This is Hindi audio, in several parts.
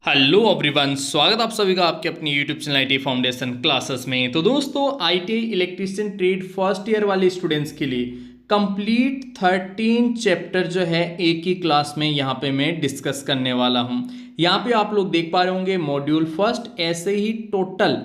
हेलो एवरीवन, स्वागत आप सभी का आपके अपनी YouTube channel IT foundation classes में। तो दोस्तों, IT electrician trade first year वाले स्टूडेंट्स के लिए कंप्लीट 13 चैप्टर जो है एक ही क्लास में यहाँ पे मैं डिस्कस करने वाला हूँ। यहाँ पे आप लोग देख पा रहे होंगे मॉड्यूल फर्स्ट, ऐसे ही टोटल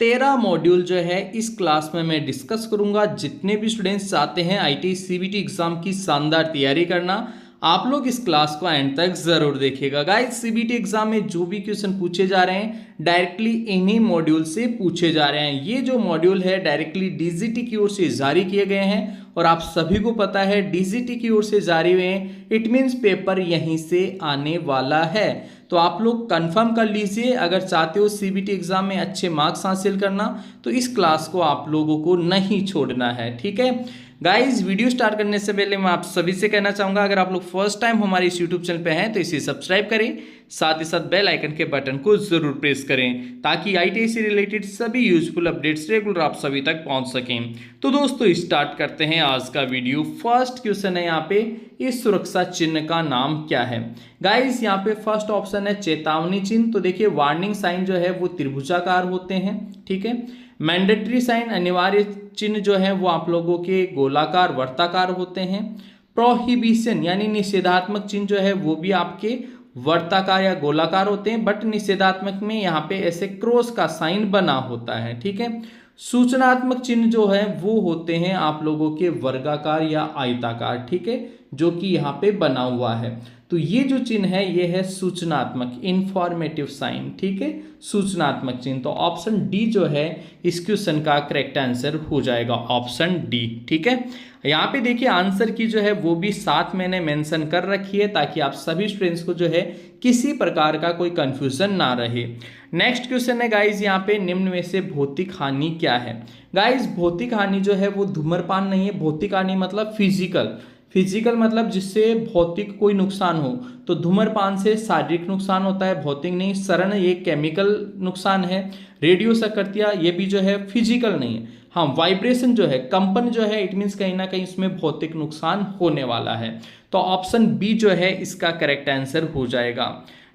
13 मॉड्यूल जो है इस क्लास में मैं डिस्कस करूंगा। जितने भी स्टूडेंट्स चाहते हैं आईटी सीबीटी एग्जाम की शानदार तैयारी करना, आप लोग इस क्लास को एंड तक जरूर देखिएगा। गाइस, सीबीटी एग्जाम में जो भी क्वेश्चन पूछे जा रहे हैं डायरेक्टली इन्हीं मॉड्यूल से पूछे जा रहे हैं। ये जो मॉड्यूल है डायरेक्टली डीजीटी की ओर से जारी किए गए हैं और आप सभी को पता है डीजीटी की ओर से जारी हुए हैं, इट मीन्स पेपर यहीं से आने वाला है। तो आप लोग कंफर्म कर लीजिए, अगर चाहते हो सीबीटी एग्जाम में अच्छे मार्क्स हासिल करना तो इस क्लास को आप लोगों को नहीं छोड़ना है, ठीक है। गाइज, वीडियो स्टार्ट करने से पहले मैं आप सभी से कहना चाहूंगा, अगर आप लोग फर्स्ट टाइम हमारे इस यूट्यूब चैनल पे हैं तो इसे सब्सक्राइब करें, साथ ही साथ बेल आइकन के बटन को जरूर प्रेस करें ताकि आईटी से रिलेटेड सभी यूजफुल अपडेट्स रेगुलर आप सभी तक पहुंच सकें। तो दोस्तों, स्टार्ट करते हैं आज का वीडियो। फर्स्ट क्वेश्चन है यहाँ पे, इस सुरक्षा चिन्ह का नाम क्या है। गाइज, यहाँ पे फर्स्ट ऑप्शन है चेतावनी चिन्ह। तो देखिए, वार्निंग साइन जो है वो त्रिभुजाकार होते हैं, ठीक है। मैंडेटरी साइन, अनिवार्य चिन्ह जो है वो आप लोगों के गोलाकार वर्ताकार होते हैं। प्रोहिबिशन यानी निषेधात्मक चिन्ह जो है वो भी आपके वर्ताकार या गोलाकार होते हैं, बट निषेधात्मक में यहाँ पे ऐसे क्रॉस का साइन बना होता है, ठीक है। सूचनात्मक चिन्ह जो है वो होते हैं आप लोगों के वर्गाकार या आयताकार, ठीक है, जो कि यहाँ पे बना हुआ है। तो ये जो चिन्ह है ये है सूचनात्मक, इंफॉर्मेटिव साइन, ठीक है, सूचनात्मक चिन्ह। तो ऑप्शन डी जो है इस क्वेश्चन का करेक्ट आंसर हो जाएगा, ऑप्शन डी, ठीक है। यहाँ पे देखिए आंसर की जो है वो भी साथ मैंने मेंशन कर रखी है ताकि आप सभी स्टूडेंट्स को जो है किसी प्रकार का कोई कंफ्यूजन ना रहे। नेक्स्ट क्वेश्चन है गाइज, यहाँ पे निम्न में से भौतिक हानि क्या है। गाइज, भौतिक हानि जो है वो धूम्रपान नहीं है। भौतिक हानि मतलब फिजिकल मतलब जिससे भौतिक कोई नुकसान हो। तो धूम्रपान से शारीरिक नुकसान होता है, भौतिक नहीं। शरण ये केमिकल नुकसान है। रेडियो सक्रियता ये भी जो है फिजिकल नहीं है। हाँ, वाइब्रेशन जो है, कंपन जो है, इट मीन्स कहीं ना कहीं इसमें भौतिक नुकसान होने वाला है। तो ऑप्शन बी जो है इसका करेक्ट आंसर हो जाएगा।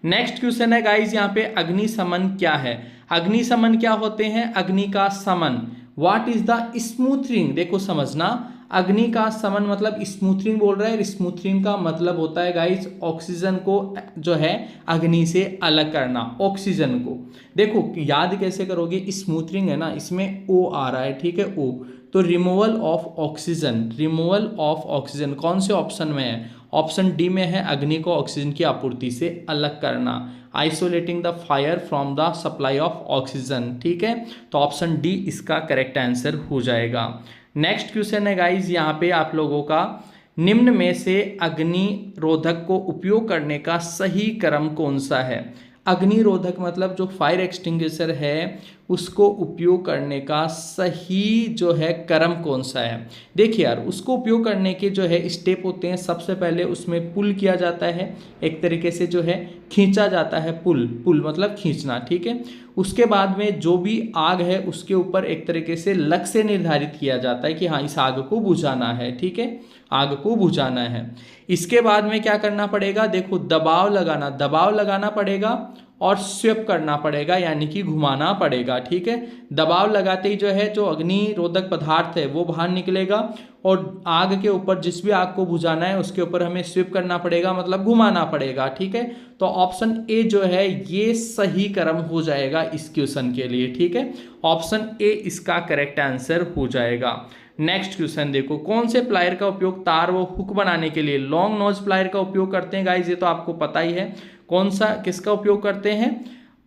नेक्स्ट क्वेश्चन है गाइज, यहाँ पे अग्निशमन क्या है। अग्निशमन क्या होते हैं। अग्नि का शमन, व्हाट इज द स्मूथरिंग। देखो समझना, अग्नि का शमन मतलब स्मूथरिंग बोल रहा है। स्मूथरिंग का मतलब होता है गाइस ऑक्सीजन को जो है अग्नि से अलग करना, ऑक्सीजन को। देखो याद कैसे करोगे, स्मूथरिंग है ना, इसमें ओ आ रहा है, ठीक है, ओ। तो removal of oxygen, removal of oxygen कौन से ऑप्शन में है। ऑप्शन डी में है, अग्नि को ऑक्सीजन की आपूर्ति से अलग करना, isolating the fire from the supply of oxygen, ठीक है। तो ऑप्शन डी इसका करेक्ट आंसर हो जाएगा। नेक्स्ट क्वेश्चन है गाइज, यहाँ पे आप लोगों का, निम्न में से अग्निरोधक को उपयोग करने का सही क्रम कौन सा है। अग्निरोधक मतलब जो फायर एक्सटिंग्विशर है उसको उपयोग करने का सही जो है क्रम कौन सा है। देखिए यार, उसको उपयोग करने के जो है स्टेप होते हैं। सबसे पहले उसमें पुल किया जाता है, एक तरीके से जो है खींचा जाता है, पुल मतलब खींचना, ठीक है। उसके बाद में जो भी आग है उसके ऊपर एक तरीके से लक्ष्य निर्धारित किया जाता है कि हाँ इस आग को बुझाना है, ठीक है, आग को बुझाना है। इसके बाद में क्या करना पड़ेगा, देखो दबाव लगाना पड़ेगा और स्वेप करना पड़ेगा, यानी कि घुमाना पड़ेगा, ठीक है। दबाव लगाते ही जो है जो अग्निरोधक पदार्थ है वो बाहर निकलेगा और आग के ऊपर, जिस भी आग को बुझाना है उसके ऊपर हमें स्वेप करना पड़ेगा, मतलब घुमाना पड़ेगा, ठीक है। तो ऑप्शन ए जो है ये सही क्रम हो जाएगा इस क्वेश्चन के लिए, ठीक है। ऑप्शन ए इसका करेक्ट आंसर हो जाएगा। नेक्स्ट क्वेश्चन देखो, कौन से प्लायर का उपयोग तार व हुक बनाने के लिए लॉन्ग नोज प्लायर का उपयोग करते हैं। गाइज, ये तो आपको पता ही है, कौन सा किसका उपयोग करते हैं,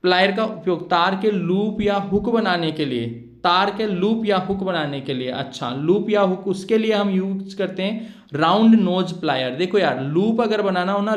प्लायर का उपयोग तार के लूप या हुक बनाने के लिए, तार के लूप या हुक बनाने के लिए। अच्छा, लूप या हुक, उसके लिए हम यूज करते हैं राउंड नोज प्लायर। देखो यार, लूप अगर बनाना हो ना,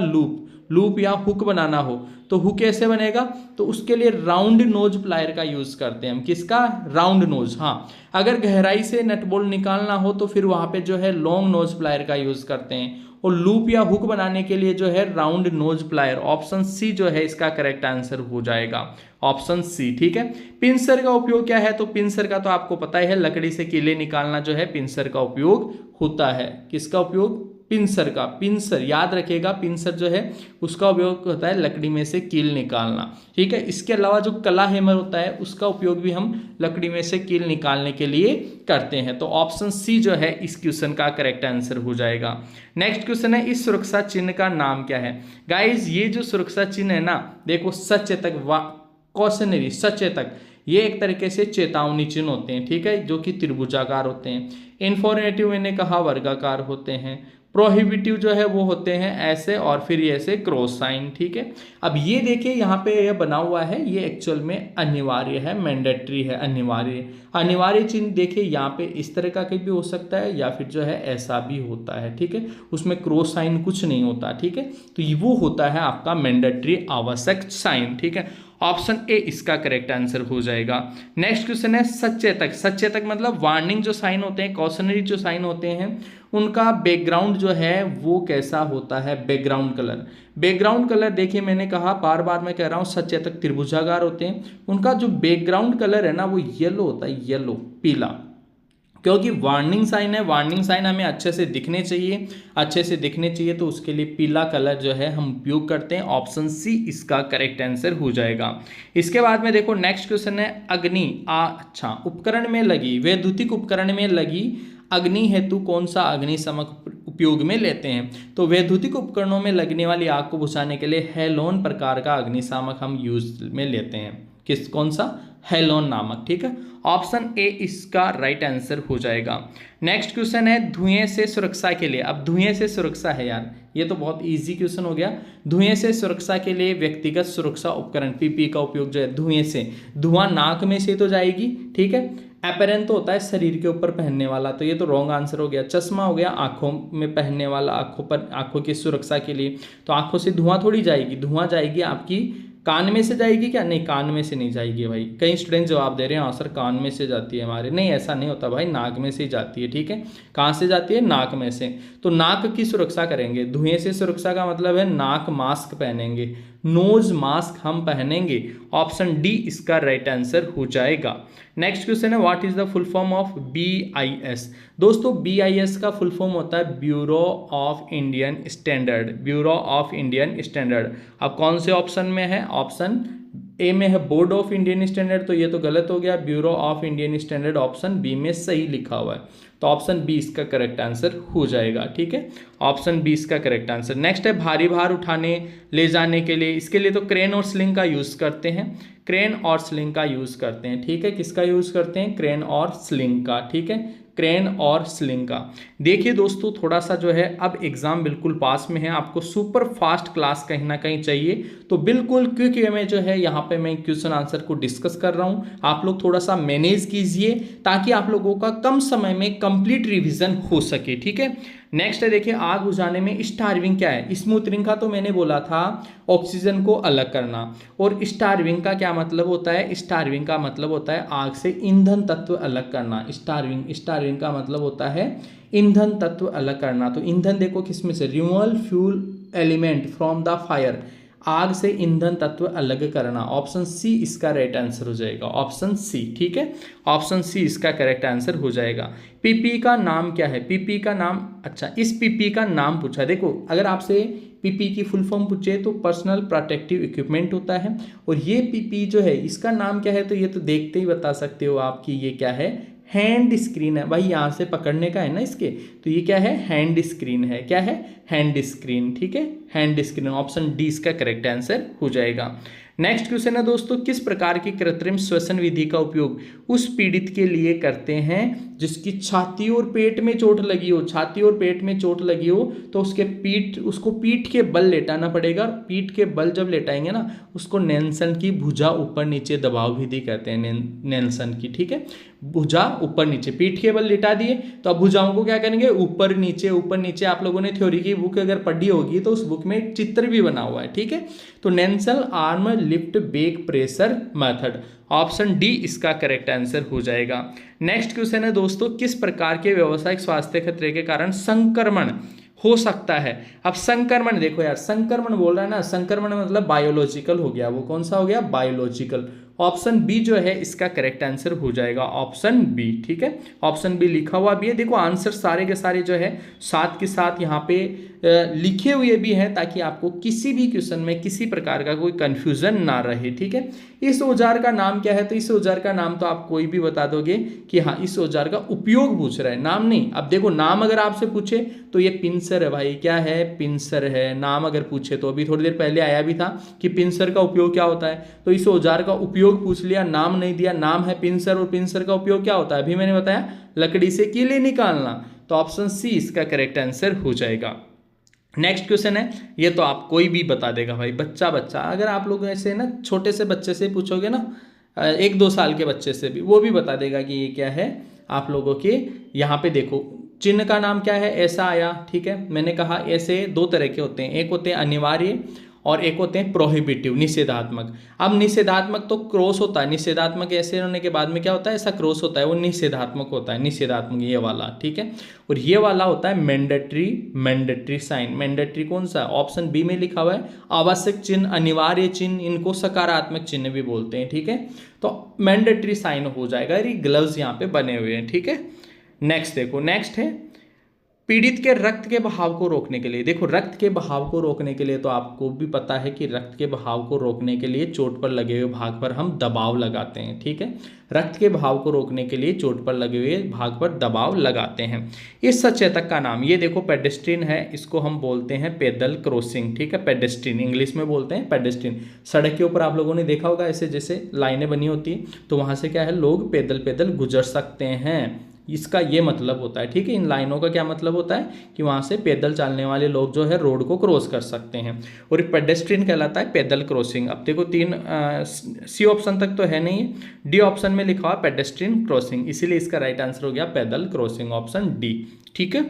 लूप या हुक बनाना हो तो हुक कैसे बनेगा, तो उसके लिए राउंड नोज प्लायर का यूज करते हैं हम। किसका, राउंड नोज। हाँ, अगर गहराई से नट बोल्ट निकालना हो तो फिर वहां पे जो है लॉन्ग नोज प्लायर का यूज करते हैं, और लूप या हुक बनाने के लिए जो है round nose plier. Option C जो है इसका करेक्ट आंसर हो जाएगा, ऑप्शन सी, ठीक है। पिंसर का उपयोग क्या है, तो पिंसर का तो आपको पता ही है, लकड़ी से कीले निकालना जो है पिंसर का उपयोग होता है। किसका उपयोग, पिंसर का, पिंसर याद रखिएगा, पिंसर जो है उसका उपयोग होता है लकड़ी में से कील निकालना, ठीक है। इसके अलावा जो कला हैमर होता है उसका उपयोग भी हम लकड़ी में से कील निकालने के लिए करते हैं। तो ऑप्शन सी जो है इस क्वेश्चन का करेक्ट आंसर हो जाएगा। नेक्स्ट क्वेश्चन है, इस सुरक्षा चिन्ह का नाम क्या है। गाइज ये जो सुरक्षा चिन्ह है ना, देखो सचेतक, कॉशनरी, सचेतक, ये एक तरीके से चेतावनी चिन्ह होते हैं, ठीक है, जो कि त्रिभुजाकार होते हैं। इन्फॉर्मेटिव मैंने कहा वर्गाकार होते हैं। प्रोहिबिटिव जो है वो होते हैं ऐसे, और फिर ये ऐसे क्रॉस साइन, ठीक है। अब ये देखिए यहाँ पे ये बना हुआ है, ये एक्चुअल में अनिवार्य है, मैंडेटरी है, अनिवार्य। अनिवार्य चिन्ह देखिए यहाँ पे इस तरह का भी हो सकता है या फिर जो है ऐसा भी होता है, ठीक है, उसमें क्रॉस साइन कुछ नहीं होता, ठीक है। तो ये वो होता है आपका मैंडेटरी आवश्यक साइन, ठीक है। ऑप्शन ए इसका करेक्ट आंसर हो जाएगा। नेक्स्ट क्वेश्चन है, सचेतक, सचेतक मतलब वार्निंग जो साइन होते हैं, कॉशनरी जो साइन होते हैं, उनका बैकग्राउंड जो है वो कैसा होता है, बैकग्राउंड कलर। बैकग्राउंड कलर देखिए मैंने कहा, बार बार मैं कह रहा हूँ, सचेतक त्रिभुजाकार होते हैं, उनका जो बैकग्राउंड कलर है ना वो येलो होता है, येलो, पीला, क्योंकि वार्निंग साइन है, वार्निंग साइन हमें अच्छे से दिखने चाहिए, अच्छे से दिखने चाहिए, तो उसके लिए पीला कलर जो है हम उपयोग करते हैं। ऑप्शन सी इसका करेक्ट आंसर हो जाएगा। इसके बाद में देखो नेक्स्ट क्वेश्चन है, अग्नि अच्छा उपकरण में लगी, वैद्युतिक उपकरण में लगी अग्नि हेतु कौन सा अग्निशामक उपयोग में लेते हैं। तो वैद्युतिक उपकरणों में लगने वाली आग को बुझाने के लिए हेलोन प्रकार का अग्निशामक हम यूज में लेते हैं। किस, कौन सा, हेलोन नामक, ठीक है। ऑप्शन ए इसका राइट आंसर हो जाएगा। नेक्स्ट क्वेश्चन है, धुएं से सुरक्षा के लिए। अब धुएं से सुरक्षा है यार, ये तो बहुत इजी क्वेश्चन हो गया। धुएं से सुरक्षा के लिए व्यक्तिगत सुरक्षा उपकरण पीपी का उपयोग जो है धुएं से, धुआं नाक में से तो जाएगी, ठीक है। एपेरेंट तो होता है शरीर के ऊपर पहनने वाला, तो ये तो रॉन्ग आंसर हो गया। चश्मा हो गया आंखों में पहनने वाला, आंखों पर, आंखों की सुरक्षा के लिए, तो आंखों से धुआं थोड़ी जाएगी, धुआं जाएगी आपकी कान में से जाएगी क्या, नहीं कान में से नहीं जाएगी भाई। कई स्टूडेंट जवाब दे रहे हैं हाँ सर कान में से जाती है हमारे, नहीं ऐसा नहीं होता भाई, नाक में से ही जाती है, ठीक है। कहाँ से जाती है, नाक में से। तो नाक की सुरक्षा करेंगे, धुएं से सुरक्षा का मतलब है नाक मास्क पहनेंगे, नोज मास्क हम पहनेंगे। ऑप्शन डी इसका राइट आंसर हो जाएगा। नेक्स्ट क्वेश्चन है, what is the full form of BIS। दोस्तों BIS का फुल फॉर्म होता है bureau of Indian standard, bureau of Indian standard. अब कौन से ऑप्शन में है, ऑप्शन ए में है बोर्ड ऑफ इंडियन स्टैंडर्ड, तो ये तो गलत हो गया, bureau of Indian standard option B में सही लिखा हुआ है, तो ऑप्शन बी इसका करेक्ट आंसर हो जाएगा, ठीक है। ऑप्शन बी इसका करेक्ट आंसर। नेक्स्ट है, भारी भार उठाने ले जाने के लिए, इसके लिए तो क्रेन और स्लिंग का यूज करते हैं, क्रेन और स्लिंग का यूज करते हैं, ठीक है। किसका यूज करते हैं, क्रेन और स्लिंग का, ठीक है, क्रेन और स्लिंग का। देखिए दोस्तों थोड़ा सा जो है अब एग्जाम बिल्कुल पास में है, आपको सुपर फास्ट क्लास कहीं ना कहीं चाहिए, तो बिल्कुल क्योंकि मैं जो है यहाँ पे मैं क्वेश्चन आंसर को डिस्कस कर रहा हूँ, आप लोग थोड़ा सा मैनेज कीजिए ताकि आप लोगों का कम समय में कंप्लीट रिवीजन हो सके, ठीक है। नेक्स्ट है देखिए, आग बुझाने में स्टार्विंग क्या है। स्मूथरिंग का तो मैंने बोला था ऑक्सीजन को अलग करना, और स्टार्विंग का क्या मतलब होता है, स्टार्विंग का मतलब होता है आग से ईंधन तत्व अलग करना। स्टार्विंग का मतलब होता है ईंधन तत्व अलग करना। तो ईंधन देखो किसमें से, removal fuel element from the fire, आग से ईंधन तत्व अलग करना। ऑप्शन सी इसका राइट आंसर हो जाएगा, ऑप्शन सी, ठीक है, ऑप्शन सी इसका करेक्ट आंसर हो जाएगा। पीपी का नाम क्या है, पीपी का नाम, अच्छा इस पीपी का नाम पूछा, देखो अगर आपसे पीपी की फुल फॉर्म पूछे तो पर्सनल प्रोटेक्टिव इक्विपमेंट होता है, और ये पीपी जो है इसका नाम क्या है, तो ये तो देखते ही बता सकते हो आप कि ये क्या है, हैंड स्क्रीन है भाई, यहाँ से पकड़ने का है ना इसके, तो ये क्या है, हैंड स्क्रीन है, क्या है, हैंड स्क्रीन, ठीक है, हैंड स्क्रीन। ऑप्शन डी इसका करेक्ट आंसर हो जाएगा। नेक्स्ट क्वेश्चन है दोस्तों, किस प्रकार की कृत्रिम श्वसन विधि का उपयोग उस पीड़ित के लिए करते हैं जिसकी छाती और पेट में चोट लगी हो, छाती और पेट में चोट लगी हो, तो उसको पीठ के बल लेटाना पड़ेगा। पीठ के बल जब लेटाएंगे ना, उसको नेल्सन की भुजा ऊपर नीचे दबाव विधि कहते हैं, नेल्सन की, ठीक है, भुजा ऊपर नीचे, पीठ के बल लिटा दिए, तो अब भुजाओं को क्या करेंगे, ऊपर नीचे ऊपर नीचे। आप लोगों ने थ्योरी की बुक अगर पढ़ी होगी तो उस बुक में चित्र भी बना हुआ है, ठीक है। तो Nelson arm lift back pressure method, option D इसका करेक्ट आंसर हो जाएगा। नेक्स्ट क्वेश्चन है दोस्तों, किस प्रकार के व्यावसायिक स्वास्थ्य खतरे के कारण संक्रमण हो सकता है। अब संक्रमण देखो यार, संक्रमण बोल रहा है ना, संक्रमण मतलब बायोलॉजिकल हो गया, वो कौन सा हो गया, बायोलॉजिकल। ऑप्शन बी जो है इसका करेक्ट आंसर हो जाएगा, ऑप्शन बी। ठीक है, ऑप्शन बी लिखा हुआ भी है। देखो आंसर सारे के सारे जो है साथ के साथ यहाँ पे लिखे हुए भी हैं, ताकि आपको किसी भी क्वेश्चन में किसी प्रकार का कोई कंफ्यूजन ना रहे। ठीक है, इस औजार का नाम क्या है? तो इस औजार का नाम तो आप कोई भी बता दोगे कि हाँ इस औजार का उपयोग पूछ रहा है, नाम नहीं। अब देखो नाम अगर आपसे पूछे तो ये पिंसर है भाई, क्या है? पिंसर है। नाम अगर पूछे तो अभी थोड़ी देर पहले आया भी था कि पिंसर का उपयोग क्या होता है, तो इस औजार का उपयोग पूछ लिया, नाम नहीं दिया। नाम है पिंसर और पिंसर का उपयोग क्या होता है अभी मैंने बताया, लकड़ी से कीले निकालना। तो ऑप्शन सी इसका करेक्ट आंसर हो जाएगा। नेक्स्ट क्वेश्चन है, ये तो आप कोई भी बता देगा भाई, बच्चा अगर आप लोग ऐसे ना छोटे से बच्चे से पूछोगे ना, 1-2 साल के बच्चे से भी, वो भी बता देगा कि ये क्या है आप लोगों के। यहाँ पे देखो चिन्ह का नाम क्या है, ऐसा आया। ठीक है, मैंने कहा ऐसे 2 तरह के होते हैं, एक होते हैं अनिवार्य और एक होते हैं प्रोहिबिटिव, निषेधात्मक। अब निषेधात्मक तो क्रॉस होता है, निषेधात्मक ऐसे होने के बाद में क्या होता है, ऐसा क्रॉस होता है, वो निषेधात्मक होता है, निषेधात्मक ये वाला। ठीक है, और ये वाला होता है मैंडेटरी साइन। मैंडेटरी कौन सा? ऑप्शन बी में लिखा हुआ है, आवश्यक चिन्ह, अनिवार्य चिन्ह, इनको सकारात्मक चिन्ह भी बोलते हैं। ठीक है, तो मैंडेटरी साइन हो जाएगा, ये ग्लव्स यहाँ पे बने हुए हैं। ठीक है, नेक्स्ट देखो, नेक्स्ट है पीड़ित के रक्त के बहाव को रोकने के लिए। देखो रक्त के बहाव को रोकने के लिए तो आपको भी पता है कि रक्त के बहाव को रोकने के लिए चोट पर लगे हुए भाग पर हम दबाव लगाते हैं। ठीक है, रक्त के बहाव को रोकने के लिए चोट पर लगे हुए भाग पर दबाव लगाते हैं। इस सचेतक का नाम, ये देखो पेडेस्ट्रियन है, इसको हम बोलते हैं पैदल क्रॉसिंग। ठीक है, पेडेस्ट्रियन इंग्लिश में बोलते हैं पेडेस्ट्रियन। सड़क के ऊपर आप लोगों ने देखा होगा ऐसे जैसे लाइनें बनी होती है, तो वहाँ से क्या है लोग पैदल गुजर सकते हैं, इसका ये मतलब होता है। ठीक है, इन लाइनों का क्या मतलब होता है कि वहाँ से पैदल चलने वाले लोग जो है रोड को क्रॉस कर सकते हैं, और पेडेस्ट्रियन कहलाता है पैदल क्रॉसिंग। अब देखो 3 सी ऑप्शन तक तो है नहीं, डी ऑप्शन में लिखा हुआ पेडेस्ट्रियन क्रॉसिंग, इसीलिए इसका राइट आंसर हो गया पैदल क्रॉसिंग, ऑप्शन डी। ठीक है,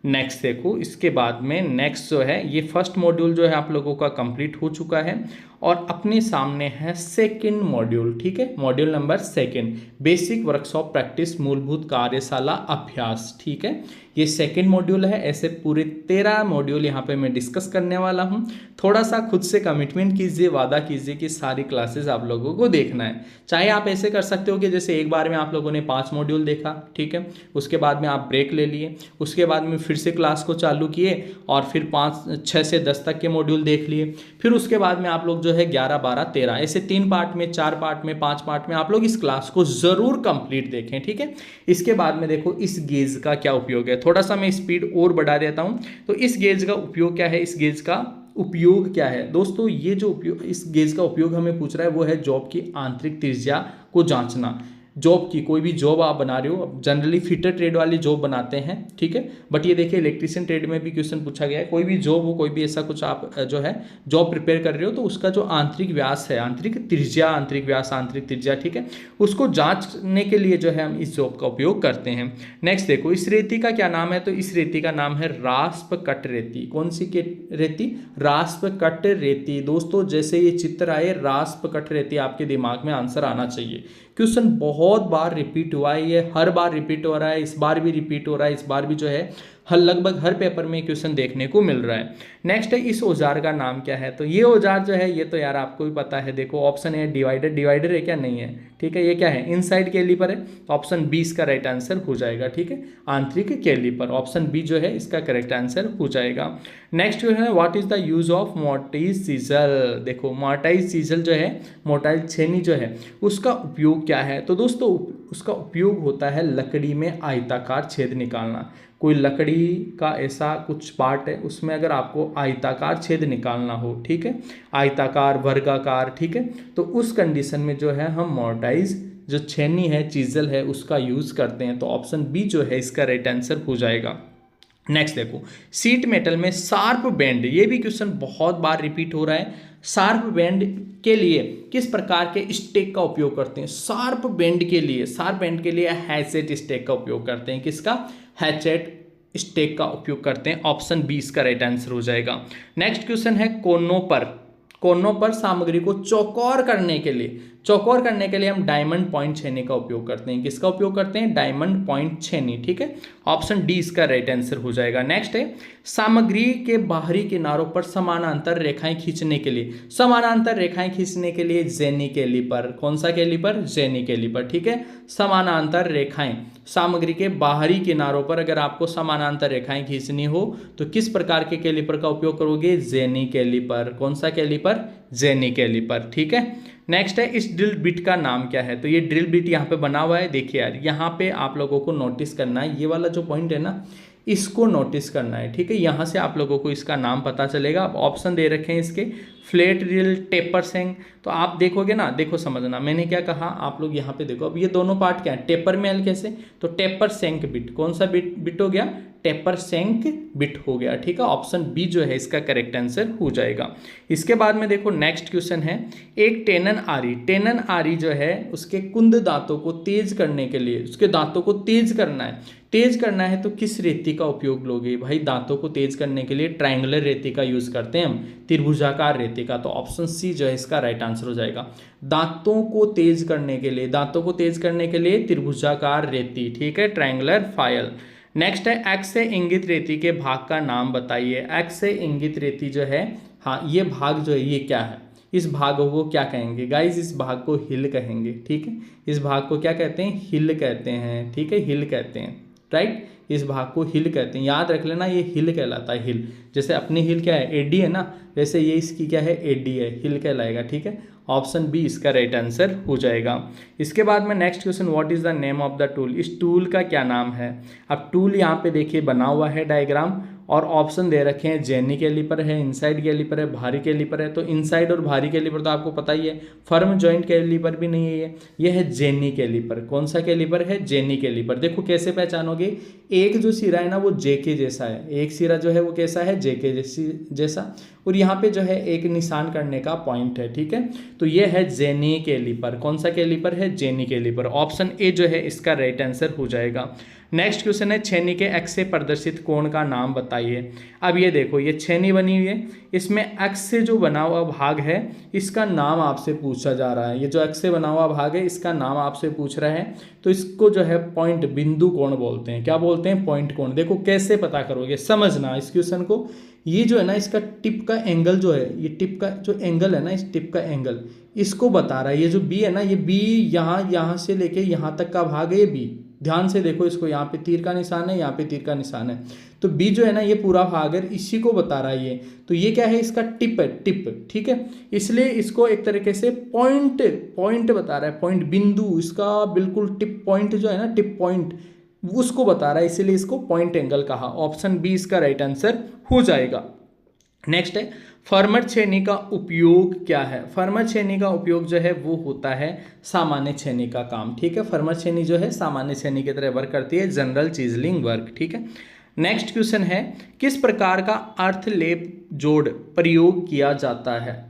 नेक्स्ट देखो, इसके बाद में नेक्स्ट जो है ये फर्स्ट मॉड्यूल जो है आप लोगों का कंप्लीट हो चुका है, और अपने सामने है सेकंड मॉड्यूल। ठीक है, module number 2 basic workshop practice, मूलभूत कार्यशाला अभ्यास। ठीक है, ये सेकंड मॉड्यूल है। ऐसे पूरे 13 मॉड्यूल यहाँ पे मैं डिस्कस करने वाला हूँ। थोड़ा सा खुद से कमिटमेंट कीजिए, वादा कीजिए कि सारी क्लासेस आप लोगों को देखना है। चाहे आप ऐसे कर सकते हो कि जैसे एक बार में आप लोगों ने 5 मॉड्यूल देखा, ठीक है, उसके बाद में आप ब्रेक ले लिए, उसके बाद में फिर से क्लास को चालू किए और फिर 6 से 10 तक के मॉड्यूल देख लिए, फिर उसके बाद में आप लोग जो है 11, 12, 13 ऐसे 3 पार्ट में, 4 पार्ट में, 5 पार्ट में आप लोग इस क्लास को जरूर कंप्लीट देखें। ठीक है, इसके बाद में देखो इस गेज का क्या उपयोग है, थोड़ा सा मैं स्पीड और बढ़ा देता हूं। तो इस गेज का उपयोग क्या है, इस गेज का उपयोग क्या है दोस्तों, ये जो उपयोग, इस गेज का उपयोग हमें पूछ रहा है वो है जॉब की आंतरिक त्रिज्या को जांचना। जॉब की कोई भी जॉब आप बना रहे हो, जनरली फिटर ट्रेड वाली जॉब बनाते हैं, ठीक है, बट ये देखिए इलेक्ट्रिशियन ट्रेड में भी क्वेश्चन पूछा गया है। कोई भी जॉब हो, कोई भी ऐसा कुछ आप जो है जॉब प्रिपेयर कर रहे हो, तो उसका जो आंतरिक व्यास है, आंतरिक त्रिज्या, आंतरिक व्यास, आंतरिक त्रिज्या, ठीक है, उसको जांचने के लिए जो है हम इस जॉब का उपयोग करते हैं। नेक्स्ट देखो, इस रेती का क्या नाम है, तो इस रेती का नाम है रास्प कट रेती। कौन सी रेती? रास्प कट रेती। दोस्तों जैसे ये चित्र आए, रास्प कट रेती, आपके दिमाग में आंसर आना चाहिए। क्वेश्चन बहुत बार रिपीट हुआ है, ये हर बार रिपीट हो रहा है, इस बार भी रिपीट हो रहा है, इस बार भी जो है लगभग हर पेपर में क्वेश्चन देखने को मिल रहा है। नेक्स्ट है, इस औजार का नाम क्या है, तो ये औजार जो है ये तो यार आपको भी पता है। देखो ऑप्शन है डिवाइडर, डिवाइडर है क्या? नहीं है, ठीक है, ये क्या है? इनसाइड कैलीपर है, ऑप्शन बी इसका राइट आंसर हो जाएगा। ठीक है, आंतरिक कैलीपर, ऑप्शन बी जो है इसका करेक्ट आंसर हो जाएगा। नेक्स्ट जो है, what is the use of mortise chisel. देखो मोर्टाइज सीजल जो है, मोर्टाइज छेनी जो है, उसका उपयोग क्या है, तो दोस्तों उसका उपयोग होता है लकड़ी में आयताकार छेद निकालना। कोई लकड़ी का ऐसा कुछ पार्ट है, उसमें अगर आपको आयताकार छेद निकालना हो, ठीक है, आयताकार, वर्गाकार, ठीक है, तो उस कंडीशन में जो है हम मोर्टाइज जो छेनी है, चीजल है, उसका यूज करते हैं। तो ऑप्शन बी जो है इसका राइट आंसर हो जाएगा। नेक्स्ट देखो, सीट मेटल में शार्प बेंड, ये भी क्वेश्चन बहुत बार रिपीट हो रहा है। शार्प बेंड के लिए किस प्रकार के स्टेक का उपयोग करते हैं? शार्प बेंड के लिए हैचेट स्टेक का उपयोग करते हैं। किसका? हैचेट स्टेक का उपयोग करते हैं। ऑप्शन बी इसका राइट आंसर हो जाएगा। नेक्स्ट क्वेश्चन है, कोनों पर कोनों पर सामग्री को चौकोर करने के लिए हम डायमंड पॉइंट छेनी का उपयोग करते हैं। किसका उपयोग करते हैं? डायमंड पॉइंट छेनी। ठीक है, ऑप्शन डी इसका राइट आंसर हो जाएगा। नेक्स्ट है सामग्री के बाहरी किनारों पर समानांतर रेखाएं खींचने के लिए, जेनी कैलिपर। कौन सा कैलिपर? Jenny caliper. ठीक है, समानांतर रेखाएं, सामग्री के बाहरी किनारों पर अगर आपको समानांतर रेखाएं खींचनी हो तो किस प्रकार के कैलिपर का उपयोग करोगे? Jenny caliper. कौन सा कैलिपर? Jenny caliper. ठीक है, नेक्स्ट है इस ड्रिल बिट का नाम क्या है? तो ये ड्रिल बिट यहाँ पे बना हुआ है, देखिए यार यहाँ पे आप लोगों को नोटिस करना है, ये वाला जो पॉइंट है ना इसको नोटिस करना है। ठीक है, यहाँ से आप लोगों को इसका नाम पता चलेगा। अब ऑप्शन दे रखे हैं इसके, फ्लैट ड्रिल, टेपर सेंक। तो आप देखोगे ना, देखो समझना मैंने क्या कहा, आप लोग यहाँ पे देखो। अब ये दोनों पार्ट क्या है? टेपर में कैसे? तो टेपर सेंक बिट। कौन सा बिट हो गया? टेपर सेंक बिट हो गया। ठीक है, ऑप्शन बी जो है इसका करेक्ट आंसर हो जाएगा। इसके बाद में देखो नेक्स्ट क्वेश्चन है, एक टेनन आरी जो है उसके कुंद दांतों को तेज करने के लिए, उसके दांतों को तेज करना है तो किस रेती का उपयोग लोगे? भाई दांतों को तेज करने के लिए ट्रायंगुलर रेती का यूज करते हैं हम, त्रिभुजाकार रेती का। तो ऑप्शन सी जो है इसका राइट आंसर हो जाएगा। दांतों को तेज करने के लिए त्रिभुजाकार रेती। ठीक है, ट्रायंगुलर फाइल। नेक्स्ट है एक्स से इंगित रेती के भाग का नाम बताइए। एक्स से इंगित रेती जो है, हाँ ये भाग जो है ये क्या है? इस भाग को क्या कहेंगे गाइज? इस भाग को हिल कहेंगे। ठीक है, इस भाग को क्या कहते हैं? हिल कहते हैं। ठीक है, हिल कहते हैं, राइट। इस भाग को हिल कहते हैं, याद रख लेना, ये हिल कहलाता है। हिल जैसे अपनी हिल क्या है? एडी है ना, वैसे ये इसकी क्या है? एडी है, हिल कहलाएगा। ठीक है, ऑप्शन बी इसका राइट आंसर हो जाएगा। इसके बाद में next question, what is the name of the tool? इस टूल का क्या नाम है? अब टूल यहाँ पे देखिए बना हुआ है डायग्राम, और ऑप्शन दे रखे हैं, जेनी कैलिपर है, इनसाइड कैलिपर है, भारी कैलिपर है। तो इनसाइड और भारी कैलिपर तो आपको पता ही है, फर्म जॉइंट कैलिपर भी नहीं है ये है जेनी कैलिपर। कौन सा कैलिपर है? Jenny caliper. देखो कैसे पहचानोगे, एक जो सिरा है ना वो जे के जैसा है, एक सिरा जो है वो कैसा है? जे के जैसा, और यहाँ पे जो है एक निशान करने का पॉइंट है। ठीक है, तो ये है जेनी कैलिपर। कौन सा कैलिपर है? Jenny caliper. ऑप्शन ए जो है इसका राइट आंसर हो जाएगा। नेक्स्ट क्वेश्चन है, छेनी के एक्स से प्रदर्शित कोण का नाम बताइए। अब ये देखो, ये छेनी बनी हुई है, इसमें एक्स से जो बना हुआ भाग है इसका नाम आपसे पूछा जा रहा है। ये जो एक्स से बना हुआ भाग है इसका नाम आपसे पूछ रहा है, तो इसको जो है पॉइंट बिंदु कोण बोलते हैं। क्या बोलते हैं? पॉइंट कोण। देखो कैसे पता करोगे, समझना इस क्वेश्चन को। ये जो है ना इसका टिप का एंगल जो है, ये टिप का जो एंगल है ना, इस टिप का एंगल इसको बता रहा है। ये जो बी है ना, ये बी यहाँ से लेके यहाँ तक का भाग है, ये बी। ध्यान से देखो इसको, यहाँ पे तीर का निशान है, यहाँ पे तीर का निशान है, तो बी जो है ना ये पूरा भाग है, इसी को बता रहा है ये। तो ये क्या है? इसका टिप है, टिप। ठीक है, इसलिए इसको एक तरीके से पॉइंट बता रहा है, पॉइंट बिंदु, इसका बिल्कुल टिप पॉइंट जो है ना, टिप पॉइंट उसको बता रहा है, इसीलिए इसको पॉइंट एंगल कहा। ऑप्शन बी इसका राइट आंसर हो जाएगा। नेक्स्ट है, फर्मर छेनी का उपयोग क्या है? फर्मर छेनी का उपयोग जो है वो होता है सामान्य छेनी का काम। ठीक है, फर्मर छेनी जो है सामान्य छेनी की तरह वर्क करती है, जनरल चीजलिंग वर्क। ठीक है, नेक्स्ट क्वेश्चन है, किस प्रकार का अर्थलेप जोड़ प्रयोग किया जाता है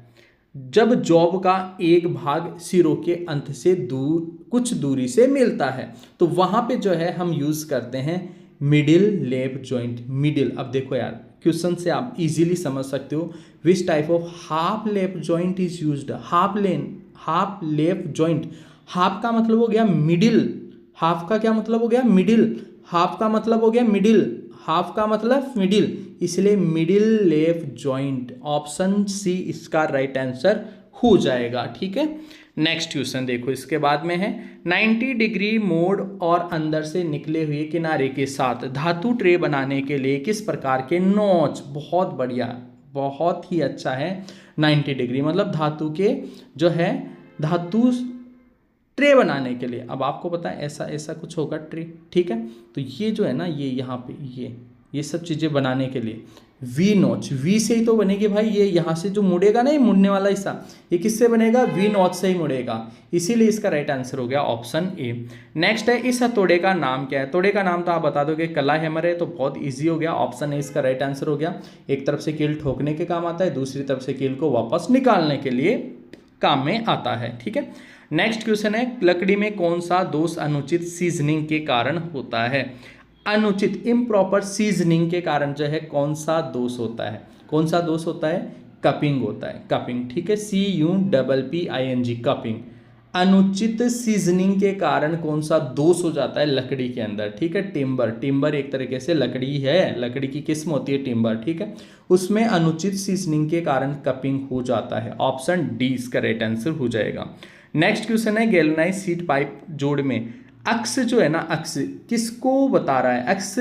जब जॉब का एक भाग सिरों के अंत से कुछ दूरी से मिलता है? तो वहां पे जो है हम यूज करते हैं मिडिल लेप जॉइंट। मिडिल, अब देखो यार क्वेश्चन से आप इजीली समझ सकते हो, विच टाइप ऑफ हाफ लेप जॉइंट इज यूज्ड? हाफ लेप जॉइंट। हाफ का मतलब हो गया मिडिल, हाफ का क्या मतलब हो गया? मिडिल। हाफ का मतलब हो गया मिडिल, हाफ का मतलब मिडिल, इसलिए मिडिल लेप जॉइंट। ऑप्शन सी इसका राइट आंसर हो जाएगा। ठीक है, नेक्स्ट क्वेश्चन देखो, इसके बाद में है 90 डिग्री मोड़ और अंदर से निकले हुए किनारे के साथ धातु ट्रे बनाने के लिए किस प्रकार के नॉच? बहुत बढ़िया, बहुत ही अच्छा है। 90 डिग्री मतलब धातु के जो है धातु ट्रे बनाने के लिए। अब आपको पता है ऐसा कुछ होगा ट्रे। ठीक है, तो ये जो है ना, ये यहाँ पे ये सब चीज़ें बनाने के लिए वी नॉच, वी से ही तो बनेगी भाई। ये यहाँ से जो मुड़ेगा ना, ये मुड़ने वाला हिस्सा, ये किससे बनेगा? वी नॉच से ही मुड़ेगा, इसीलिए इसका राइट आंसर हो गया ऑप्शन ए। नेक्स्ट है, इस हथौड़े का नाम क्या है? हथौड़े का नाम तो आप बता दोगे, कला हैमर है, तो बहुत ईजी हो गया, ऑप्शन ए इसका राइट आंसर हो गया। एक तरफ से कील ठोकने के काम आता है, दूसरी तरफ से कील को वापस निकालने के लिए काम में आता है। ठीक है, नेक्स्ट क्वेश्चन है, लकड़ी में कौन सा दोष अनुचित सीजनिंग के कारण होता है? अनुचित इम्प्रॉपर सीजनिंग के कारण जो है कौन सा दोष होता है? कौन सा दोष होता है? कपिंग होता है, कपिंग, ठीक है, CUPPING, कपिंग। अनुचित सीजनिंग के कारण कौन सा दोष हो जाता है लकड़ी के अंदर, ठीक है, टिम्बर, टिम्बर एक तरीके से लकड़ी है, लकड़ी की किस्म होती है टिम्बर, ठीक है, उसमें अनुचित सीजनिंग के कारण कपिंग हो जाता है। ऑप्शन डी इसका राइट आंसर हो जाएगा। नेक्स्ट क्वेश्चन है, गैल्वेनाइज शीट पाइप जोड़ में अक्स जो है ना, अक्स किसको बता रहा है, अक्स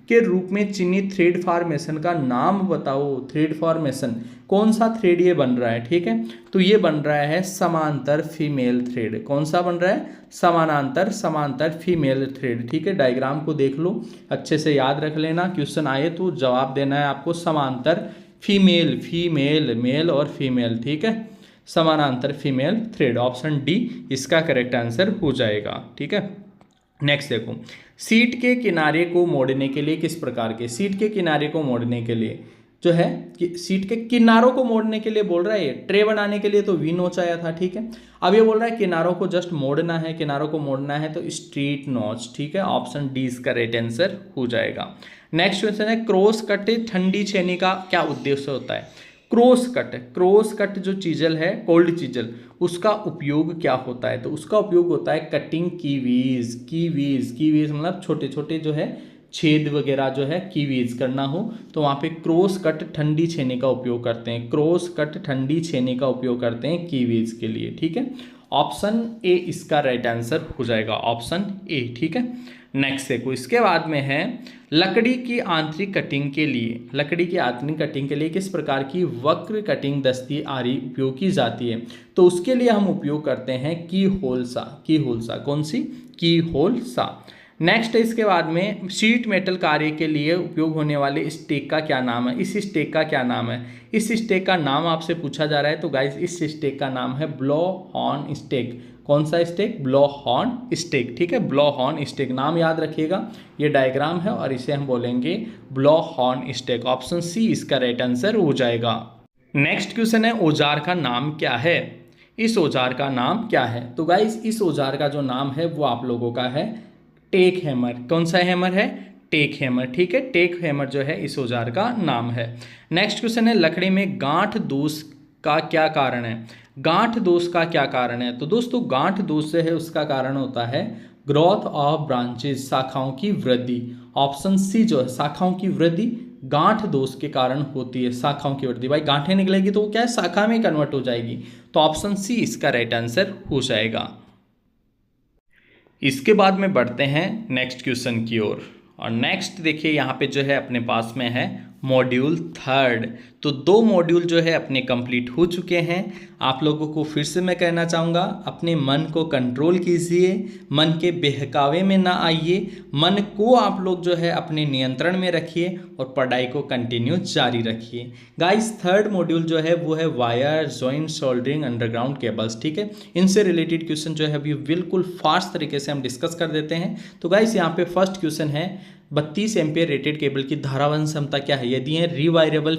के रूप में चिन्हित थ्रेड फॉर्मेशन का नाम बताओ। थ्रेड फॉर्मेशन कौन सा थ्रेड ये बन रहा है, ठीक है, तो ये बन रहा है समांतर फीमेल थ्रेड। कौन सा बन रहा है, समांतर फीमेल थ्रेड, ठीक है। डायग्राम को देख लो, अच्छे से याद रख लेना, क्वेश्चन आए तो जवाब देना है आपको समांतर फीमेल, फीमेल, मेल और फीमेल, ठीक है, समानांतर फीमेल थ्रेड। ऑप्शन डी इसका करेक्ट आंसर हो जाएगा, ठीक है। नेक्स्ट देखो, सीट के किनारे को मोड़ने के लिए किस प्रकार के, सीट के किनारे को मोड़ने के लिए जो है कि सीट के किनारों को मोड़ने के लिए बोल रहा है, ये ट्रे बनाने के लिए तो वी नोच आया था, ठीक है। अब ये बोल रहा है किनारों को जस्ट मोड़ना है, किनारों को मोड़ना है तो स्ट्रेट नॉच, ठीक है। ऑप्शन डी इसका राइट आंसर हो जाएगा। नेक्स्ट क्वेश्चन है, क्रॉस कट ठंडी छेनी का क्या उद्देश्य होता है। क्रॉस कट जो चीजल है, कोल्ड चीजल, उसका उपयोग क्या होता है, तो उसका उपयोग होता है कटिंग कीवीज मतलब छोटे छोटे जो है छेद वगैरह जो है कीवीज करना हो तो वहाँ पे क्रॉस कट ठंडी छेनी का उपयोग करते हैं, क्रॉस कट ठंडी छेनी का उपयोग करते हैं कीवीज के लिए, ठीक है। ऑप्शन ए इसका राइट आंसर हो जाएगा, ऑप्शन ए, ठीक है। नेक्स्ट देखो, इसके बाद में है लकड़ी की आंतरिक कटिंग के लिए, लकड़ी की आंतरिक कटिंग के लिए किस प्रकार की वक्र कटिंग दस्ती आरी उपयोग की जाती है, तो उसके लिए हम उपयोग करते हैं की होल सा, कौन सी, की होल सा। नेक्स्ट इसके बाद में शीट मेटल कार्य के लिए उपयोग होने वाले स्टेक का क्या नाम है, इस स्टेक का क्या नाम है, इस स्टेक का नाम आपसे पूछा जा रहा है, तो गाइज इस स्टेक का नाम है ब्लो हॉर्न स्टेक। कौन सा स्टेक, ब्लो हॉर्न स्टेक, ठीक है, ब्लो हॉर्न स्टेक, नाम याद रखिएगा, ये डायग्राम है और इसे हम बोलेंगे blow horn stake. Option C इसका राइट आंसर हो जाएगा। नेक्स्ट क्वेश्चन है, औजार का नाम क्या है, इस औजार का नाम क्या है, तो गाइज इस औजार का जो नाम है वो आप लोगों का है टेक हैमर। कौन सा हैमर है, टेक हैमर, ठीक है, टेक हैमर जो है इस औजार का नाम है। नेक्स्ट क्वेश्चन है, लकड़ी में गांठ दोष का क्या कारण है, गांठ दोष का क्या कारण है, तो दोस्तों गांठ दोष जो है उसका कारण होता है ग्रोथ ऑफ ब्रांचेस, शाखाओं की वृद्धि। ऑप्शन सी जो है शाखाओं की वृद्धि गांठ दोष के कारण होती है, शाखाओं की वृद्धि, भाई गांठें निकलेगी तो वो क्या है, शाखा में कन्वर्ट हो जाएगी, तो ऑप्शन सी इसका राइट आंसर हो जाएगा। इसके बाद में बढ़ते हैं नेक्स्ट क्वेश्चन की ओर, और नेक्स्ट देखिए यहाँ पे जो है अपने पास में है मॉड्यूल 3। तो 2 मॉड्यूल जो है अपने कंप्लीट हो चुके हैं। आप लोगों को फिर से मैं कहना चाहूँगा, अपने मन को कंट्रोल कीजिए, मन के बहकावे में ना आइए, मन को आप लोग जो है अपने नियंत्रण में रखिए और पढ़ाई को कंटिन्यू जारी रखिए। गाइस 3rd मॉड्यूल जो है वो है wire joint soldering underground cables, ठीक है, इनसे रिलेटेड क्वेश्चन जो है अभी बिल्कुल फास्ट तरीके से हम डिस्कस कर देते हैं। तो गाइस यहाँ पे फर्स्ट क्वेश्चन है, 32 एम्पियर रेटेड केबल की धारावहन क्षमता क्या है, यदि है रिवायरेबल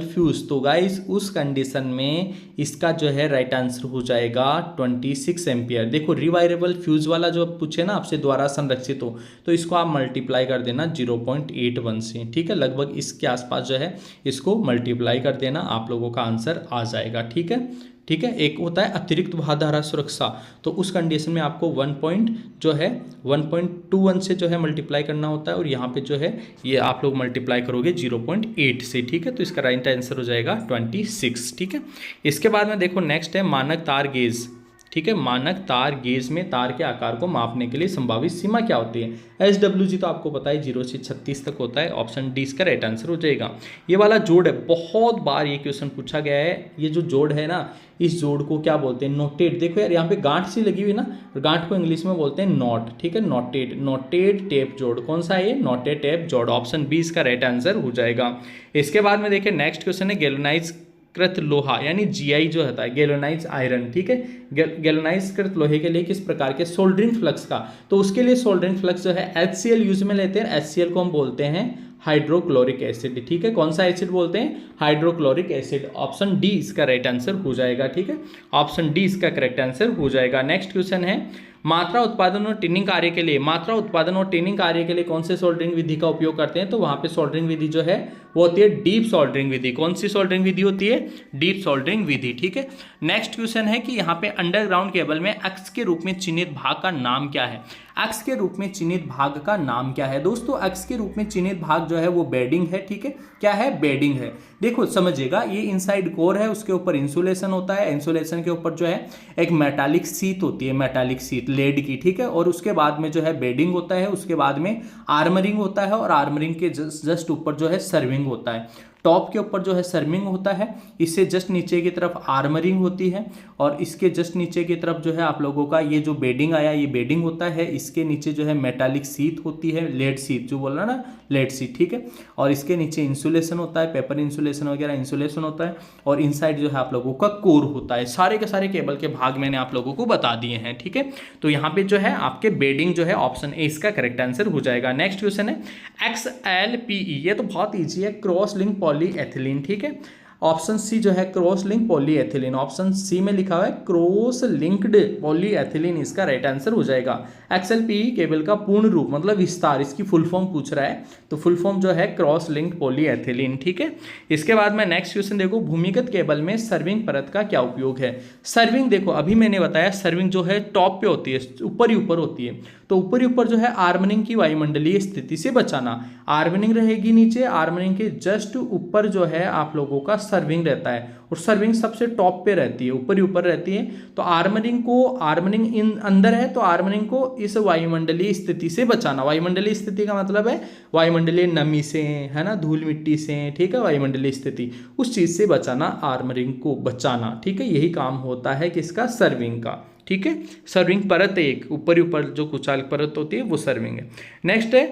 फ्यूज, तो गाइस उस कंडीशन में इसका जो है राइट आंसर हो जाएगा 26 एम्पियर। देखो रिवायरेबल फ्यूज वाला जो पूछे ना आपसे द्वारा संरक्षित हो, तो इसको आप मल्टीप्लाई कर देना 0.81 से, ठीक है, लगभग इसके आसपास जो है इसको मल्टीप्लाई कर देना, आप लोगों का आंसर आ जाएगा, ठीक है। एक होता है अतिरिक्त धारा सुरक्षा, तो उस कंडीशन में आपको 1.21 से जो है मल्टीप्लाई करना होता है, और यहाँ पे जो है ये आप लोग मल्टीप्लाई करोगे 0.8 से, ठीक है, तो इसका राइट आंसर हो जाएगा 26, ठीक है। इसके बाद में देखो नेक्स्ट है मानक तार गेज, ठीक है, मानक तार गेज में तार के आकार को मापने के लिए संभावित सीमा क्या होती है, SWG तो आपको पता है 0 से 36 तक होता है, ऑप्शन डी इसका राइट आंसर हो जाएगा। ये वाला जोड़ है, बहुत बार ये क्वेश्चन पूछा गया है, ये जो जोड़ है ना, इस जोड़ को क्या बोलते हैं, नोटेड। देखो यार यहाँ पे गांठ सी लगी हुई ना, गांठ को इंग्लिश में बोलते हैं नॉट, ठीक है, नोटेड टेप जोड़, कौन सा है ये, नोटेड टेप जोड़, ऑप्शन बी इसका राइट आंसर हो जाएगा। इसके बाद में देखिए नेक्स्ट क्वेश्चन है गैल्वेनाइज कृत लोहा यानी GI जो होता है गैल्वेनाइज आयरन, ठीक है, गैल्वेनाइज कृत लोहे के लिए किस प्रकार के सोल्डरिंग फ्लक्स का, तो उसके लिए सोल्डरिंग फ्लक्स जो है HCl यूज में लेते हैं, HCl को हम बोलते हैं हाइड्रोक्लोरिक एसिड, ठीक है, कौन सा एसिड बोलते हैं, हाइड्रोक्लोरिक एसिड, ऑप्शन डी इसका राइट आंसर हो जाएगा, ठीक है, ऑप्शन डी इसका करेक्ट आंसर हो जाएगा। नेक्स्ट क्वेश्चन है मात्रा उत्पादन और टिनिंग कार्य के लिए, मात्रा उत्पादन और टिनिंग कार्य के लिए कौन से सोल्डरिंग विधि का उपयोग करते हैं, तो वहां पे सोल्डरिंग विधि जो है वो होती है डीप सोल्डरिंग विधि। कौन सी सोल्डरिंग विधि होती है, डीप सोल्डरिंग विधि। ठीक है, नेक्स्ट क्वेश्चन है कि यहाँ पे अंडरग्राउंड केबल में एक्स के रूप में चिन्हित भाग का नाम क्या है। एक्स के रूप में चिन्हित भाग का नाम क्या है दोस्तों, एक्स के रूप में चिन्हित भाग जो है वो बेडिंग है। ठीक है, क्या है, बेडिंग है। देखो समझिएगा, ये इनसाइड कोर है, उसके ऊपर इंसुलेशन होता है, इंसुलेशन के ऊपर जो है एक मेटालिक सीट होती है, मेटालिक सीट लेड की। ठीक है, और उसके बाद में जो है बेडिंग होता है, उसके बाद में आर्मरिंग होता है, और आर्मरिंग के जस्ट ऊपर जो है सर्विंग होता है। टॉप के ऊपर जो है सर्विंग होता है, इससे जस्ट नीचे की तरफ आर्मरिंग होती है, और इसके जस्ट नीचे की तरफ जो है आप लोगों का ये जो बेडिंग आया ये बेडिंग होता है। इसके नीचे जो है मेटालिक सीट होती है, लेड सीट जो बोल रहा ना, लेड सीट। ठीक है, और इसके नीचे इंसुलेशन होता है, पेपर इंसुलेशन वगैरह इंसुलेशन होता है, और इनसाइड जो है आप लोगों का कोर होता है। सारे के सारे केबल के भाग मैंने आप लोगों को बता दिए हैं। ठीक है, तो यहाँ पे जो है आपके बेडिंग जो है ऑप्शन ए इसका करेक्ट आंसर हो जाएगा। नेक्स्ट क्वेश्चन है XLPE, ये तो बहुत ईजी है, क्रॉस लिंक पॉलीएथिलीन। ठीक है, ऑप्शन सी जो है cross link polyethylene, option C में लिखा हुआ है क्रॉस लिंक्ड पॉलीएथिलीन, इसका राइट आंसर हो जाएगा। XLPE केबल का पूर्ण रूप मतलब विस्तार, इसकी फुल फॉर्म पूछ रहा है, तो फुल फॉर्म जो है क्रॉस लिंक्ड पॉलीएथिलीन। ठीक है, इसके बाद में नेक्स्ट क्वेश्चन देखो, भूमिगत केबल में सर्विंग परत का क्या उपयोग है। सर्विंग देखो अभी मैंने बताया, सर्विंग जो है टॉप पे होती है, ऊपर ही ऊपर होती है, तो ऊपर ही ऊपर जो है आर्मरिंग की वायुमंडलीय स्थिति से बचाना। आर्मरिंग रहेगी नीचे, आर्मरिंग के जस्ट ऊपर जो है आप लोगों का सर्विंग रहता है, और सर्विंग सबसे टॉप पे रहती है, ऊपर ही ऊपर रहती है। तो आर्मरिंग इन अंदर है, तो आर्मरिंग को इस वायुमंडलीय स्थिति से बचाना। वायुमंडलीय स्थिति का मतलब है वायुमंडलीय नमी से, है ना, धूल मिट्टी से। ठीक है, वायुमंडलीय स्थिति उस चीज से बचाना, आर्मरिंग को बचाना। ठीक है, यही काम होता है किसका, सर्विंग का। ठीक है, सर्विंग परत एक ऊपर ही ऊपर जो कुचालक परत होती है वो सर्विंग है। नेक्स्ट है,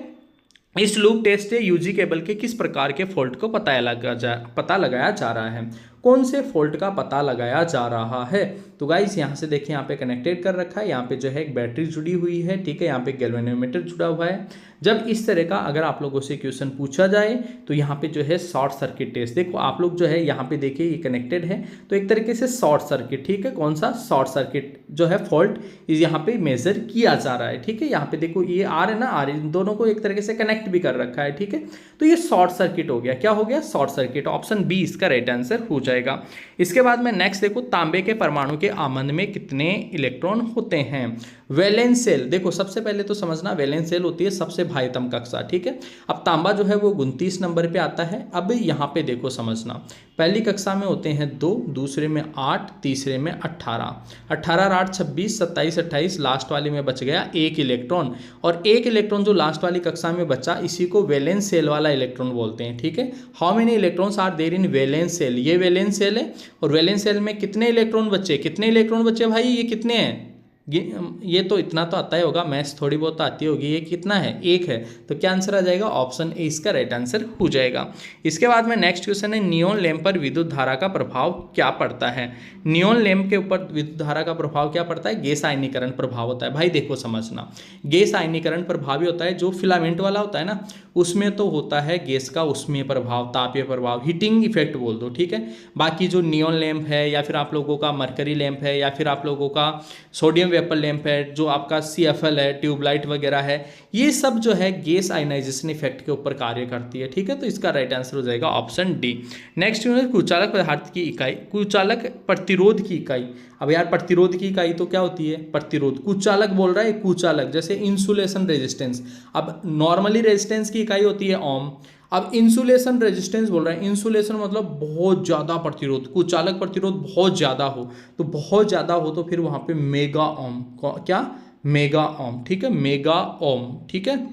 इस लूप टेस्ट से यूजी केबल के किस प्रकार के फॉल्ट को पता लगाया जा रहा है। कौन से फॉल्ट का पता लगाया जा रहा है, तो गाइस यहाँ से देखिए, यहाँ पे कनेक्टेड कर रखा है, यहाँ पे जो है एक बैटरी जुड़ी हुई है। ठीक है, यहाँ पे गैल्वेनोमीटर जुड़ा हुआ है। जब इस तरह का अगर आप लोगों से क्वेश्चन पूछा जाए तो यहाँ पे जो है शॉर्ट सर्किट टेस्ट, देखो आप लोग जो है यहाँ पे देखिए ये कनेक्टेड है, तो एक तरीके से शॉर्ट सर्किट। ठीक है, कौन सा शॉर्ट सर्किट जो है फॉल्ट यहाँ पे मेजर किया जा रहा है। ठीक है, यहाँ पे देखो ये आर है ना, आर इन दोनों को एक तरीके से कनेक्ट भी कर रखा है। ठीक है, तो ये शॉर्ट सर्किट हो गया। क्या हो गया, शॉर्ट सर्किट। ऑप्शन बी इसका राइट आंसर हो जाएगा। इसके बाद में नेक्स्ट देखो, तांबे के परमाणु के आमंड में कितने इलेक्ट्रॉन होते हैं। वैलेंस सेल, देखो सबसे पहले तो समझना, वैलेंस सेल होती है सबसे भारीतम कक्षा। ठीक है, अब तांबा जो है वो 29 नंबर पे आता है। अब यहाँ पे देखो समझना, पहली कक्षा में होते हैं 2, दूसरे में 8, तीसरे में 18, 18 8 26, 27 28, लास्ट वाले में बच गया 1 इलेक्ट्रॉन, और 1 इलेक्ट्रॉन जो लास्ट वाली कक्षा में बचा इसी को वैलेंस सेल वाला इलेक्ट्रॉन बोलते हैं। ठीक है, how many electrons are there in valence shell, ये वैलेंस सेल है, और वैलेंस सेल में कितने इलेक्ट्रॉन बचे, कितने इलेक्ट्रॉन बचे भाई, ये कितने हैं, ये तो इतना तो आता ही होगा, मैथ्स थोड़ी बहुत आती होगी, ये कितना है, 1 है, तो क्या आंसर आ जाएगा, ऑप्शन ए इसका राइट आंसर हो जाएगा। इसके बाद में नेक्स्ट क्वेश्चन है, नियॉन लैंप पर विद्युत धारा का प्रभाव क्या पड़ता है। नियॉन लैंप के ऊपर विद्युत धारा का प्रभाव क्या पड़ता है, गैस आयनीकरण प्रभाव होता है। भाई देखो समझना, गैस आयनीकरण प्रभावी होता है, जो फिलामेंट वाला होता है ना उसमें तो होता है गैस का उष्मीय प्रभाव, तापीय प्रभाव, हीटिंग इफेक्ट बोल दो। ठीक है, बाकी जो नियॉन लैंप है, या फिर आप लोगों का मरकरी लैंप है, या फिर आप लोगों का सोडियम वेपर लैंप है, जो आपका CFL है, ट्यूबलाइट वगैरह है, ये सब जो है गैस आयनाइजेशन इफेक्ट के ऊपर कार्य करती है। ठीक है, तो इसका राइट आंसर हो जाएगा ऑप्शन डी। नेक्स्ट कुचालक पदार्थ की इकाई, कुचालक प्रतिरोध की इकाई। अब यार प्रतिरोध की इकाई तो क्या होती है, प्रतिरोध, कुचालक बोल रहा है, कुचालक जैसे इंसुलेशन रेजिस्टेंस। अब नॉर्मली रेजिस्टेंस की इकाई होती है ओम, अब इंसुलेशन रेजिस्टेंस बोल रहा है, इंसुलेशन मतलब बहुत ज़्यादा प्रतिरोध, कुचालक प्रतिरोध बहुत ज़्यादा हो, तो बहुत ज़्यादा हो तो फिर वहाँ पे मेगा ओम, क्या, मेगा ओम। ठीक है, मेगा ओम। ठीक है,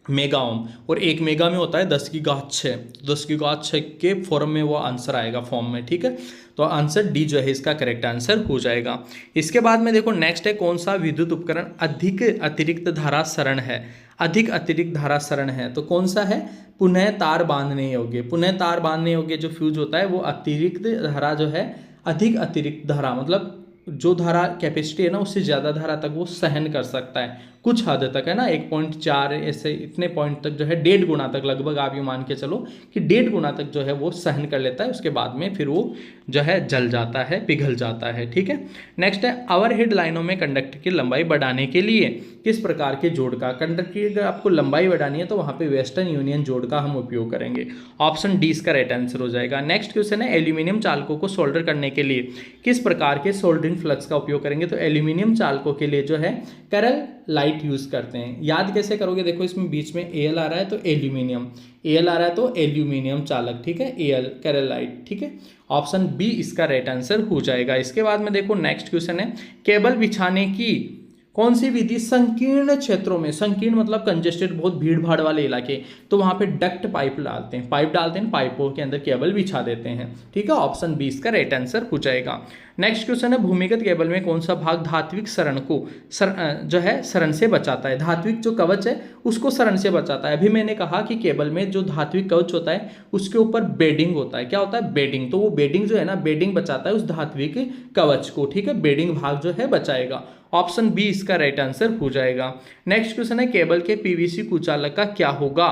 मेगा ओम, और 1 मेगा में होता है 10 की घात 6, 10 की घात 6 के फॉर्म में वो आंसर आएगा फॉर्म में। ठीक है, तो आंसर डी जो है इसका करेक्ट आंसर हो जाएगा। इसके बाद में देखो नेक्स्ट है, कौन सा विद्युत उपकरण अधिक अतिरिक्त धारा सरण है, अधिक अतिरिक्त धारा सरण है, तो कौन सा है, पुनः तार बांधने योग्य। पुनः तार बांधने योग्य जो फ्यूज होता है वो अतिरिक्त धारा जो है, अधिक अतिरिक्त धारा मतलब जो धारा कैपेसिटी है ना उससे ज़्यादा धारा तक वो सहन कर सकता है कुछ हद तक, है ना। 1.4 ऐसे इतने पॉइंट तक जो है 1.5 गुना तक लगभग आप ये मान के चलो कि 1.5 गुना तक जो है वो सहन कर लेता है। उसके बाद में फिर वो जो है जल जाता है, पिघल जाता है, ठीक है। नेक्स्ट है ओवरहेड लाइनों में कंडक्टर की लंबाई बढ़ाने के लिए किस प्रकार के जोड़ का, कंडक्टर की अगर आपको लंबाई बढ़ानी है तो वहाँ पे वेस्टर्न यूनियन जोड़ का हम उपयोग करेंगे। ऑप्शन डी इसका राइट आंसर हो जाएगा। नेक्स्ट क्वेश्चन है एल्यूमिनियम चालकों को सोल्डर करने के लिए किस प्रकार के सोल्डरिंग फ्लक्स का उपयोग करेंगे। तो एल्यूमिनियम चालकों के लिए जो है करल लाइट यूज करते हैं। याद कैसे करोगे, देखो इसमें बीच में एल आ रहा है तो एल्यूमिनियम, एल आ रहा है तो एल्यूमिनियम चालक, ठीक है, एल करल लाइट, ठीक है। ऑप्शन बी इसका राइट आंसर हो जाएगा। इसके बाद में देखो नेक्स्ट क्वेश्चन है केबल बिछाने की कौन सी विधि संकीर्ण क्षेत्रों में, संकीर्ण मतलब कंजेस्टेड बहुत भीड़ भाड़ वाले इलाके, तो वहां पे डक्ट पाइप डालते हैं, पाइपों के अंदर केबल बिछा देते हैं, ठीक है। ऑप्शन बी इसका राइट आंसर हो जाएगा। नेक्स्ट क्वेश्चन है भूमिगत केबल में कौन सा भाग धात्विक सरण को जो है सरण से बचाता है। धात्विक जो कवच है उसको सरण से बचाता है। अभी मैंने कहा कि केबल में जो धात्विक कवच होता है उसके ऊपर बेडिंग होता है, क्या होता है, बेडिंग। तो वो बेडिंग जो है ना, बेडिंग बचाता है उस धात्विक कवच को, ठीक है, बेडिंग भाग जो है बचाएगा। ऑप्शन बी इसका राइट आंसर हो जाएगा। नेक्स्ट क्वेश्चन है केबल के पीवीसी कुचालक का क्या होगा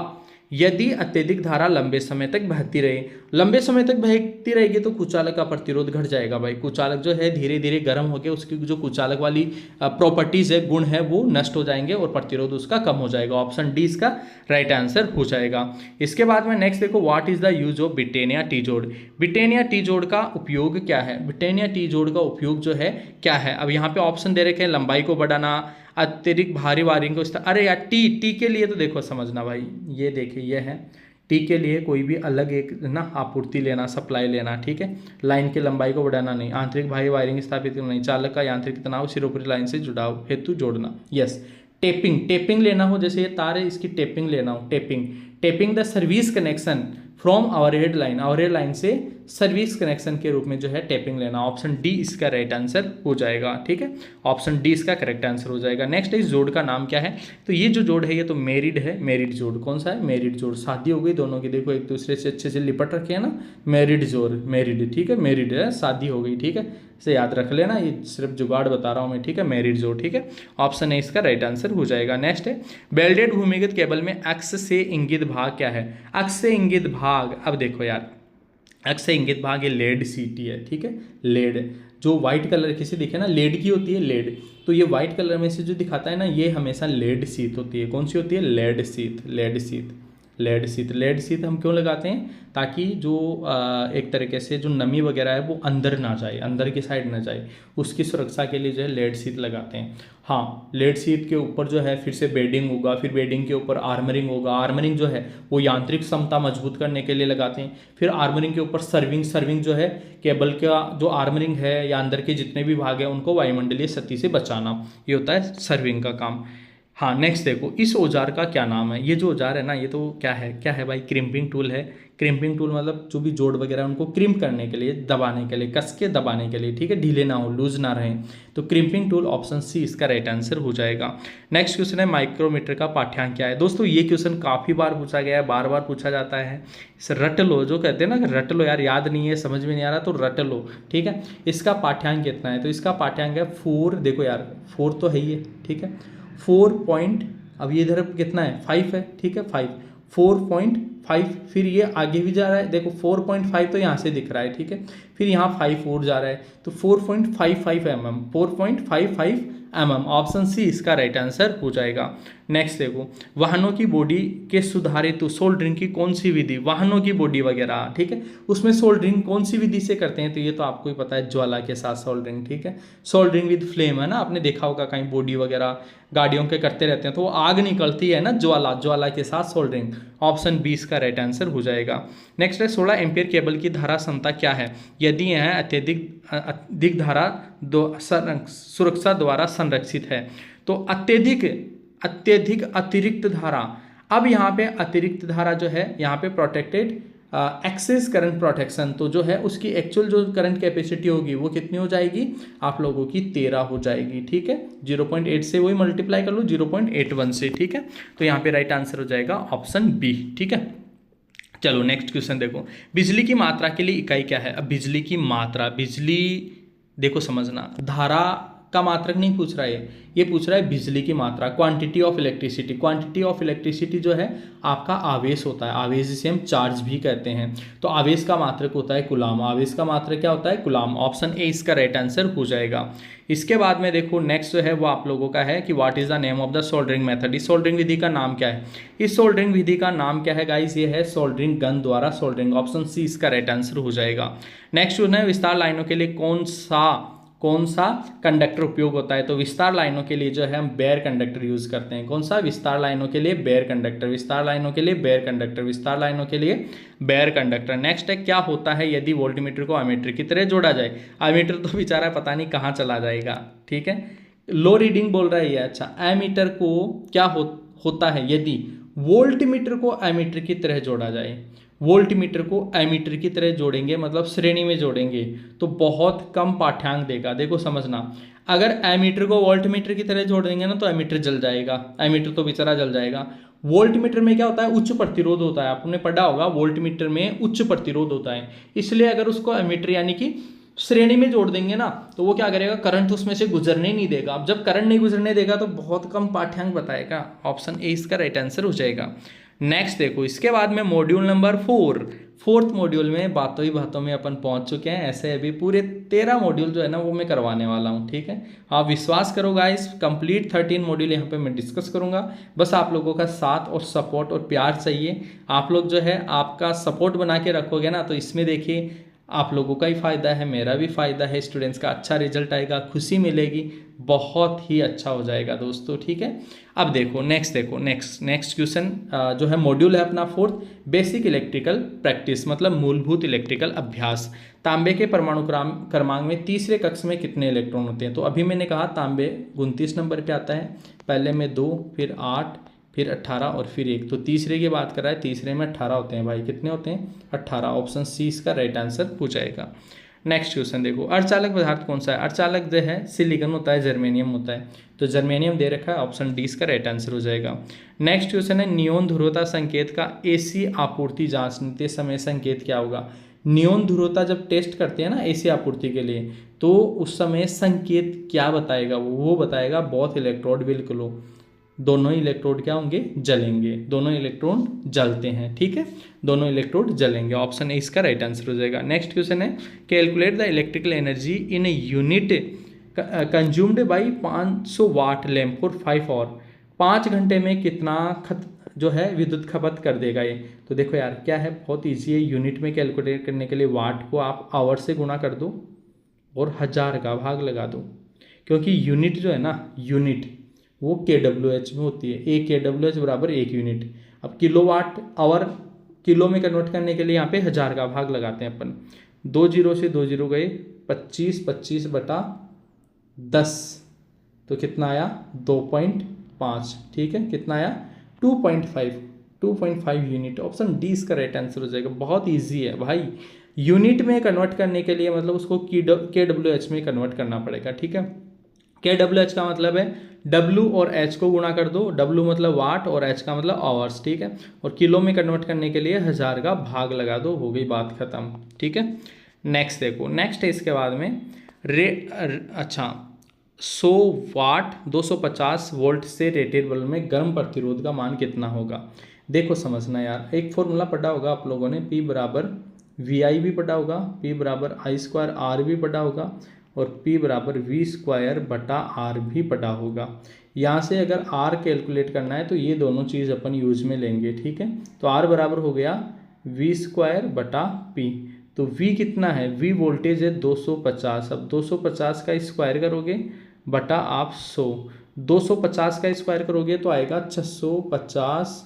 यदि अत्यधिक धारा लंबे समय तक बहती रहे। लंबे समय तक बहती रहेगी तो कुचालक का प्रतिरोध घट जाएगा भाई। कुचालक जो है धीरे धीरे गर्म होकर उसकी जो कुचालक वाली प्रॉपर्टीज है, गुण है, वो नष्ट हो जाएंगे और प्रतिरोध उसका कम हो जाएगा। ऑप्शन डी इसका राइट आंसर हो जाएगा। इसके बाद में नेक्स्ट देखो what is the use of Britannia T जोड़। ब्रिटेनिया टी जोड़ का उपयोग क्या है। ब्रिटेनिया टी जोड़ का उपयोग जो है क्या है। अब यहाँ पे ऑप्शन दे रखे हैं लंबाई को बढ़ाना, अत्यधिक भारी वायरिंग को अरे यार टी के लिए तो देखो समझना भाई, ये देखिए ये है टी के लिए कोई भी अलग एक ना आपूर्ति लेना, सप्लाई लेना, ठीक है। लाइन की लंबाई को बढ़ाना नहीं, आंतरिक भारी वायरिंग स्थापित करना नहीं, चालक का यांत्रिक तनाव सिरोपरी लाइन से जुड़ाव हेतु जोड़ना, यस। टेपिंग लेना हो, जैसे ये तार है इसकी टेपिंग लेना हो, tapping the service connection from overhead line से सर्विस कनेक्शन के रूप में जो है टेपिंग लेना। ऑप्शन डी इसका राइट आंसर हो जाएगा, ठीक है। ऑप्शन डी इसका करेक्ट आंसर हो जाएगा। नेक्स्ट इस जोड़ का नाम क्या है। तो ये जो जोड़ है ये तो मैरिड है, मैरिड जोड़। कौन सा है, मैरिड जोड़। शादी हो गई दोनों की, देखो एक दूसरे से अच्छे से लिपट रखे हैं ना, मैरिड जोड़, मैरिड, ठीक है, मैरिड है, शादी हो गई, ठीक है, इसे याद रख लेना, ये सिर्फ जुगाड़ बता रहा हूँ मैं, ठीक है, मैरिड जोड़, ठीक है। ऑप्शन ए इसका राइट आंसर हो जाएगा। नेक्स्ट है बेल्डेड भूमिगत केबल में अक्ष से इंगित भाग क्या है। अक्ष से इंगित भाग, अब देखो यार अक्ष से इंगित भाग ये लेड सीटी है, ठीक है, लेड जो व्हाइट कलर की से दिखे ना, लेड की होती है लेड, तो ये व्हाइट कलर में से जो दिखाता है ना ये हमेशा लेड शीत होती है। कौन सी होती है, लेड शीत हम क्यों लगाते हैं, ताकि जो एक तरीके से जो नमी वगैरह है वो अंदर ना जाए, अंदर की साइड ना जाए, उसकी सुरक्षा के लिए जो है लेड शीट लगाते हैं। हाँ, लेड शीट के ऊपर जो है फिर से बेडिंग होगा, फिर बेडिंग के ऊपर आर्मरिंग होगा। आर्मरिंग जो है वो यांत्रिक क्षमता मजबूत करने के लिए लगाते हैं। फिर आर्मरिंग के ऊपर सर्विंग जो है केबल का जो आर्मरिंग है या अंदर के जितने भी भाग है उनको वायुमंडलीय क्षति से बचाना, ये होता है सर्विंग का काम। हाँ, नेक्स्ट देखो इस औजार का क्या नाम है। ये जो औजार है ना ये तो क्या है भाई, क्रिम्पिंग टूल है। क्रिम्पिंग टूल मतलब जो भी जोड़ वगैरह उनको क्रिम्प करने के लिए, दबाने के लिए, कस के दबाने के लिए, ठीक है, ढीले ना हो, लूज ना रहे, तो क्रिम्पिंग टूल ऑप्शन सी इसका राइट आंसर हो जाएगा। नेक्स्ट क्वेश्चन है माइक्रोमीटर का पाठ्यांक क्या है। दोस्तों ये क्वेश्चन काफ़ी बार पूछा गया है, बार बार पूछा जाता है। इस रट लो, जो कहते हैं ना रट लो यार, याद नहीं है, समझ में नहीं आ रहा तो रट लो, ठीक है। इसका पाठ्यांक कितना है, तो इसका पाठ्यांक है 4, देखो यार 4 तो है ही है, ठीक है, 4 अब ये इधर कितना है 5 है, ठीक है, 4.5, फिर ये आगे भी जा रहा है, देखो 4.5 तो यहाँ से दिख रहा है, ठीक है, फिर यहाँ 5 और जा रहा है, तो 4.55 mm, 4.55 mm, ऑप्शन सी इसका राइट आंसर हो जाएगा। नेक्स्ट देखो वाहनों की बॉडी के सुधार हेतु सोल्डरिंग की कौन सी विधि, वाहनों की बॉडी वगैरह, ठीक है, उसमें सोल्डरिंग कौन सी विधि से करते हैं, तो ये तो आपको ही पता है, ज्वाला के साथ सोल्डरिंग, ठीक है, सोल्डरिंग विद फ्लेम, है ना, आपने देखा होगा कहीं बॉडी वगैरह गाड़ियों के करते रहते हैं तो वो आग निकलती है ना, ज्वाला के साथ सोल्डरिंग। ऑप्शन बी इसका राइट आंसर हो जाएगा। नेक्स्ट है 16 एम्पियर केबल की धारा क्षमता क्या है यदि यह अत्यधिक धारा सुरक्षा द्वारा संरक्षित है। तो अत्यधिक अतिरिक्त धारा, अब यहाँ पे अतिरिक्त धारा जो है यहाँ पे प्रोटेक्टेड एक्सेस करंट प्रोटेक्शन, तो जो है उसकी एक्चुअल जो करंट कैपेसिटी होगी वो कितनी हो जाएगी आप लोगों की 13 हो जाएगी, ठीक है, 0.8 से वही मल्टीप्लाई कर लो 0.81 से, ठीक है, तो यहाँ पे राइट आंसर हो जाएगा ऑप्शन बी, ठीक है। चलो नेक्स्ट क्वेश्चन देखो बिजली की मात्रा के लिए इकाई क्या है। अब बिजली की मात्रा, बिजली देखो समझना, धारा का मात्रक नहीं पूछ रहा है, ये पूछ रहा है बिजली की मात्रा, quantity of electricity. Quantity of electricity जो है आपका आवेश होता है, आवेश जिसे हम चार्ज भी कहते हैं। तो आवेश का मात्रक होता है कूलाम, आवेश का मात्रक क्या होता है? कूलाम। ऑप्शन ए इसका राइट आंसर हो जाएगा। इसके बाद में देखो नेक्स्ट जो है वो आप लोगों का है कि what is the name of the soldering method. इस सोल्डरिंग विधि का नाम क्या है? इस सोल्डरिंग विधि का नाम क्या है गाइस? ये है सोल्डरिंग गन द्वारा सोल्डरिंग। ऑप्शन सी इसका राइट आंसर हो जाएगा। नेक्स्ट जो है विस्तार लाइनों के लिए कौन सा कंडक्टर उपयोग होता है? तो विस्तार लाइनों के लिए जो है हम बेयर कंडक्टर यूज करते हैं। कौन सा? विस्तार लाइनों के लिए बेयर कंडक्टर, विस्तार लाइनों के लिए बेयर कंडक्टर, विस्तार लाइनों के लिए बेयर कंडक्टर। नेक्स्ट है क्या होता है यदि वोल्टमीटर को एमीटर की तरह जोड़ा जाए? एमीटर तो बेचारा पता नहीं कहाँ चला जाएगा, ठीक है। लो रीडिंग बोल रहा है ये। अच्छा, एमीटर को क्या होता है यदि वोल्टमीटर को एमीटर की तरह जोड़ा जाए? वोल्टमीटर को एमीटर की तरह जोड़ेंगे मतलब श्रेणी में जोड़ेंगे तो बहुत कम पाठ्यांक देगा। देखो समझना, अगर एमीटर को वोल्टमीटर की तरह जोड़ देंगे ना तो एमीटर जल जाएगा, एमीटर तो बेचारा जल जाएगा। वोल्टमीटर में क्या होता है? उच्च प्रतिरोध होता है, आपने पढ़ा होगा वोल्टमीटर में उच्च प्रतिरोध होता है। इसलिए अगर उसको एमीटर यानी कि श्रेणी में जोड़ देंगे ना तो वो क्या करेगा? करंट उसमें से गुजरने नहीं देगा। अब जब करंट नहीं गुजरने देगा तो बहुत कम पाठ्यांक बताएगा। ऑप्शन ए इसका राइट आंसर हो जाएगा। नेक्स्ट देखो, इसके बाद में मॉड्यूल नंबर 4 मॉड्यूल में बातों ही बातों में अपन पहुंच चुके हैं। ऐसे अभी पूरे 13 मॉड्यूल जो है ना वो मैं करवाने वाला हूं, ठीक है। आप विश्वास करो गाइस, कंप्लीट 13 मॉड्यूल यहाँ पे मैं डिस्कस करूंगा। बस आप लोगों का साथ और सपोर्ट और प्यार चाहिए। आप लोग जो है आपका सपोर्ट बना के रखोगे ना तो इसमें देखिए आप लोगों का ही फायदा है, मेरा भी फायदा है, स्टूडेंट्स का अच्छा रिजल्ट आएगा, खुशी मिलेगी, बहुत ही अच्छा हो जाएगा दोस्तों, ठीक है। अब देखो नेक्स्ट क्वेश्चन जो है मॉड्यूल है अपना 4 बेसिक इलेक्ट्रिकल प्रैक्टिस मतलब मूलभूत इलेक्ट्रिकल अभ्यास। तांबे के परमाणु क्रमांक में तीसरे कक्ष में कितने इलेक्ट्रॉन होते हैं? तो अभी मैंने कहा तांबे 29 नंबर पे आता है, पहले में 2 फिर 8 फिर 18 और फिर 1। तो तीसरे की बात कर रहा है, तीसरे में 18 होते हैं भाई। कितने होते हैं? 18। ऑप्शन सी इसका राइट आंसर हो जाएगा। नेक्स्ट क्वेश्चन देखो, अर्धचालक पदार्थ कौन सा है? अर्धचालक जो है सिलिकॉन होता है, जर्मेनियम होता है। तो जर्मेनियम दे रखा है, ऑप्शन डी इसका राइट आंसर हो जाएगा। नेक्स्ट क्वेश्चन है नियोन ध्रुवता संकेत का एसी आपूर्ति जांचते समय संकेत क्या होगा? नियोन ध्रुवता जब टेस्ट करते हैं ना एसी आपूर्ति के लिए तो उस समय संकेत क्या बताएगा? वो बताएगा बोथ इलेक्ट्रोड विल ग्लो। दोनों इलेक्ट्रोड क्या होंगे? जलेंगे। दोनों इलेक्ट्रोड जलते हैं, ठीक है, दोनों इलेक्ट्रोड जलेंगे। ऑप्शन ए इसका राइट आंसर हो जाएगा। नेक्स्ट क्वेश्चन है calculate the electrical energy in a unit consumed by 500 watt lamp for 5 hour. 5 घंटे में कितना जो है विद्युत खपत कर देगा ये? तो देखो यार क्या है, बहुत ईजी है। यूनिट में कैलकुलेट करने के लिए वाट को आप आवर से गुणा कर दो और 1000 का भाग लगा दो, क्योंकि यूनिट जो है ना यूनिट वो KWH में होती है। 1 KWH बराबर 1 यूनिट। अब किलोवाट आवर किलो में कन्वर्ट करने के लिए यहाँ पे 1000 का भाग लगाते हैं अपन। 2 जीरो से 2 जीरो गए, 25 बटा 10 तो कितना आया? 2.5, ठीक है। कितना आया? 2.5 यूनिट। ऑप्शन डी इसका राइट आंसर हो जाएगा। बहुत ईजी है भाई, यूनिट में कन्वर्ट करने के लिए मतलब उसको KWH में कन्वर्ट करना पड़ेगा, ठीक है। KWH का मतलब है W और H को गुणा कर दो, W मतलब वाट और H का मतलब आवर्स, ठीक है। और किलो में कन्वर्ट करने के लिए 1000 का भाग लगा दो, हो गई बात खत्म, ठीक है। नेक्स्ट देखो, नेक्स्ट है इसके बाद में अच्छा 100 वाट 250 वोल्ट से रेटेड बल्ब में गर्म प्रतिरोध का मान कितना होगा? देखो समझना यार, एक फॉर्मूला पढ़ा होगा आप लोगों ने, P बराबर VI भी पढ़ा होगा, P बराबर I² R भी पढ़ा होगा और P बराबर V² बटा R भी पढ़ा होगा। यहाँ से अगर R कैलकुलेट करना है तो ये दोनों चीज़ अपन यूज में लेंगे, ठीक है। तो R बराबर हो गया V² बटा P। तो V कितना है? V वोल्टेज है 250। अब 250 का स्क्वायर करोगे बटा आप 100, 250 का स्क्वायर करोगे तो आएगा 650,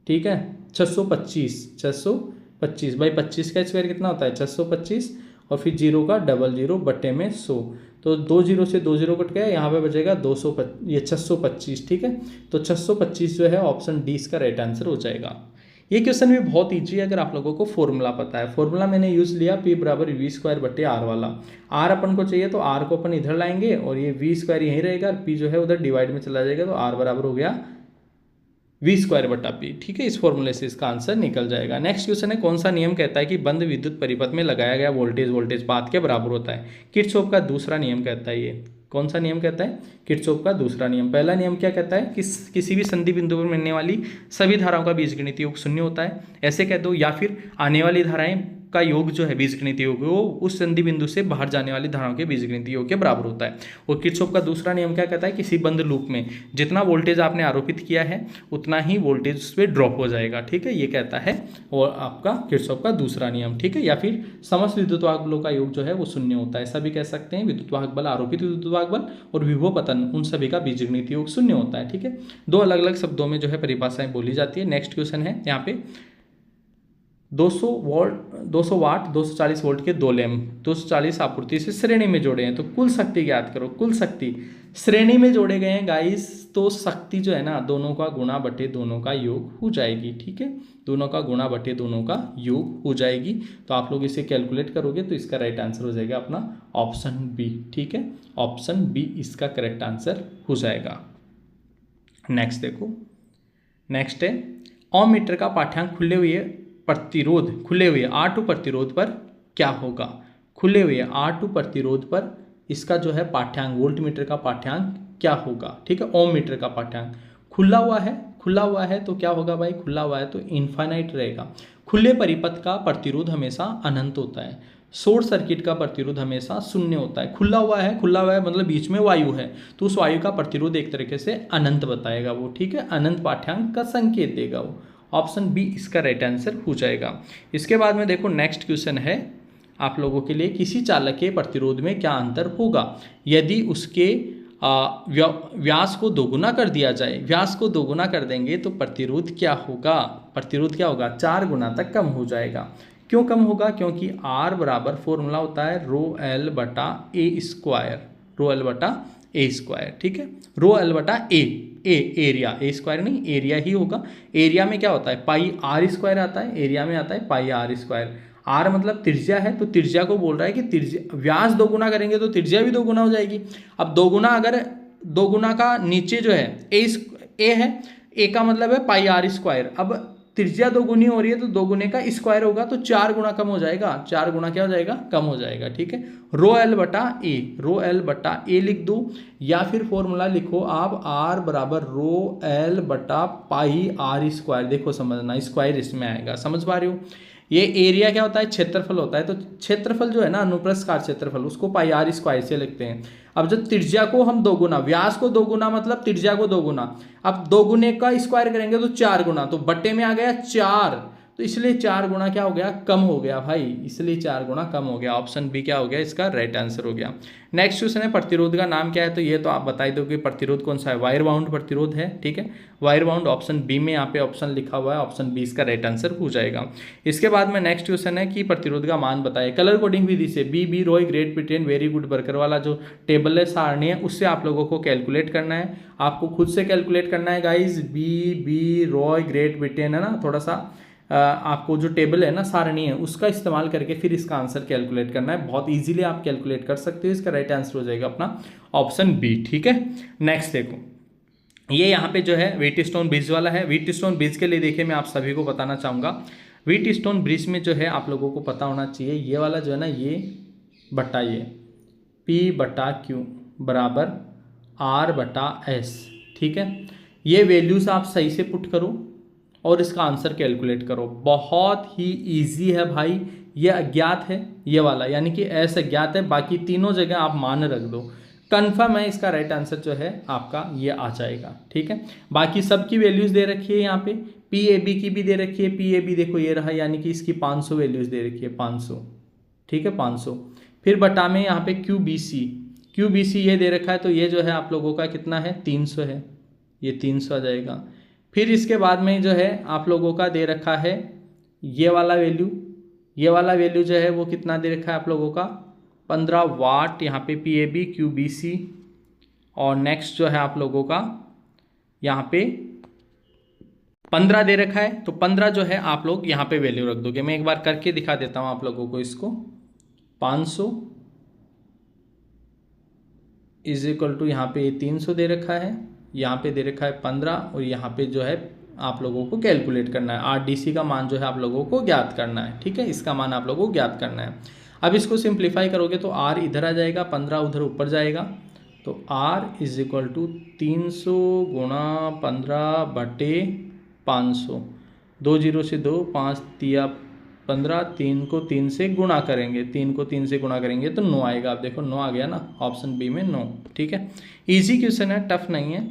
ठीक है। 625 भाई 25 का स्क्वायर कितना होता है? 625 और फिर 0 का डबल 0 बटे में 100। तो 2 जीरो से 2 जीरो कट गया, यहाँ पे बचेगा 625, ठीक है। तो 625 जो है ऑप्शन डी इसका राइट आंसर हो जाएगा। ये क्वेश्चन भी बहुत ईजी है अगर आप लोगों को फॉर्मूला पता है। फॉर्मूला मैंने यूज़ लिया P बराबर V² बटे R वाला। R अपन को चाहिए तो R को अपन इधर लाएंगे और ये V² यहीं रहेगा और P जो है उधर डिवाइड में चला जाएगा। तो R बराबर हो गया V² बटा P। ठीक है, इस फॉर्मूले से इसका आंसर निकल जाएगा। नेक्स्ट क्वेश्चन है, कौन सा नियम कहता है कि बंद विद्युत परिपथ में लगाया गया वोल्टेज पाथ के बराबर होता है? किरचॉफ का दूसरा नियम कहता है। ये कौन सा नियम कहता है? किरचॉफ का दूसरा नियम। पहला नियम क्या कहता है? किसी भी संधि बिंदु पर मिलने वाली सभी धाराओं का बीजगणितीय योग शून्य होता है, ऐसे कह दो। या फिर आने वाली धाराएं का योग जो है बीजगणितीय योग, वो उस संधि बिंदु से बाहर जाने वाली धाराओं के बीजगणितीय योग के बराबर होता है। और किरचॉफ का दूसरा नियम क्या कहता है? किसी बंद लूप में जितना वोल्टेज आपने आरोपित किया है उतना ही वोल्टेज उस पर ड्रॉप हो जाएगा। ठीक है, ये कहता है और आपका किरचॉफ का दूसरा नियम। ठीक है, या फिर समस्त विद्युत वाहक बलों का योग जो है वो शून्य होता है, ऐसा भी कह सकते हैं। विद्युत वाहक बल, आरोपित विद्युत वाहक बल और विभव पतन, उन सभी का बीजगणितीय योग शून्य होता है। ठीक है, दो अलग अलग शब्दों में जो है परिभाषाएं बोली जाती है। नेक्स्ट क्वेश्चन है यहाँ पे 200 वाट 240 वोल्ट के दो लैंप 240 आपूर्ति से श्रेणी में जोड़े हैं, तो कुल शक्ति ज्ञात करो। कुल शक्ति श्रेणी में जोड़े गए हैं गाइस, तो शक्ति जो है ना दोनों का गुणा बटे दोनों का योग हो जाएगी। ठीक है, दोनों का गुणा बटे दोनों का योग हो जाएगी। तो आप लोग इसे कैलकुलेट करोगे तो इसका राइट आंसर हो जाएगा अपना ऑप्शन बी। ठीक है, ऑप्शन बी इसका करेक्ट आंसर हो जाएगा। नेक्स्ट देखो, नेक्स्ट है ओम मीटर का पाठ्यांक खुले हुए R2 प्रतिरोध पर क्या होगा? खुले हुए R2 प्रतिरोध पर इसका जो है पाठ्यांक, वोल्ट मीटर का पाठ्यांक क्या होगा? ठीक है, ओम मीटर का पाठ्यांक खुला हुआ है तो क्या होगा भाई? खुला हुआ है तो इनफाइनाइट रहेगा। खुले परिपथ का प्रतिरोध हमेशा अनंत होता है, शॉर्ट सर्किट का प्रतिरोध हमेशा शून्य होता है। खुला हुआ है मतलब बीच में वायु है, तो उस वायु का प्रतिरोध एक तरीके से अनंत बताएगा वो। ठीक है, अनंत पाठ्यांक का संकेत देगा वो। ऑप्शन बी इसका राइट आंसर हो जाएगा। इसके बाद में देखो नेक्स्ट क्वेश्चन है आप लोगों के लिए, किसी चालक के प्रतिरोध में क्या अंतर होगा यदि उसके व्यास को दोगुना कर दिया जाए? व्यास को दोगुना कर देंगे तो प्रतिरोध क्या होगा? 4 गुना तक कम हो जाएगा। क्यों कम होगा? क्योंकि R बराबर फॉर्मूला होता है ρl बटा a स्क्वायर। ठीक है, ρl बटा एरिया, ए स्क्वायर नहीं, एरिया ही होगा। एरिया में क्या होता है? पाई R स्क्वायर आता है, एरिया में आता है पाई R स्क्वायर। R मतलब त्रिज्या है, तो त्रिज्या को बोल रहा है कि त्रिज्या व्यास दोगुना करेंगे तो त्रिज्या भी दोगुना हो जाएगी। अब दोगुना का नीचे जो है ए है, ए का मतलब है पाई R स्क्वायर। अब त्रिज्या दोगुनी हो रही है तो दोगुने का स्क्वायर होगा, तो 4 गुना कम हो जाएगा। 4 गुना क्या हो जाएगा? कम हो जाएगा। ठीक है, ρl बटा ए लिख दो, या फिर फॉर्मूला लिखो आप R बराबर ρl बटा पाई R स्क्वायर। देखो समझना, स्क्वायर इसमें आएगा, समझ पा रहे हो? ये एरिया क्या होता है? क्षेत्रफल होता है। तो क्षेत्रफल जो है ना, अनुप्रस्थ काट क्षेत्रफल, उसको पाई R स्क्वायर से लिखते हैं। अब जब त्रिज्या को हम दोगुना, व्यास को दोगुना मतलब त्रिज्या को दोगुना, अब दोगुने का स्क्वायर करेंगे तो 4 गुना, तो बट्टे में आ गया 4, तो इसलिए 4 गुना क्या हो गया? कम हो गया भाई, इसलिए 4 गुना कम हो गया। ऑप्शन बी क्या हो गया? इसका राइट आंसर हो गया। नेक्स्ट क्वेश्चन है, प्रतिरोध का नाम क्या है? तो ये तो आप बता ही दोगे प्रतिरोध कौन सा है? वायर बाउंड प्रतिरोध है। ठीक है, वायर बाउंड ऑप्शन बी में यहाँ पे ऑप्शन लिखा हुआ है, ऑप्शन बी इसका राइट आंसर हो जाएगा। इसके बाद में नेक्स्ट क्वेश्चन है कि प्रतिरोध का मान बताए। कलर कोडिंग विधि से B Roy Great Britain very good बर्कर वाला जो टेबल है, सारणी है, उससे आप लोगों को कैलकुलेट करना है। आपको खुद से कैलकुलेट करना है guys. B Roy Great Britain है ना, थोड़ा सा आपको जो टेबल है ना, सारणी है, उसका इस्तेमाल करके फिर इसका आंसर कैलकुलेट करना है। बहुत इजीली आप कैलकुलेट कर सकते हो। इसका राइट आंसर हो जाएगा अपना ऑप्शन बी। ठीक है, नेक्स्ट देखो, ये यहाँ पे जो है व्हीटस्टोन ब्रिज वाला है। व्हीटस्टोन ब्रिज के लिए देखिए मैं आप सभी को बताना चाहूँगा, व्हीटस्टोन ब्रिज में जो है आप लोगों को पता होना चाहिए, ये वाला जो है ना, ये बटा ये P/Q बराबर R/S। ठीक है, ये वैल्यूज आप सही से पुट करो और इसका आंसर कैलकुलेट करो। बहुत ही इजी है भाई। ये अज्ञात है ये वाला, यानी कि एस अज्ञात है, बाकी तीनों जगह आप मान रख दो, कन्फर्म है इसका राइट आंसर जो है आपका ये आ जाएगा। ठीक है, बाकी सब की वैल्यूज दे रखी है यहाँ पे, PAB की भी दे रखी है। PAB देखो ये रहा, यानी कि इसकी 500 वैल्यूज दे रखी है, 500। ठीक है, 500। फिर बटा में यहाँ पे QBC ये दे रखा है, तो ये जो है आप लोगों का कितना है? 300 है, ये 300 आ जाएगा। फिर इसके बाद में जो है आप लोगों का दे रखा है ये वाला वैल्यू जो है वो कितना दे रखा है आप लोगों का? 15 वाट। यहाँ पे PAB QBC, और नेक्स्ट जो है आप लोगों का यहाँ पे 15 दे रखा है, तो 15 जो है आप लोग यहाँ पे वैल्यू रख दोगे। मैं एक बार करके दिखा देता हूँ आप लोगों को इसको। 500 इज इक्वल टू यहाँ पे 300 दे रखा है, यहाँ पे दे रखा है 15, और यहाँ पे जो है आप लोगों को कैलकुलेट करना है। RDC का मान जो है आप लोगों को ज्ञात करना है, ठीक है, इसका मान आप लोगों को ज्ञात करना है। अब इसको सिंप्लीफाई करोगे तो R इधर आ जाएगा, 15 उधर ऊपर जाएगा, तो R इज इक्वल टू 300 गुणा 15/500, 2 जीरो से 2, 5 तिया 15, 3 को 3 से गुणा करेंगे, 3 को 3 से गुणा करेंगे तो 9 आएगा। आप देखो 9 आ गया ना, ऑप्शन बी में 9, ठीक है। इजी क्वेश्चन है, टफ नहीं है।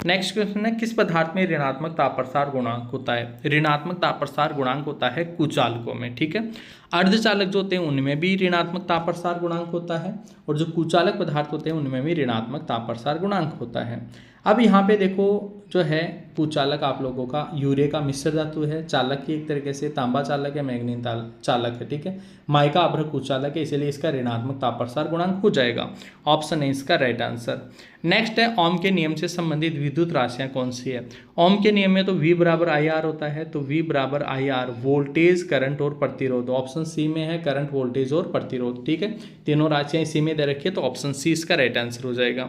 नेक्स्ट क्वेश्चन है, किस पदार्थ में ऋणात्मक ताप प्रसार गुणांक होता है? ऋणात्मक ताप प्रसार गुणांक होता है कुचालकों में, ठीक है। अर्धचालक जो होते हैं उनमें भी ऋणात्मक ताप प्रसार गुणांक होता है, और जो कुचालक पदार्थ होते हैं उनमें भी ऋणात्मक ताप प्रसार गुणांक होता है। अब यहाँ पे देखो जो है कुचालक आप लोगों का यूरिया का मिश्र धातु है, चालक की एक तरीके से तांबा चालक है, मैग्नीज चालक है, ठीक है। माइका अभ्र कुचालक है, इसलिए इसका ऋणात्मक ताप प्रसार गुणांक हो जाएगा। ऑप्शन है इसका राइट आंसर। नेक्स्ट है, ओम के नियम से संबंधित विद्युत राशियां कौन सी है? ओम के नियम में तो V बराबर IR होता है, तो V बराबर IR वोल्टेज, करंट और प्रतिरोध। ऑप्शन सी में है करंट, वोल्टेज और प्रतिरोध, ठीक है। तीनों राशियां इसी में दे रखी है, तो ऑप्शन सी इसका राइट आंसर हो जाएगा।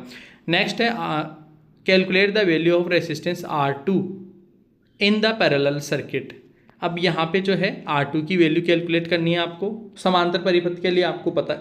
नेक्स्ट है, calculate the value of resistance R2 in the parallel circuit. अब यहाँ पे जो है R2 की वैल्यू कैलकुलेट करनी है आपको। समांतर परिपथ के लिए आपको पता है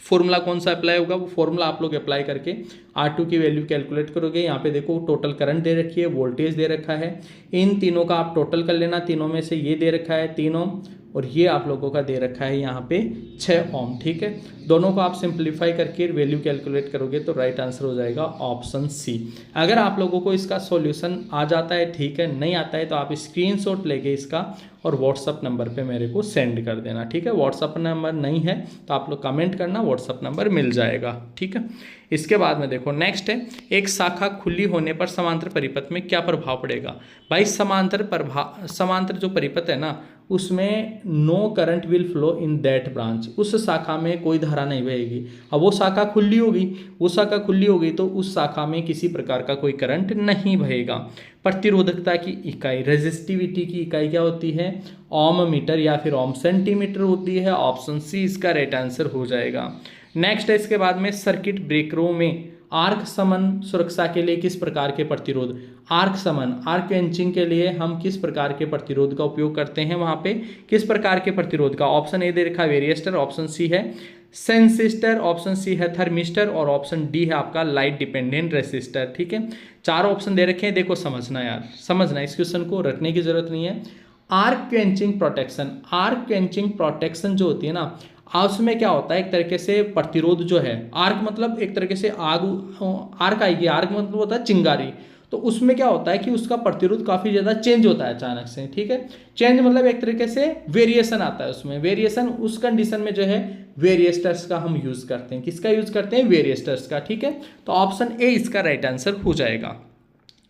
फॉर्मूला कौन सा अप्लाई होगा, वो फॉर्मूला आप लोग अप्लाई करके R2 की वैल्यू कैलकुलेट करोगे। यहाँ पे देखो टोटल करंट दे रखी है, वोल्टेज दे रखा है, इन तीनों का आप टोटल कर लेना। तीनों में से ये दे रखा है 3 ओम, और ये आप लोगों का दे रखा है यहाँ पे 6 ओम, ठीक है। दोनों को आप सिंप्लीफाई करके वैल्यू कैलकुलेट करोगे तो राइट आंसर हो जाएगा ऑप्शन सी। अगर आप लोगों को इसका सॉल्यूशन आ जाता है, ठीक है, नहीं आता है तो आप स्क्रीनशॉट लेके इसका और व्हाट्सअप नंबर पे मेरे को सेंड कर देना, ठीक है। व्हाट्सअप नंबर नहीं है तो आप लोग कमेंट करना, व्हाट्सअप नंबर मिल जाएगा, ठीक है। इसके बाद में देखो नेक्स्ट है, एक शाखा खुली होने पर समांतर परिपथ में क्या प्रभाव पड़ेगा? भाई समांतर जो परिपथ है ना, उसमें no current will flow in that branch, उस शाखा में कोई धारा नहीं बहेगी। अब वो शाखा खुली होगी, तो उस शाखा में किसी प्रकार का कोई करंट नहीं बहेगा। प्रतिरोधकता की इकाई, रेजिस्टिविटी की इकाई क्या होती है? ओम मीटर या फिर ओम सेंटीमीटर होती है। ऑप्शन सी इसका राइट आंसर हो जाएगा। नेक्स्ट है, इसके बाद में सर्किट ब्रेकरों में आर्क समन सुरक्षा के लिए किस प्रकार के प्रतिरोध, आर्क समन, आर्क क्वेंचिंग के लिए हम किस प्रकार के प्रतिरोध का उपयोग करते हैं? वहां पे किस प्रकार के प्रतिरोध का? ऑप्शन ए दे रखा है वेरिएस्टर, ऑप्शन सी है सेंसिस्टर, ऑप्शन सी है थर्मिस्टर, और ऑप्शन डी है आपका लाइट डिपेंडेंट रेसिस्टर, ठीक है। 4 ऑप्शन दे रखे हैं, देखो समझना यार, समझना, इस क्वेश्चन को रटने की जरूरत नहीं है। Arc quenching protection, arc quenching protection जो होती है ना, उसमें क्या होता है, एक तरीके से प्रतिरोध जो है, आर्क मतलब एक तरीके से आर्क आएगी, आर्क मतलब होता है चिंगारी, तो उसमें क्या होता है कि उसका प्रतिरोध काफ़ी ज़्यादा चेंज होता है अचानक से, ठीक है। चेंज मतलब एक तरीके से वेरिएशन आता है उसमें, वेरिएशन उस कंडीशन में जो है वेरिएस्टर्स का हम यूज़ करते हैं। किसका यूज़ करते हैं? वेरिएस्टर्स का, ठीक है। तो ऑप्शन ए इसका राइट आंसर हो जाएगा।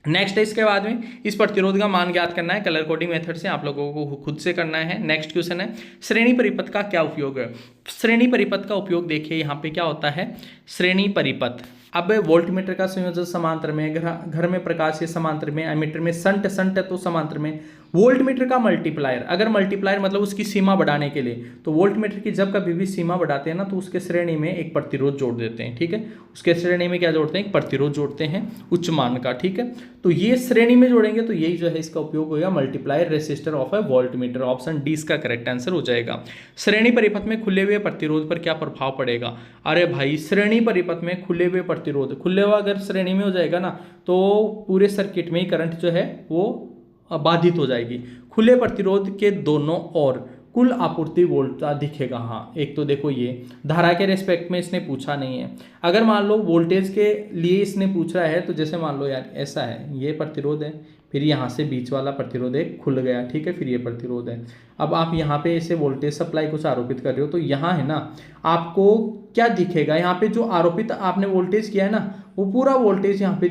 नेक्स्ट है, इसके बाद में इस प्रतिरोध का मान ज्ञात करना है, कलर कोडिंग मेथड से आप लोगों को खुद से करना है। नेक्स्ट क्वेश्चन है, श्रेणी परिपथ का क्या उपयोग है? श्रेणी परिपथ का उपयोग देखिए यहाँ पे क्या होता है, श्रेणी परिपथ। अब वोल्टमीटर का संयोजन समांतर में, घर में प्रकाश के समांतर में, एमीटर में संट है तो समांतर में। वोल्टमीटर का मल्टीप्लायर, अगर मल्टीप्लायर मतलब उसकी सीमा बढ़ाने के लिए, तो वोल्टमीटर की जब कभी भी सीमा बढ़ाते हैं ना, तो उसके श्रेणी में एक प्रतिरोध जोड़ देते हैं, ठीक है। उसके श्रेणी में क्या जोड़ते हैं? एक प्रतिरोध जोड़ते हैं उच्च मान का, ठीक है। तो ये श्रेणी में जोड़ेंगे तो यही जो है इसका उपयोग होगा, multiplier resistor of A voltmeter. Option D इसका करेक्ट आंसर हो जाएगा। श्रेणी परिपथ में खुले हुए प्रतिरोध पर क्या प्रभाव पड़ेगा? अरे भाई, श्रेणी परिपथ में खुले हुए प्रतिरोध, खुले हुआ अगर श्रेणी में हो जाएगा ना, तो पूरे सर्किट में ही करंट जो है वो बाधित हो जाएगी। खुले प्रतिरोध के दोनों ओर कुल आपूर्ति वोल्टता दिखेगा। हाँ, एक तो देखो ये धारा के रेस्पेक्ट में इसने पूछा नहीं है। अगर मान लो वोल्टेज के लिए इसने पूछ रहा है, तो जैसे मान लो यार ऐसा है, ये प्रतिरोध है, फिर यहाँ से बीच वाला प्रतिरोध एक खुल गया, ठीक है, फिर ये प्रतिरोध है। अब आप यहाँ पे ऐसे वोल्टेज सप्लाई कुछ आरोपित कर रहे हो, तो यहाँ है ना, आपको क्या दिखेगा? यहाँ पे जो आरोपित आपने वोल्टेज किया है ना, वो पूरा वोल्टेज यहाँ पे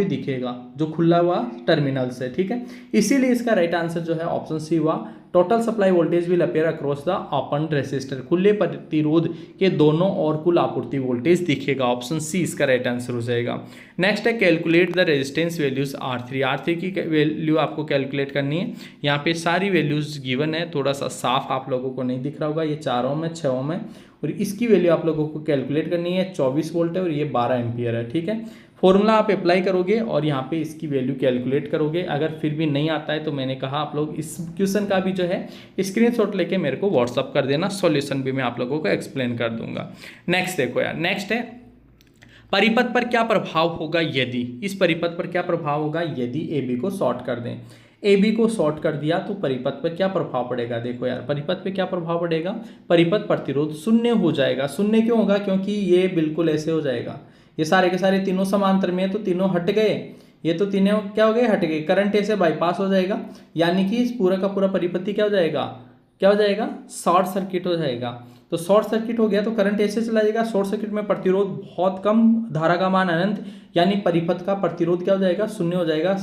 दिखेगा जो खुला हुआ टर्मिनल से, ठीक है। इसीलिए इसका राइट आंसर जो है ऑप्शन सी हुआ। Total supply voltage will appear across the open resistor, खुले प्रतिरोध के दोनों ओर कुल आपूर्ति वोल्टेज दिखेगा। ऑप्शन सी इसका राइट आंसर हो जाएगा। नेक्स्ट है, calculate the resistance values R3 की वैल्यू आपको कैलकुलेट करनी है। यहाँ पे सारी वैल्यूज गिवन है, थोड़ा सा साफ आप लोगों को नहीं दिख रहा होगा, ये 4 ओम है, 6 ओम है, और इसकी वैल्यू आप लोगों को कैलकुलेट करनी है। 24 वोल्ट है और ये 12 एम्पियर है, ठीक है। फॉर्मूला आप अप्लाई करोगे और यहाँ पे इसकी वैल्यू कैलकुलेट करोगे। अगर फिर भी नहीं आता है तो मैंने कहा आप लोग इस क्वेश्चन का भी जो है स्क्रीनशॉट लेके मेरे को व्हाट्सअप कर देना, सॉल्यूशन भी मैं आप लोगों को एक्सप्लेन कर दूंगा। नेक्स्ट देखो यार, नेक्स्ट है परिपथ पर क्या प्रभाव होगा यदि, इस परिपथ पर क्या प्रभाव होगा यदि ए बी को शॉर्ट कर दें। ए बी को शॉर्ट कर दिया तो परिपथ पर क्या प्रभाव पड़ेगा। देखो यार, परिपथ पे क्या प्रभाव पड़ेगा, परिपथ प्रतिरोध शून्य हो जाएगा। शून्य क्यों होगा, क्योंकि ये बिल्कुल ऐसे हो जाएगा, ये सारे के सारे तीनों समांतर में है तो तीनों हट गए, ये तो तीनों क्या हो गए, हट गए। करंट ऐसे बाईपास हो जाएगा, यानी कि इस पूरा का पूरा परिपथी क्या हो जाएगा, क्या हो जाएगा, शॉर्ट सर्किट हो जाएगा। तो शॉर्ट सर्किट हो गया तो करंट ऐसे चला जाएगा। शॉर्ट सर्किट में प्रतिरोध बहुत कम, धारा का मान अनंत, यानी परिपथ का प्रतिरोध क्या हो जाएगा, शून्य हो जाएगा।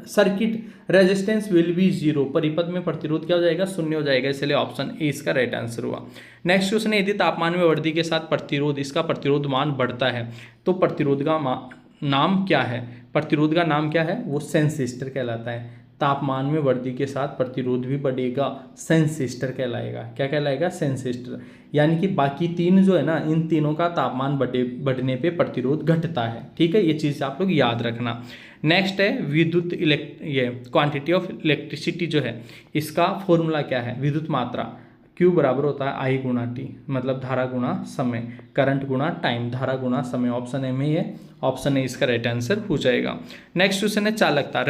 Circuit resistance will be zero, परिपथ में प्रतिरोध क्या हो जाएगा, शून्य हो जाएगा। इसलिए ऑप्शन ए इसका राइट आंसर हुआ। नेक्स्ट क्वेश्चन है, यदि तापमान में वृद्धि के साथ प्रतिरोध, इसका प्रतिरोध मान बढ़ता है तो प्रतिरोध का नाम क्या है। प्रतिरोध का नाम क्या है, वो सेंसिस्टर कहलाता है। तापमान में वृद्धि के साथ प्रतिरोध भी बढ़ेगा, सेंसिस्टर कहलाएगा। क्या कहलाएगा, सेंसिस्टर। यानी कि बाकी तीन जो है ना, इन तीनों का तापमान बढ़ने पे प्रतिरोध घटता है, ठीक है। ये चीज़ आप लोग याद रखना। नेक्स्ट है विद्युत ये क्वांटिटी ऑफ इलेक्ट्रिसिटी जो है, इसका फॉर्मूला क्या है, विद्युत मात्रा Q बराबर होता है I गुणा T, मतलब धारा गुणा समय, करंट गुणा टाइम, धारा गुणा समय। ऑप्शन ए में ही है, ऑप्शन ए इसका राइट आंसर हो जाएगा। नेक्स्ट क्वेश्चन है चालकता,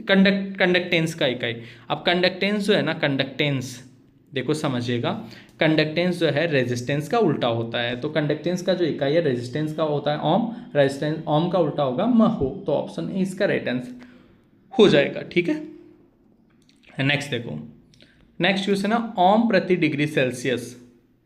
कंडक्टेंस का इकाई। अब कंडक्टेंस जो है ना, कंडक्टेंस देखो समझिएगा, कंडक्टेंस जो है रेजिस्टेंस का उल्टा होता है। तो कंडक्टेंस का जो इकाई है रेजिस्टेंस का होता है ओम, रेजिस्टेंस ओम का उल्टा होगा महो। तो ऑप्शन ए इसका राइट आंसर हो जाएगा, ठीक है। नेक्स्ट देखो, नेक्स्ट क्वेश्चन है ओम प्रति डिग्री सेल्सियस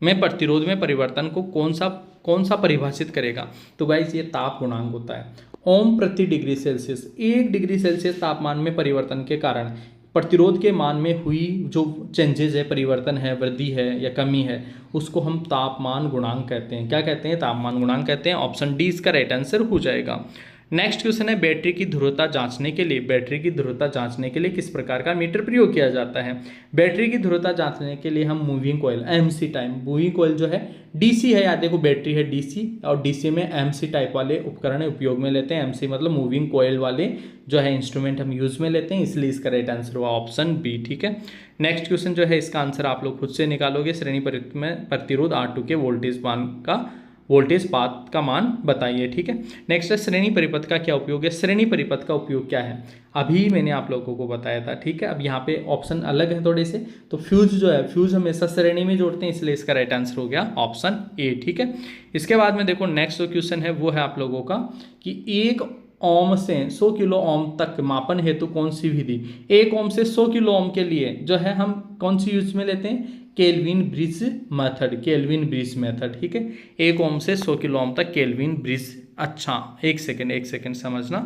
में प्रतिरोध में परिवर्तन को कौन सा परिभाषित करेगा। तो गाइस ये ताप गुणांक होता है। ओम प्रति डिग्री सेल्सियस, 1 डिग्री सेल्सियस तापमान में परिवर्तन के कारण प्रतिरोध के मान में हुई जो चेंजेस है, परिवर्तन है, वृद्धि है या कमी है, उसको हम तापमान गुणांक कहते हैं। क्या कहते हैं, तापमान गुणांक कहते हैं। ऑप्शन डी इसका राइट आंसर हो जाएगा। नेक्स्ट क्वेश्चन है बैटरी की ध्रुवता जांचने के लिए, बैटरी की ध्रुवता जांचने के लिए किस प्रकार का मीटर प्रयोग किया जाता है। बैटरी की ध्रुवता जांचने के लिए हम moving coil, MC type, moving coil जो है डीसी है, याद देखो बैटरी है डीसी और डीसी में एमसी टाइप वाले उपकरण उपयोग में लेते हैं। एमसी मतलब मूविंग कॉइल वाले जो है इंस्ट्रूमेंट हम यूज में लेते हैं, इसलिए इसका राइट आंसर हुआ ऑप्शन बी, ठीक है। नेक्स्ट क्वेश्चन जो है इसका आंसर आप लोग खुद से निकालोगे। श्रेणी में प्रतिरोध R2 के वोल्टेज मान का वोल्टेज पात का मान बताइए, ठीक है। नेक्स्ट है श्रेणी परिपथ का क्या उपयोग है। श्रेणी परिपथ का उपयोग क्या है, अभी मैंने आप लोगों को बताया था, ठीक है। अब यहाँ पे ऑप्शन अलग है थोड़े से। तो फ्यूज जो है, फ्यूज हमेशा श्रेणी में जोड़ते हैं, इसलिए इसका राइट आंसर हो गया ऑप्शन ए, ठीक है। इसके बाद में देखो नेक्स्ट जो क्वेश्चन है वो है आप लोगों का कि 1 ओम से 100 किलो ओम तक मापन हेतु कौन सी विधि, 1 ओम से 100 किलो ओम के लिए जो है हम कौन सी यूज में लेते हैं, kelvin bridge method, kelvin bridge method, ठीक है। 1 ओम से 100 किलो ओम तक केल्विन ब्रिज। अच्छा एक सेकेंड समझना,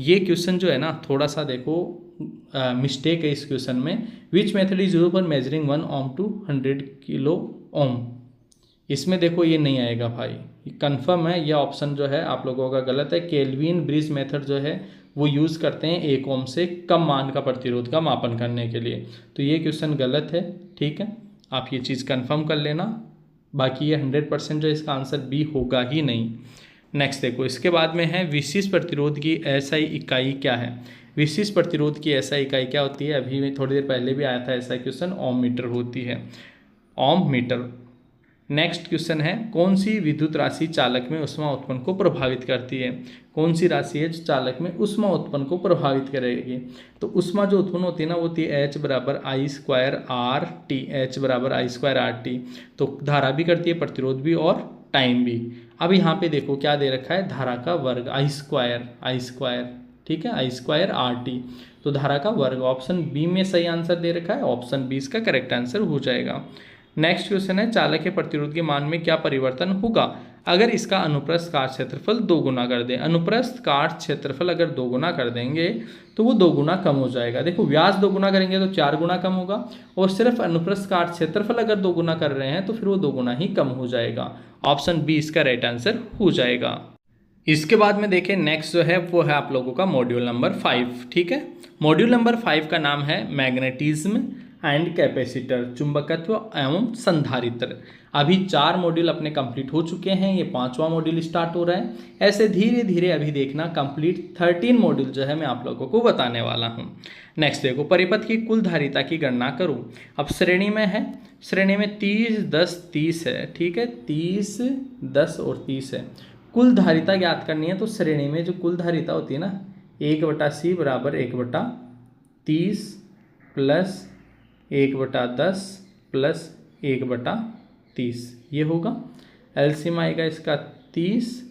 ये क्वेश्चन जो है ना थोड़ा सा देखो मिस्टेक है इस क्वेश्चन में। Which method is use for measuring 1 ohm to 100 kilo ohm, इसमें देखो ये नहीं आएगा भाई, कंफर्म है, यह ऑप्शन जो है आप लोगों का गलत है। केल्विन ब्रिज मेथड जो है वो यूज़ करते हैं 1 ओम से कम मान का प्रतिरोध का मापन करने के लिए, तो ये क्वेश्चन गलत है, ठीक है। आप ये चीज़ कंफर्म कर लेना, बाकी ये 100% जो इसका आंसर बी होगा ही नहीं। नेक्स्ट देखो, इसके बाद में है विशिष्ट प्रतिरोध की एसआई इकाई क्या है। विशिष्ट प्रतिरोध की एसआई इकाई क्या होती है, अभी में थोड़ी देर पहले भी आया था ऐसा क्वेश्चन, ओम मीटर होती है, ओम मीटर। नेक्स्ट क्वेश्चन है कौन सी विद्युत राशि चालक में ऊष्मा उत्पन्न को प्रभावित करती है। कौन सी राशि है जो चालक में ऊष्मा उत्पन्न को प्रभावित करेगी। तो ऊष्मा जो उत्पन्न होती है ना वो होती है H बराबर आई स्क्वायर आर टी, H बराबर आई स्क्वायर आर टी। तो धारा भी करती है, प्रतिरोध भी और टाइम भी। अब यहाँ पे देखो क्या दे रखा है, धारा का वर्ग आई स्क्वायर, ठीक है, आई स्क्वायर आर टी, तो धारा का वर्ग। ऑप्शन बी में सही आंसर दे रखा है, ऑप्शन बी इसका करेक्ट आंसर हो जाएगा। नेक्स्ट क्वेश्चन है चालक के प्रतिरोध के मान में क्या परिवर्तन होगा अगर इसका अनुप्रस्थ काट क्षेत्रफल 2 गुना कर दें। अनुप्रस्थ काट क्षेत्रफल अगर 2 गुना कर देंगे तो वो 2 गुना कम हो जाएगा। देखो व्यास 2 गुना करेंगे तो 4 गुना कम होगा, और सिर्फ अनुप्रस्थ काट क्षेत्रफल अगर 2 गुना कर रहे हैं तो फिर वो 2 गुना ही कम हो जाएगा। ऑप्शन बी इसका राइट आंसर हो जाएगा। इसके बाद में देखें नेक्स्ट जो है वो है आप लोगों का मॉड्यूल नंबर 5, ठीक है। मॉड्यूल नंबर 5 का नाम है मैग्नेटिज्म एंड कैपेसिटर, चुंबकत्व एवं संधारित्र। अभी 4 मॉड्यूल अपने कंप्लीट हो चुके हैं, ये 5वां मॉड्यूल स्टार्ट हो रहा है। ऐसे धीरे धीरे अभी देखना कंप्लीट 13 मॉड्यूल जो है मैं आप लोगों को बताने वाला हूँ। नेक्स्ट देखो, परिपथ की कुल धारिता की गणना करूँ। अब श्रेणी में है, श्रेणी में 30, 10, 30 है, ठीक है, 30, 10 और 30 है। कुल धारिता ज्ञात करनी है, तो श्रेणी में जो कुल धारिता होती है ना, 1/c बराबर 1/30 प्लस 1/10 प्लस 1/30, ये होगा। एलसीएम आएगा इसका 30,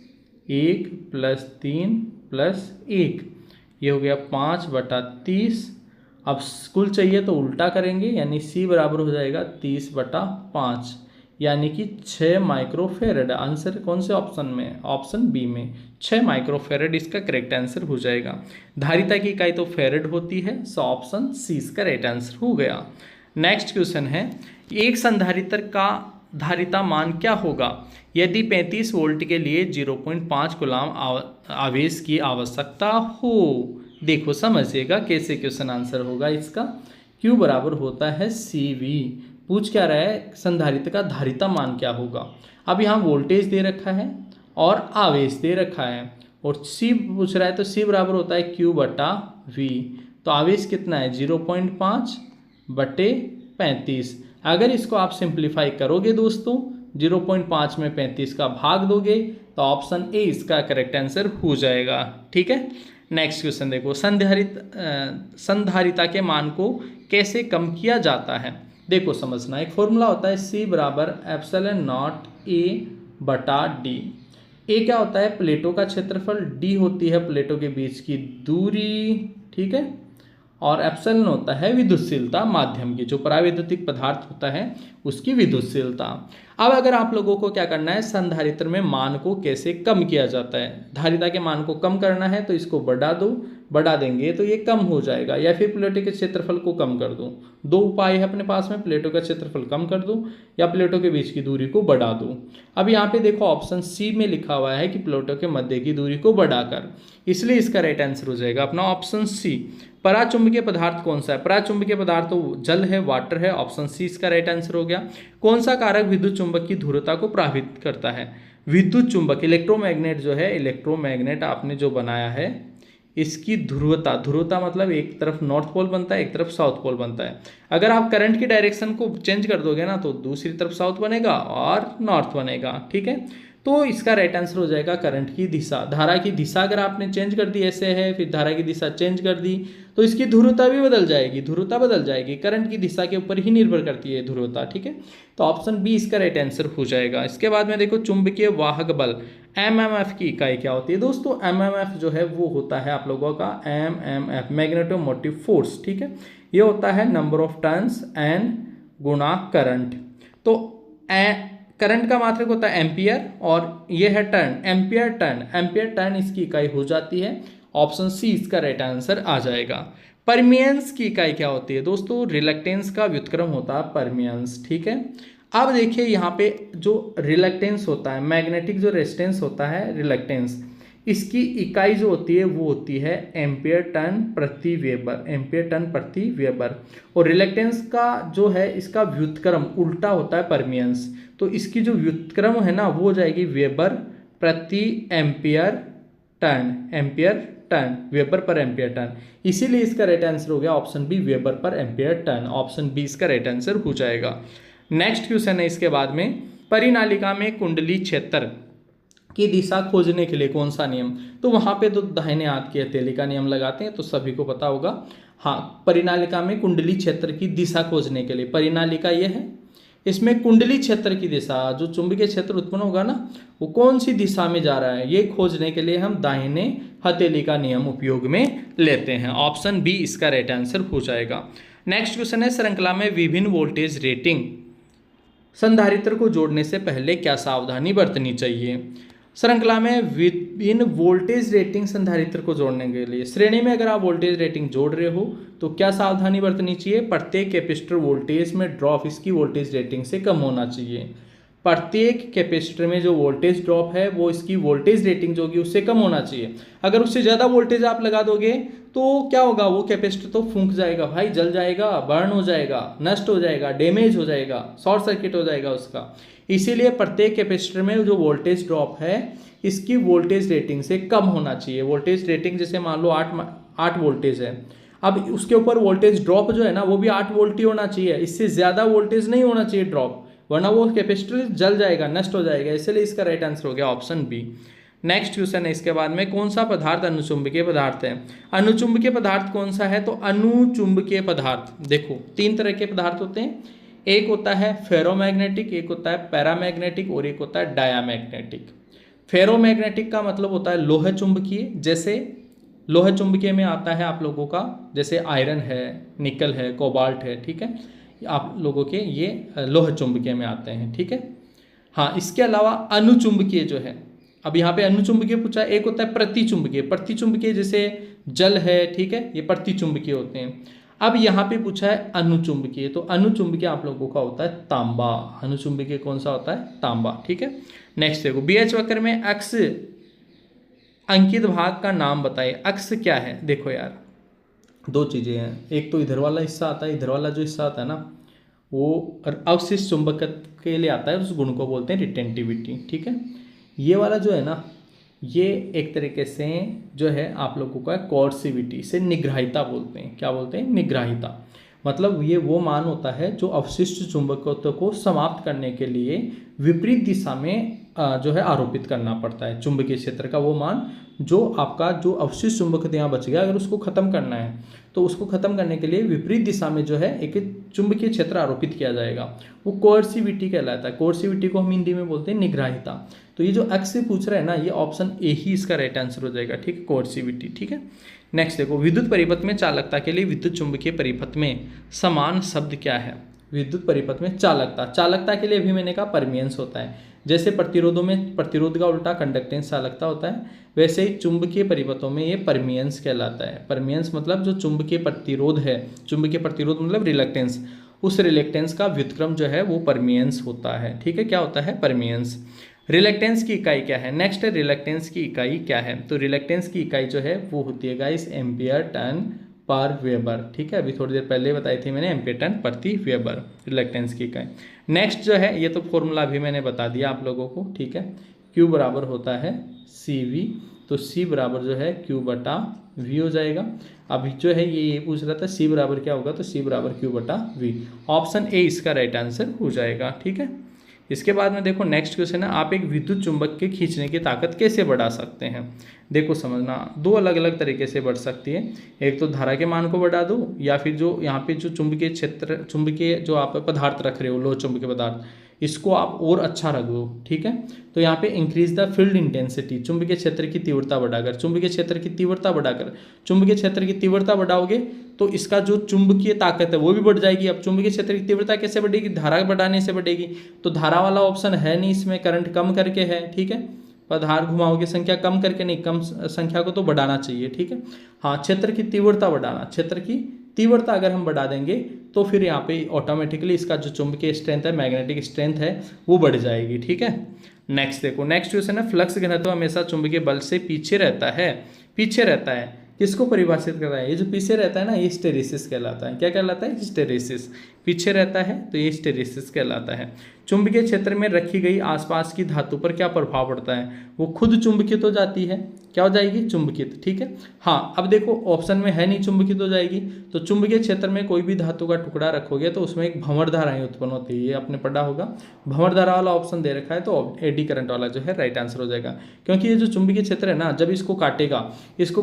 1 प्लस 3 प्लस 1, ये हो गया 5/30। अब कुल चाहिए तो उल्टा करेंगे, यानी c बराबर हो जाएगा 30/5, यानी कि 6 माइक्रोफेरेड। आंसर कौन से ऑप्शन में? ऑप्शन बी में 6 माइक्रोफेरेड इसका करेक्ट आंसर हो जाएगा। धारिता की इकाई तो फेरेड होती है, सो ऑप्शन सी इसका राइट आंसर हो गया। नेक्स्ट क्वेश्चन है, एक संधारित्र का धारिता मान क्या होगा यदि 35 वोल्ट के लिए 0.5 कूलाम आवेश की आवश्यकता हो। देखो समझिएगा कैसे क्वेश्चन आंसर होगा इसका। Q बराबर होता है CV। पूछ क्या रहा है, संधारित्र का धारिता मान क्या होगा। अब यहाँ वोल्टेज दे रखा है और आवेश दे रखा है, और C पूछ रहा है, तो C बराबर होता है Q/V। तो आवेश कितना है 0.5/35। अगर इसको आप सिंप्लीफाई करोगे दोस्तों, 0.5 में 35 का भाग दोगे, तो ऑप्शन ए इसका करेक्ट आंसर हो जाएगा। ठीक है, नेक्स्ट क्वेश्चन देखो, संधारिता के मान को कैसे कम किया जाता है। देखो समझना, एक फॉर्मूला होता है C बराबर ε0 A/D। ए क्या होता है, प्लेटों का क्षेत्रफल, डी होती है प्लेटों के बीच की दूरी, ठीक है, और एप्सिलॉन होता है विद्युतशीलता माध्यम की, जो परावैद्युतिक पदार्थ होता है उसकी विद्युतशीलता। अब अगर आप लोगों को क्या करना है, संधारित्र में मान को कैसे कम किया जाता है। धारिता के मान को कम करना है तो इसको बढ़ा देंगे तो ये कम हो जाएगा, या फिर प्लेटों के क्षेत्रफल को कम कर दो। 2 उपाय है अपने पास में, प्लेटों का क्षेत्रफल कम कर दो या प्लेटों के बीच की दूरी को बढ़ा दो। अब यहाँ पे देखो ऑप्शन सी में लिखा हुआ है कि प्लेटों के मध्य की दूरी को बढ़ाकर, इसलिए इसका राइट आंसर हो जाएगा अपना ऑप्शन सी। पराचुंबकीय पदार्थ कौन सा है, पराचुंबकीय पदार्थ तो जल है, वाटर है, ऑप्शन सी इसका राइट आंसर हो गया। कौन सा कारक विद्युत चुंबक की ध्रुवता को प्रभावित करता है। विद्युत चुंबक, इलेक्ट्रोमैग्नेट जो है, इलेक्ट्रोमैग्नेट आपने जो बनाया है, इसकी ध्रुवता मतलब एक तरफ नॉर्थ पोल बनता है, एक तरफ साउथ पोल बनता है। अगर आप करंट की डायरेक्शन को चेंज कर दोगे ना, तो दूसरी तरफ साउथ बनेगा और नॉर्थ बनेगा। ठीक है, तो इसका राइट आंसर हो जाएगा करंट की दिशा। धारा की दिशा अगर आपने चेंज कर दी, ऐसे है, फिर धारा की दिशा चेंज कर दी, तो इसकी ध्रुवता भी बदल जाएगी, ध्रुवता बदल जाएगी। करंट की दिशा के ऊपर ही निर्भर करती है ध्रुवता। ठीक है, तो ऑप्शन बी इसका राइट आंसर हो जाएगा। इसके बाद में देखो, चुंबकीय वाहक बल एमएमएफ की इकाई क्या होती है दोस्तों। एमएमएफ जो है वो होता है आप लोगों का एमएमएफ, मैग्नेटोमोटिव फोर्स। ठीक है, ये होता है नंबर ऑफ टर्न्स एन गुणा करंट। तो करंट का मात्रक होता है एम्पियर, और ये है टर्न, एम्पियर टर्न इसकी इकाई हो जाती है। ऑप्शन सी इसका राइट आंसर आ जाएगा। परमियंस की इकाई क्या होती है दोस्तों, रिलक्टेंस का व्युत्क्रम होता है परमियंस। ठीक है, अब देखिए यहाँ पे जो रिलक्टेंस होता है, मैग्नेटिक जो रेजिस्टेंस होता है रिलक्टेंस, इसकी इकाई जो होती है वो होती है एम्पियर टर्न प्रति वेबर, एम्पियर टर्न प्रति वेबर। और रिलक्टेंस का जो है इसका व्युत्क्रम उल्टा होता है परमियंस, तो इसकी जो व्युत्क्रम है ना वो हो जाएगी वेबर प्रति ampere turn, weber per ampere turn. इसीलिए इसका राइट आंसर हो गया option B, weber per ampere turn. Option B इसका राइट आंसर हो जाएगा। नेक्स्ट क्वेश्चन है इसके बाद में, परिनालिका में कुंडली क्षेत्र की दिशा खोजने के लिए कौन सा नियम। तो वहाँ पे तो दाहिने हाथ की हथेली का नियम लगाते हैं, तो सभी को पता होगा। हाँ, परिनालिका में कुंडली क्षेत्र की दिशा खोजने के लिए, परिनालिका ये है, इसमें कुंडली क्षेत्र की दिशा, जो चुंबकीय क्षेत्र उत्पन्न होगा ना, वो कौन सी दिशा में जा रहा है, ये खोजने के लिए हम दाहिने हथेली का नियम उपयोग में लेते हैं। ऑप्शन बी इसका राइट आंसर हो जाएगा। नेक्स्ट क्वेश्चन है, श्रृंखला में विभिन्न वोल्टेज रेटिंग संधारित्र को जोड़ने से पहले क्या सावधानी बरतनी चाहिए। श्रृंखला में विभिन्न वोल्टेज रेटिंग संधारित्र को जोड़ने के लिए, श्रेणी में अगर आप वोल्टेज रेटिंग जोड़ रहे हो तो क्या सावधानी बरतनी चाहिए। प्रत्येक कैपेसिटर वोल्टेज में ड्रॉप इसकी वोल्टेज रेटिंग से कम होना चाहिए। प्रत्येक कैपेसिटर में जो वोल्टेज ड्रॉप है वो इसकी वोल्टेज रेटिंग जो होगी उससे कम होना चाहिए। अगर उससे ज़्यादा वोल्टेज आप लगा दोगे तो क्या होगा, वो कैपेसिटर तो फूंक जाएगा भाई, जल जाएगा, बर्न हो जाएगा, नष्ट हो जाएगा, डैमेज हो जाएगा, शॉर्ट सर्किट हो जाएगा उसका। इसीलिए प्रत्येक कैपेसिटर में जो वोल्टेज ड्रॉप है इसकी वोल्टेज रेटिंग से कम होना चाहिए। वोल्टेज रेटिंग जैसे मान लो 8 वोल्टेज है, अब उसके ऊपर वोल्टेज ड्रॉप जो है ना वो भी 8 वोल्ट ही होना चाहिए, इससे ज़्यादा वोल्टेज नहीं होना चाहिए ड्रॉप, वरना वो कैपेसिटर जल जाएगा, नष्ट हो जाएगा। इसलिए इसका राइट आंसर हो गया ऑप्शन बी। नेक्स्ट क्वेश्चन है इसके बाद में, कौन सा पदार्थ अनुचुंबकीय पदार्थ है? अनुचुंबकीय पदार्थ कौन सा है? तो अनुचुंबकीय पदार्थ देखो 3 तरह के पदार्थ होते हैं, एक होता है फेरोमैग्नेटिक, एक होता है पैरामैग्नेटिक और एक होता है डायामैग्नेटिक। फेरोमैग्नेटिक का मतलब होता है लोह चुंबकीय, जैसे लोह चुंबकीय में आता है आप लोगों का जैसे आयरन है, निकल है, कोबाल्ट है, ठीक है, आप लोगों के ये लोह चुंबकीय में आते हैं, ठीक है। हाँ, इसके अलावा अनुचुंबकीय जो है, अब यहाँ पे अनुचुंबकीय पूछा, एक होता है प्रतिचुंबकीय, प्रतिचुंबकीय जैसे जल है, ठीक है, ये प्रतिचुंबकीय होते हैं। अब यहाँ पे पूछा है अनुचुंबकीय, तो अनुचुंबकीय आप लोगों का होता है तांबा। अनुचुंबकीय कौन सा होता है? तांबा, ठीक है। नेक्स्ट देखो, बीएच वक्र में अक्ष अंकित भाग का नाम बताइए। अक्ष क्या है? देखो यार 2 चीज़ें हैं, एक तो इधर वाला हिस्सा आता है, इधर वाला जो हिस्सा आता है ना वो अवशिष्ट चुंबकत्व के लिए आता है, उस गुण को बोलते हैं रिटेंटिविटी, ठीक है। ये वाला जो है ना ये एक तरीके से जो है आप लोगों का कोर्सिविटी से निग्राहिता बोलते हैं। क्या बोलते हैं? निग्राहिता। मतलब ये वो मान होता है जो अवशिष्ट चुंबकत्व को समाप्त करने के लिए विपरीत दिशा में जो है आरोपित करना पड़ता है। चुंबकीय क्षेत्र का वो मान जो आपका जो अवशिष्ट चुंबकत्व यहाँ बच गया, अगर उसको खत्म करना है तो उसको खत्म करने के लिए विपरीत दिशा में जो है एक चुंबकीय क्षेत्र आरोपित किया जाएगा, वो कोर्सिविटी कहलाता है। कोर्सिविटी को हम हिंदी में बोलते हैं निग्राहिता। तो ये जो एक्स से पूछ रहा है ना, ये ऑप्शन ए ही इसका राइट आंसर हो जाएगा, ठीक है, कोर्सिविटी, ठीक है। नेक्स्ट देखो, विद्युत परिपथ में चालकता के लिए विद्युत चुंबकीय परिपथ में समान शब्द क्या है? विद्युत परिपथ में चालकता, चालकता के लिए भी मैंने कहा परमियंस होता है। जैसे प्रतिरोधों में प्रतिरोध का उल्टा कंडक्टेंस चालकता होता है, वैसे ही चुंबकीय परिपथों में ये परमियंस कहलाता है। परमियंस मतलब जो चुंबकीय प्रतिरोध है, चुंबकीय प्रतिरोध मतलब रिलक्टेंस, उस रिलक्टेंस का व्युत्क्रम जो है वो परमियंस होता है, ठीक है। क्या होता है? परमियंस। रिलक्टेंस की इकाई क्या है? नेक्स्ट है रिलक्टेंस की इकाई क्या है? तो रिलक्टेंस की इकाई जो है वो होती है गाइस एम्पियर टर्न पर वेबर, ठीक है। अभी थोड़ी देर पहले बताई थी मैंने, एम्पियर टर्न प्रति वेबर रिलक्टेंस की इकाई। नेक्स्ट जो है ये तो फॉर्मूला भी मैंने बता दिया आप लोगों को, ठीक है। Q बराबर होता है CV, तो C बराबर जो है Q बटा V हो जाएगा। अभी जो है ये पूछ रहा था C बराबर क्या होगा, तो C बराबर Q बटा V। ऑप्शन ए इसका राइट आंसर हो जाएगा, ठीक है। इसके बाद में देखो नेक्स्ट क्वेश्चन है, आप एक विद्युत चुंबक के खींचने की ताकत कैसे बढ़ा सकते हैं? देखो समझना, 2 अलग अलग तरीके से बढ़ सकती है। एक तो धारा के मान को बढ़ा दो, या फिर जो यहाँ पे जो चुंबकीय क्षेत्र, चुंबकीय जो आप पदार्थ रख रहे हो, लोह चुंबकीय पदार्थ, इसको आप और अच्छा रख दो, ठीक है। तो यहाँ पे इंक्रीज द फील्ड इंटेंसिटी, चुंबकीय क्षेत्र की तीव्रता बढ़ाकर, चुंबकीय क्षेत्र की तीव्रता बढ़ाकर, चुंबकीय क्षेत्र की तीव्रता बढ़ाओगे तो इसका जो चुंबकीय ताकत है वो भी बढ़ जाएगी। अब चुंबकीय क्षेत्र की तीव्रता कैसे बढ़ेगी? धारा बढ़ाने से बढ़ेगी। तो धारा वाला ऑप्शन है नहीं इसमें, करंट कम करके है, ठीक है। पदार्थ घुमाव की संख्या कम करके नहीं, कम संख्या को तो बढ़ाना चाहिए, ठीक है। हाँ, क्षेत्र की तीव्रता बढ़ाना, क्षेत्र की तीव्रता अगर हम बढ़ा देंगे तो फिर यहाँ पे ऑटोमेटिकली इसका जो चुंबकीय स्ट्रेंथ है, मैग्नेटिक स्ट्रेंथ है, वो बढ़ जाएगी, ठीक है। नेक्स्ट देखो, नेक्स्ट क्वेश्चन है, फ्लक्स घनत्व हमेशा चुंबकीय बल से पीछे रहता है। पीछे रहता है किसको परिभाषित कर रहा है? ये जो पीछे रहता है ना, ये हिस्टेरेसिस कहलाता है। क्या कहलाता है? हिस्टेरेसिस। पीछे रहता है तो ये हिस्टेरेसिस कहलाता है। चुंबकीय क्षेत्र में रखी गई आसपास की धातु पर क्या प्रभाव पड़ता है? वो खुद चुंबकित हो जाती है। क्या हो जाएगी? चुंबकित, ठीक है। हाँ, अब देखो ऑप्शन में है नहीं चुंबकित हो जाएगी, तो चुंबकीय क्षेत्र में कोई भी धातु का टुकड़ा रखोगे तो उसमें एक भंवर धाराएं उत्पन्न होती है, ये आपने पढ़ा होगा। भंवर धारा वाला ऑप्शन दे रखा है, तो एडी करंट वाला जो है राइट आंसर हो जाएगा। क्योंकि ये जो चुंबकीय क्षेत्र है ना, जब इसको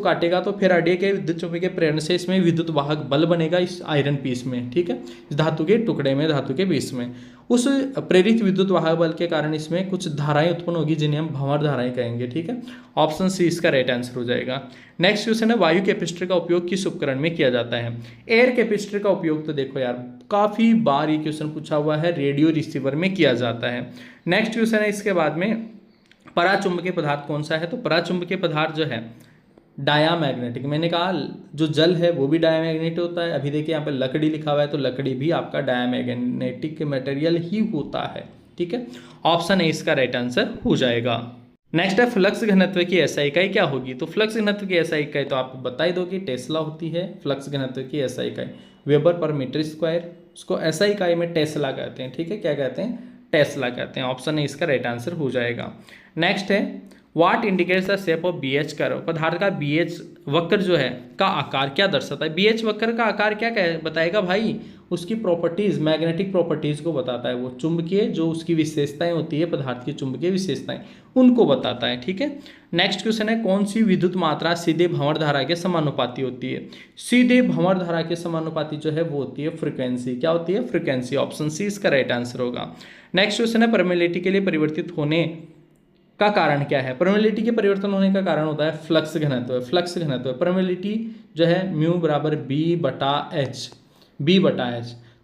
काटेगा तो फिर आड़े के विद्युत चुंबकीय प्रेरण से इसमें विद्युत वाहक बल बनेगा इस आयरन पीस में, ठीक है, इस धातु के टुकड़े में, धातु के बीच में। उस प्रेरित विद्युत वाहक बल के कारण इसमें कुछ धाराएं उत्पन्न होगी जिन्हें हम भंवर धाराएं कहेंगे, ठीक है। ऑप्शन सी इसका राइट आंसर हो जाएगा। नेक्स्ट क्वेश्चन है, वायु कैपेसिटर का उपयोग किस उपकरण में किया जाता है? एयर कैपेसिटर का उपयोग तो देखो यार काफी बार ये क्वेश्चन पूछा हुआ है, रेडियो रिसीवर में किया जाता है। नेक्स्ट क्वेश्चन है इसके बाद में, पराचुंबकीय पदार्थ कौन सा है? तो पराचुंबकीय पदार्थ जो है डायामैग्नेटिक। मैंने कहा जो जल है वो भी डायामैग्नेटिक होता है। अभी देखिए यहाँ पे लकड़ी लिखा हुआ है, तो लकड़ी भी आपका डायामैग्नेटिक मटेरियल ही होता है, ठीक है, ऑप्शन ए इसका राइट आंसर हो जाएगा। नेक्स्ट है फ्लक्स घनत्व की एसआई इकाई क्या होगी। तो फ्लक्स घनत्व की एसआई इकाई तो आप बता ही दोगे, टेस्ला होती है फ्लक्स घनत्व की एसआई इकाई, वेबर पर मीटर स्क्वायर, उसको एसआई इकाई में टेस्ला कहते हैं, ठीक है, क्या कहते हैं, टेस्ला कहते हैं, ऑप्शन ए इसका राइट आंसर हो जाएगा। नेक्स्ट है what indicates the shape of BH curve. पदार्थ का बीएच वक्र जो है का आकार क्या दर्शाता है। बीएच वक्र का आकार क्या बताएगा भाई, उसकी प्रॉपर्टीज, मैग्नेटिक प्रॉपर्टीज को बताता है, वो चुंबकीय जो उसकी विशेषताएं होती है, पदार्थ की चुंबकीय विशेषताएं उनको बताता है, ठीक है। नेक्स्ट क्वेश्चन है कौन सी विद्युत मात्रा सीधे भंवर धारा के समानुपाती होती है। सीधे भंवर धारा के समानुपाती जो है वो होती है फ्रीक्वेंसी, क्या होती है, फ्रीक्वेंसी, ऑप्शन सी इसका राइट आंसर होगा। नेक्स्ट क्वेश्चन है परमेबिलिटी के लिए परिवर्तित होने का कारण क्या है। परमेबिलिटी के परिवर्तन होने का कारण होता है फ्लक्स घनत्व। फ्लक्स घनत्व परमेबिलिटी जो है म्यू बराबर बी बटा एच,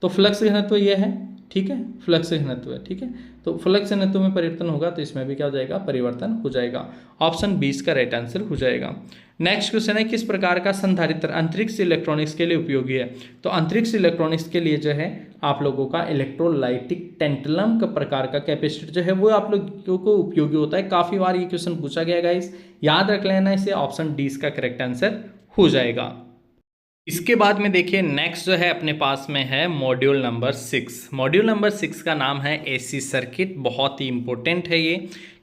तो फ्लक्स घनत्व ये है, ठीक है, फ्लक्स घनत्व है, ठीक है, तो फ्लक्स घनत्व में परिवर्तन होगा तो इसमें भी क्या हो जाएगा, परिवर्तन हो जाएगा, ऑप्शन 20 का राइट आंसर हो जाएगा। नेक्स्ट क्वेश्चन है किस प्रकार का संधारित्र अंतरिक्ष इलेक्ट्रॉनिक्स के लिए उपयोगी है। तो अंतरिक्ष इलेक्ट्रॉनिक्स के लिए जो है आप लोगों का इलेक्ट्रोलाइटिक टेंटलम का प्रकार का कैपेसिटर जो है वो आप लोगों को उपयोगी होता है। काफी बार ये क्वेश्चन पूछा गया गाइस, याद रख लेना इसे, ऑप्शन डी इसका करेक्ट आंसर हो जाएगा। इसके बाद में देखिए नेक्स्ट जो है अपने पास में है मॉड्यूल नंबर 6। मॉड्यूल नंबर 6 का नाम है एसी सर्किट। बहुत ही इंपॉर्टेंट है ये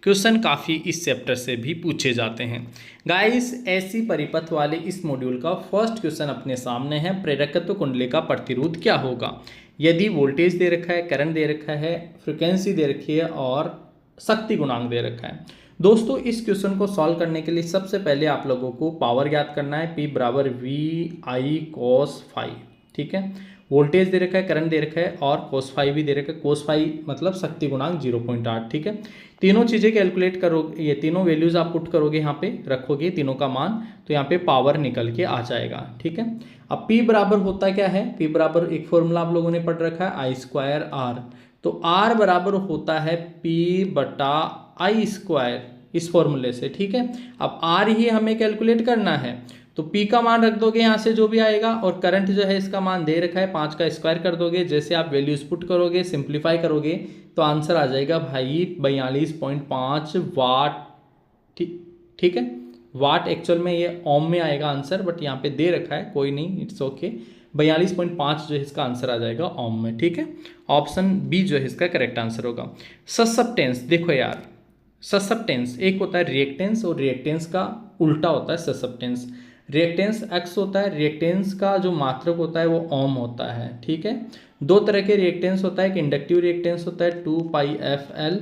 क्वेश्चन, काफ़ी इस चैप्टर से भी पूछे जाते हैं गाइस। एसी परिपथ वाले इस मॉड्यूल का फर्स्ट क्वेश्चन अपने सामने है, प्रेरकत्व कुंडली का प्रतिरोध क्या होगा। यदि वोल्टेज दे रखा है, करंट दे रखा है, फ्रिक्वेंसी दे रखी है और शक्ति गुणांक दे रखा है। दोस्तों इस क्वेश्चन को सॉल्व करने के लिए सबसे पहले आप लोगों को पावर ज्ञात करना है, P बराबर वी आई कोस फाई, ठीक है, वोल्टेज दे रखा है, करंट दे रखा है और कोस फाई भी दे रखा है, कोस फाई मतलब शक्ति गुणांक 0.8, ठीक है। तीनों चीज़ें कैलकुलेट करोगे, ये तीनों वैल्यूज आप पुट करोगे, यहाँ पे रखोगे तीनों का मान, तो यहाँ पे पावर निकल के आ जाएगा, ठीक है। अब P बराबर होता क्या है, P बराबर एक फॉर्मूला आप लोगों ने पढ़ रखा है आई स्क्वायर आर, तो R बराबर होता है P बटा आई स्क्वायर इस फॉर्मूले से, ठीक है। अब R ही हमें कैलकुलेट करना है, तो P का मान रख दोगे यहाँ से जो भी आएगा, और करंट जो है इसका मान दे रखा है 5 का स्क्वायर कर दोगे। जैसे आप वैल्यूज पुट करोगे, सिंप्लीफाई करोगे तो आंसर आ जाएगा भाई 42.5 वाट, ठीक है। वाट एक्चुअल में ये ओम में आएगा आंसर, बट यहाँ पे दे रखा है, कोई नहीं, इट्स ओके। 42.5 जो है इसका आंसर आ जाएगा ओम में, ठीक है, ऑप्शन बी जो है इसका करेक्ट आंसर होगा। ससेप्टेंस देखो यार, ससेप्टेंस एक होता है रिएक्टेंस और रिएक्टेंस का उल्टा होता है ससेप्टेंस। रिएक्टेंस एक्स होता है, रिएक्टेंस का जो मात्रक होता है वो ओम होता है, ठीक है। दो तरह के रिएक्टेंस होता है, एक इंडक्टिव रिएक्टेंस होता है 2πfl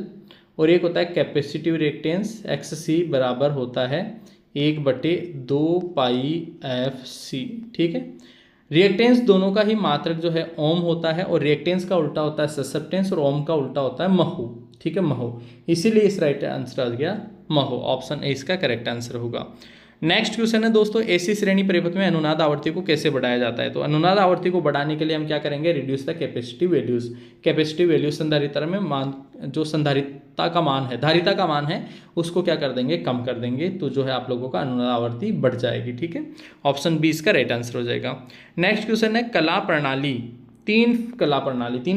और एक होता है कैपेसिटिव रिएक्टेंस XC बराबर होता है 1/2πfc, ठीक है। रिएक्टेंस दोनों का ही मात्रक जो है ओम होता है और रिएक्टेंस का उल्टा होता है ससेप्टेंस और ओम का उल्टा होता है महू, ठीक है, महू, इसीलिए इस राइट आंसर आ गया महू, ऑप्शन ए इसका करेक्ट आंसर होगा। नेक्स्ट क्वेश्चन है दोस्तों, एसी श्रेणी परिपथ में अनुनाद आवृत्ति को कैसे बढ़ाया जाता है। तो अनुनाद आवृत्ति को बढ़ाने के लिए हम क्या करेंगे, reduce the capacitive values. Capacitive values संधारित्र में मान, जो संधारिता का मान है, धारिता का मान है, उसको क्या कर देंगे, कम कर देंगे, तो जो है आप लोगों का अनुनाद आवृत्ति बढ़ जाएगी, ठीक है, ऑप्शन बी इसका राइट आंसर हो जाएगा। नेक्स्ट क्वेश्चन है कला प्रणाली, तीन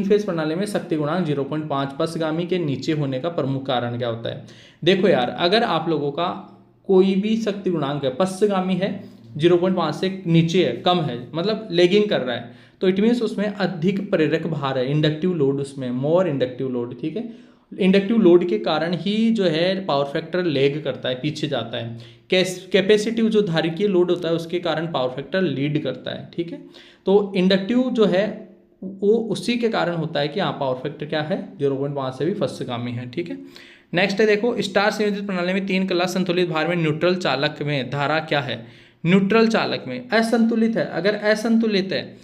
फेज प्रणाली में शक्ति गुणांक 0.5 पश्चगामी के नीचे होने का प्रमुख कारण क्या होता है। देखो यार, अगर आप लोगों का कोई भी शक्ति गुणांक है, पश्चगामी है, 0.5 से नीचे है, कम है, मतलब लेगिंग कर रहा है, तो इट मीन्स उसमें अधिक प्रेरक भार है, इंडक्टिव लोड, उसमें मोर इंडक्टिव लोड, ठीक है। इंडक्टिव लोड के कारण ही जो है पावर फैक्टर लेग करता है, पीछे जाता है। कैपेसिटिव जो धारिकीय लोड होता है उसके कारण पावर फैक्टर लीड करता है, ठीक है। तो इंडक्टिव जो है वो उसी के कारण होता है कि यहाँ पावर फैक्टर क्या है, 0.5 से भी पश्चगामी है, ठीक है। नेक्स्ट है देखो, स्टार संयोजित प्रणाली में 3 कला संतुलित भार में न्यूट्रल चालक में धारा क्या है। न्यूट्रल चालक में असंतुलित है, अगर असंतुलित है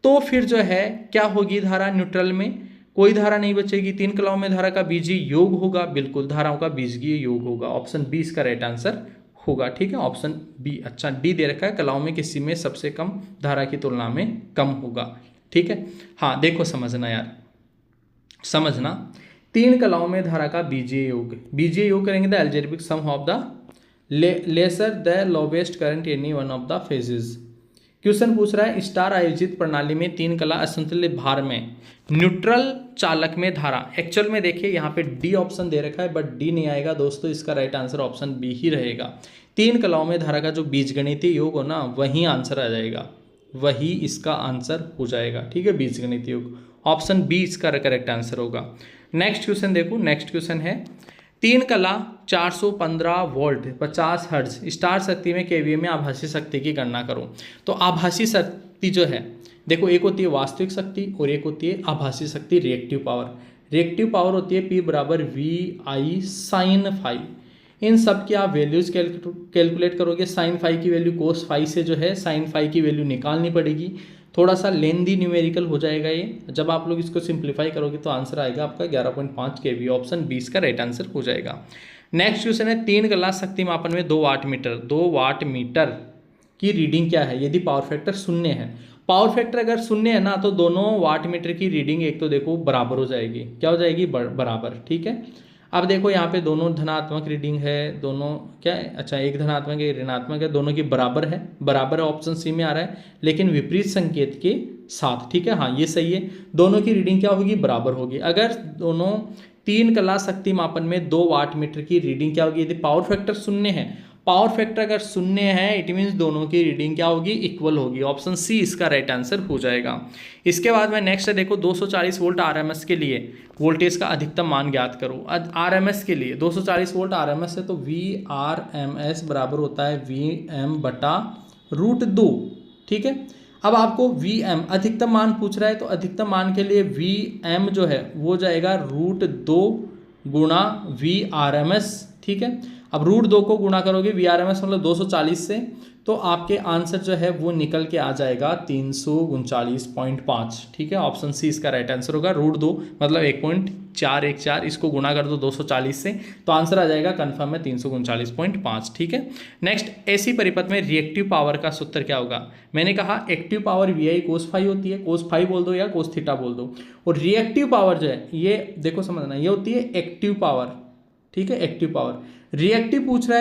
तो फिर जो है क्या होगी धारा, न्यूट्रल में कोई धारा नहीं बचेगी। 3 कलाओं में धारा का बीजीय योग होगा, बिल्कुल धाराओं का बीजीय योग होगा, ऑप्शन बी इसका राइट आंसर होगा, ठीक है, ऑप्शन बी। अच्छा, डी दे रखा है, कलाओं में किसी में सबसे कम धारा की तुलना में कम होगा, ठीक है। हाँ देखो समझना यार, समझना, 3 कलाओं में धारा का बीजीय योग करेंगे the algebraic sum of the lesser the lowest current any one of the phases. Question पूछ रहा है स्टार आयोजित प्रणाली में 3 कला असंतुलित भार में न्यूट्रल चालक में धारा। एक्चुअल में देखिए यहाँ पे डी ऑप्शन दे रखा है बट डी नहीं आएगा दोस्तों, इसका राइट आंसर ऑप्शन बी ही रहेगा। 3 कलाओं में धारा का जो बीजगणितीय योग हो ना वही आंसर आ जाएगा, वही इसका आंसर हो जाएगा। ठीक है, बीजगणितीय योग, ऑप्शन बी इसका करेक्ट आंसर होगा। नेक्स्ट क्वेश्चन देखो, नेक्स्ट क्वेश्चन है 3 कला 415 वोल्ट 50 हर्ट्ज स्टार शक्ति में केवीए में आभासी शक्ति की गणना करो। तो आभासी शक्ति जो है देखो, एक होती है वास्तविक शक्ति और एक होती है आभासी शक्ति रिएक्टिव पावर। रिएक्टिव पावर होती है P बराबर VI साइन फाई। इन सब की आप वैल्यूज कैलकुलेट करोगे। साइन फाई की वैल्यू कोस फाई से जो है साइन फाई की वैल्यू निकालनी पड़ेगी। थोड़ा सा लेंदी न्यूमेरिकल हो जाएगा ये। जब आप लोग इसको सिंप्लीफाई करोगे तो आंसर आएगा आपका 11.5 kV। ऑप्शन 20 का राइट आंसर हो जाएगा। नेक्स्ट क्वेश्चन है 3 कला शक्ति मापन में 2 वाट मीटर की रीडिंग क्या है यदि पावर फैक्टर 0 है। पावर फैक्टर अगर 0 है ना तो दोनों वाट मीटर की रीडिंग एक तो देखो बराबर हो जाएगी। क्या हो जाएगी? बराबर। ठीक है, अब देखो यहाँ पे दोनों धनात्मक रीडिंग है, दोनों क्या है, अच्छा एक धनात्मक एक ऋणात्मक है, दोनों की बराबर है। बराबर है ऑप्शन सी में आ रहा है, लेकिन विपरीत संकेत के साथ। ठीक है, हाँ ये सही है। दोनों की रीडिंग क्या होगी? बराबर होगी। अगर दोनों 3 कला शक्ति मापन में 2 वाट मीटर की रीडिंग क्या होगी? यदि पावर फैक्टर 0 है, पावर फैक्टर अगर 0 है इट मीन्स दोनों की रीडिंग क्या होगी? इक्वल होगी। ऑप्शन सी इसका राइट आंसर हो जाएगा। इसके बाद में नेक्स्ट है देखो 240 वोल्ट आरएमएस के लिए वोल्टेज का अधिकतम मान ज्ञात करो। आरएमएस के लिए 240 वोल्ट आरएमएस है तो VRMS बराबर होता है VM/√2। ठीक है, अब आपको VM अधिकतम मान पूछ रहा है तो अधिकतम मान के लिए VM जो है वो जाएगा √2 गुणा VRMS। ठीक है, अब √2 को गुणा करोगे VRMS मतलब 240 से, तो आपके आंसर जो है वो निकल के आ जाएगा 339.5। ठीक है, ऑप्शन सी इसका राइट आंसर होगा। √2 मतलब 1.414, इसको गुणा कर दो 240 से तो आंसर आ जाएगा कन्फर्म है 339.5। ठीक है, नेक्स्ट ऐसी परिपथ में रिएक्टिव पावर का सूत्र क्या होगा? मैंने कहा active power VI cos phi होती है, कोस फाई बोल दो या कोस थीटा बोल दो, और रिएक्टिव पावर जो है ये देखो समझना ये होती है एक्टिव पावर। ठीक है, एक्टिव पावर। रिएक्टिव पूछ रहा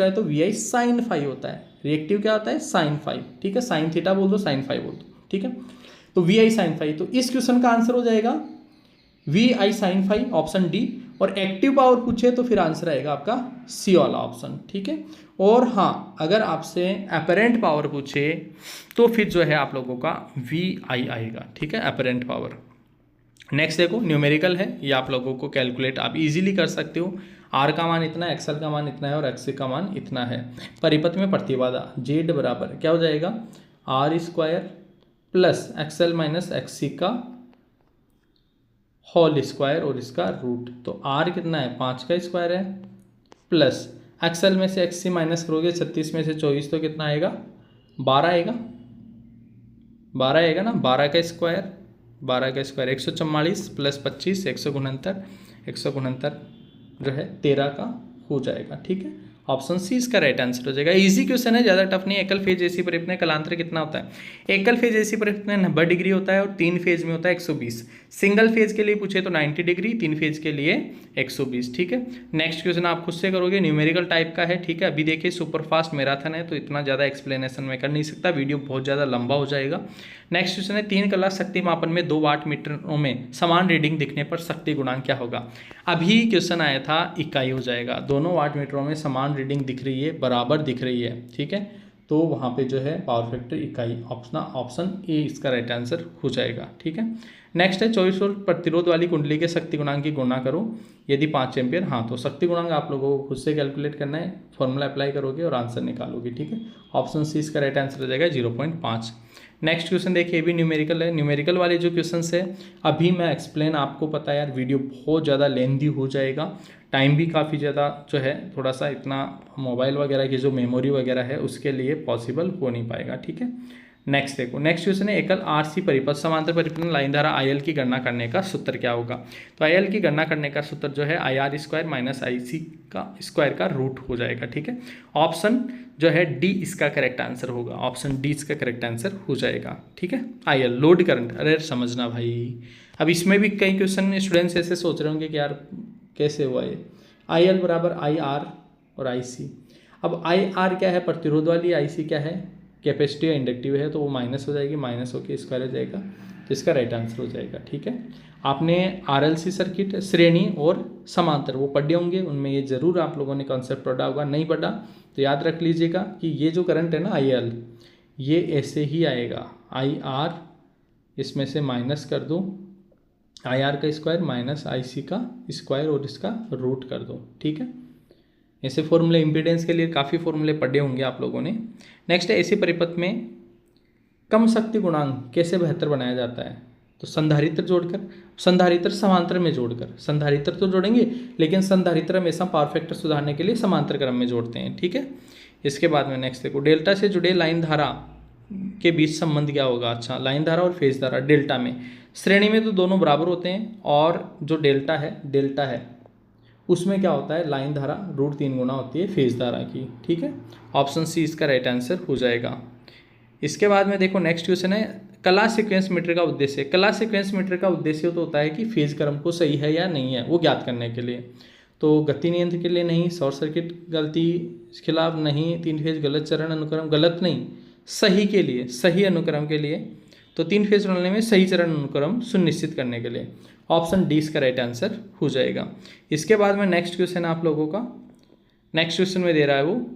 है तो VI साइन फाई होता है। रिएक्टिव क्या होता है? Sine phi. ठीक है, साइन थीटा बोल दो, साइन फाई बोल दो। ठीक है, तो VI साइन फाई, तो इस क्वेश्चन का आंसर हो जाएगा VI sine phi, option D. और एक्टिव पावर पूछे तो फिर आंसर आएगा आपका सी वाला ऑप्शन। ठीक है, और हाँ अगर आपसे अपरेंट पावर पूछे तो फिर जो है आप लोगों का VI आएगा। ठीक है, अपरेंट पावर। नेक्स्ट देखो न्यूमेरिकल है, ये आप लोगों को कैलकुलेट आप इजीली कर सकते हो। आर का मान इतना, एक्सएल का मान इतना है और एक्सी का मान इतना है। परिपथ में प्रतिबाधा जेड बराबर क्या हो जाएगा? R² plus XL minus XC का होल स्क्वायर और इसका रूट। तो R कितना है? 5 का स्क्वायर है, प्लस एक्सएल में से एक्सी माइनस करोगे 36 में से 24 तो कितना आएगा? 12 आएगा। 12 आएगा ना, 12 का स्क्वायर 144 प्लस 25 169 जो है 13 का हो जाएगा। ठीक है, ऑप्शन सी इसका राइट आंसर हो जाएगा। इजी क्वेश्चन है, ज़्यादा टफ नहीं है। एकल फेज एसी परिपथ में कलांतर कितना होता है? एकल फेज एसी परिपथ में 90 डिग्री होता है और 3 फेज में होता है 120। सिंगल फेज के लिए पूछे तो 90 डिग्री, 3 फेज के लिए 120। ठीक है, नेक्स्ट क्वेश्चन आप खुद से करोगे, न्यूमेरिकल टाइप का है। ठीक है, अभी देखिए सुपरफास्ट मैराथन है तो इतना ज़्यादा एक्सप्लेनेशन मैं कर नहीं सकता, वीडियो बहुत ज़्यादा लंबा हो जाएगा। नेक्स्ट क्वेश्चन है 3 कला शक्ति मापन में 2 वाट मीटरों में समान रीडिंग दिखने पर शक्ति गुणांक क्या होगा? अभी क्वेश्चन आया था इकाई हो जाएगा। दोनों वाट मीटरों में समान रीडिंग दिख रही है, बराबर दिख रही है। ठीक है, तो वहाँ पे जो है पावर फैक्टर इकाई, ऑप्शन ए इसका राइट आंसर हो जाएगा। ठीक है, नेक्स्ट है 24 वोल्ट प्रतिरोध वाली कुंडली के शक्ति गुणांक की गणना करो यदि 5 एम्पियर। हाँ, तो शक्ति गुणांक आप लोगों को खुद से कैलकुलेट करना है, फॉर्मूला अप्लाई करोगे और आंसर निकालोगे। ठीक है, ऑप्शन सी इसका राइट आंसर हो जाएगा 0.5। नेक्स्ट क्वेश्चन देखिए, ये भी न्यूमेरिकल है। न्यूमेरिकल वाले जो क्वेश्चन है अभी मैं एक्सप्लेन, आपको पता है यार वीडियो बहुत ज़्यादा लेंदी हो जाएगा, टाइम भी काफ़ी ज़्यादा जो है थोड़ा सा इतना मोबाइल वगैरह की जो मेमोरी वगैरह है उसके लिए पॉसिबल हो नहीं पाएगा। ठीक है, नेक्स्ट देखो, नेक्स्ट क्वेश्चन है एकल आरसी परिपथ समांतर परिपथ में लाइन धारा IL की गणना करने का सूत्र क्या होगा? तो IL की गणना करने का सूत्र जो है IR² माइनस IC का स्क्वायर का रूट हो जाएगा। ठीक है, ऑप्शन जो है डी इसका करेक्ट आंसर होगा। ऑप्शन डी इसका करेक्ट आंसर हो जाएगा। ठीक है, IL लोड करंट, अरे समझना भाई। अब इसमें भी कई क्वेश्चन स्टूडेंट्स ऐसे सोच रहे होंगे कि यार कैसे हुआ ये? IL बराबर IR और IC। अब IR क्या है? प्रतिरोध वाली, IC क्या है? कैपेसिटी इंडक्टिव है तो वो माइनस हो जाएगी, माइनस होकर स्क्वायर हो जाएगा, तो इसका राइट आंसर हो जाएगा। ठीक है, आपने आरएलसी सर्किट, श्रेणी और समांतर वो पढ़े होंगे, उनमें ये जरूर आप लोगों ने कॉन्सेप्ट पढ़ा होगा। नहीं पढ़ा तो याद रख लीजिएगा कि ये जो करंट है ना IL, ये ऐसे ही आएगा, IR इसमें से माइनस कर दूँ, IR का स्क्वायर माइनस IC का स्क्वायर और इसका रूट कर दो। ठीक है, ऐसे फॉर्मूले इम्पीडेंस के लिए काफ़ी फॉर्मूले पढ़े होंगे आप लोगों ने। नेक्स्ट है ऐसे परिपथ में कम शक्ति गुणांक कैसे बेहतर बनाया जाता है, तो संधारित्र जोड़कर, संधारित्र समांतर में जोड़कर, संधारित्र तो जोड़ेंगे लेकिन संधारित्र हमेशा पावर फैक्टर सुधारने के लिए समांतर क्रम में जोड़ते हैं। ठीक है, इसके बाद में नेक्स्ट देखो, डेल्टा से जुड़े लाइन धारा के बीच संबंध क्या होगा। अच्छा, लाइन धारा और फेज धारा डेल्टा में, श्रेणी में तो दोनों बराबर होते हैं, और जो डेल्टा है उसमें क्या होता है, लाइन धारा √3 गुना होती है फेज धारा की। ठीक है, ऑप्शन सी इसका राइट आंसर हो जाएगा। इसके बाद में देखो नेक्स्ट क्वेश्चन है, कला सीक्वेंस मीटर का उद्देश्य। कला सीक्वेंस मीटर का उद्देश्य तो होता है कि फेज क्रम को सही है या नहीं है वो ज्ञात करने के लिए। तो गति नियंत्रण के लिए नहीं, शॉर्ट सर्किट गलती खिलाफ नहीं, 3 फेज गलत चरण अनुक्रम गलत नहीं, सही के लिए, सही अनुक्रम के लिए, तो 3 फेज प्रणाली में सही चरण अनुक्रम सुनिश्चित करने के लिए, ऑप्शन डी इसका राइट आंसर हो जाएगा। इसके बाद में नेक्स्ट क्वेश्चन आप लोगों का, नेक्स्ट क्वेश्चन में दे रहा है वो,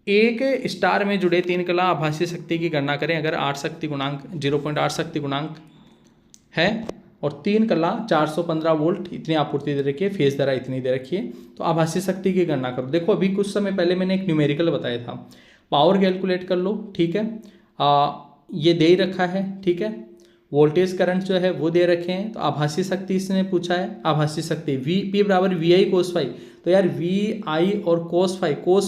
एक स्टार में जुड़े 3 कला आभासी शक्ति की गणना करें। अगर 8 शक्ति गुणांक 0.8 शक्ति गुणांक है और 3 कला 415 वोल्ट इतनी आपूर्ति दे रखी है, फेज धारा इतनी दे रखी है, तो आभासी शक्ति की गणना करो। देखो अभी कुछ समय पहले मैंने एक न्यूमेरिकल बताया था, पावर कैलकुलेट कर लो। ठीक है, ये दे ही रखा है। ठीक है, वोल्टेज करंट जो है वो दे रखे हैं, तो आभासी शक्ति इसने पूछा है, आभासी शक्ति P बराबर VI cos फाई, तो यार VI और cos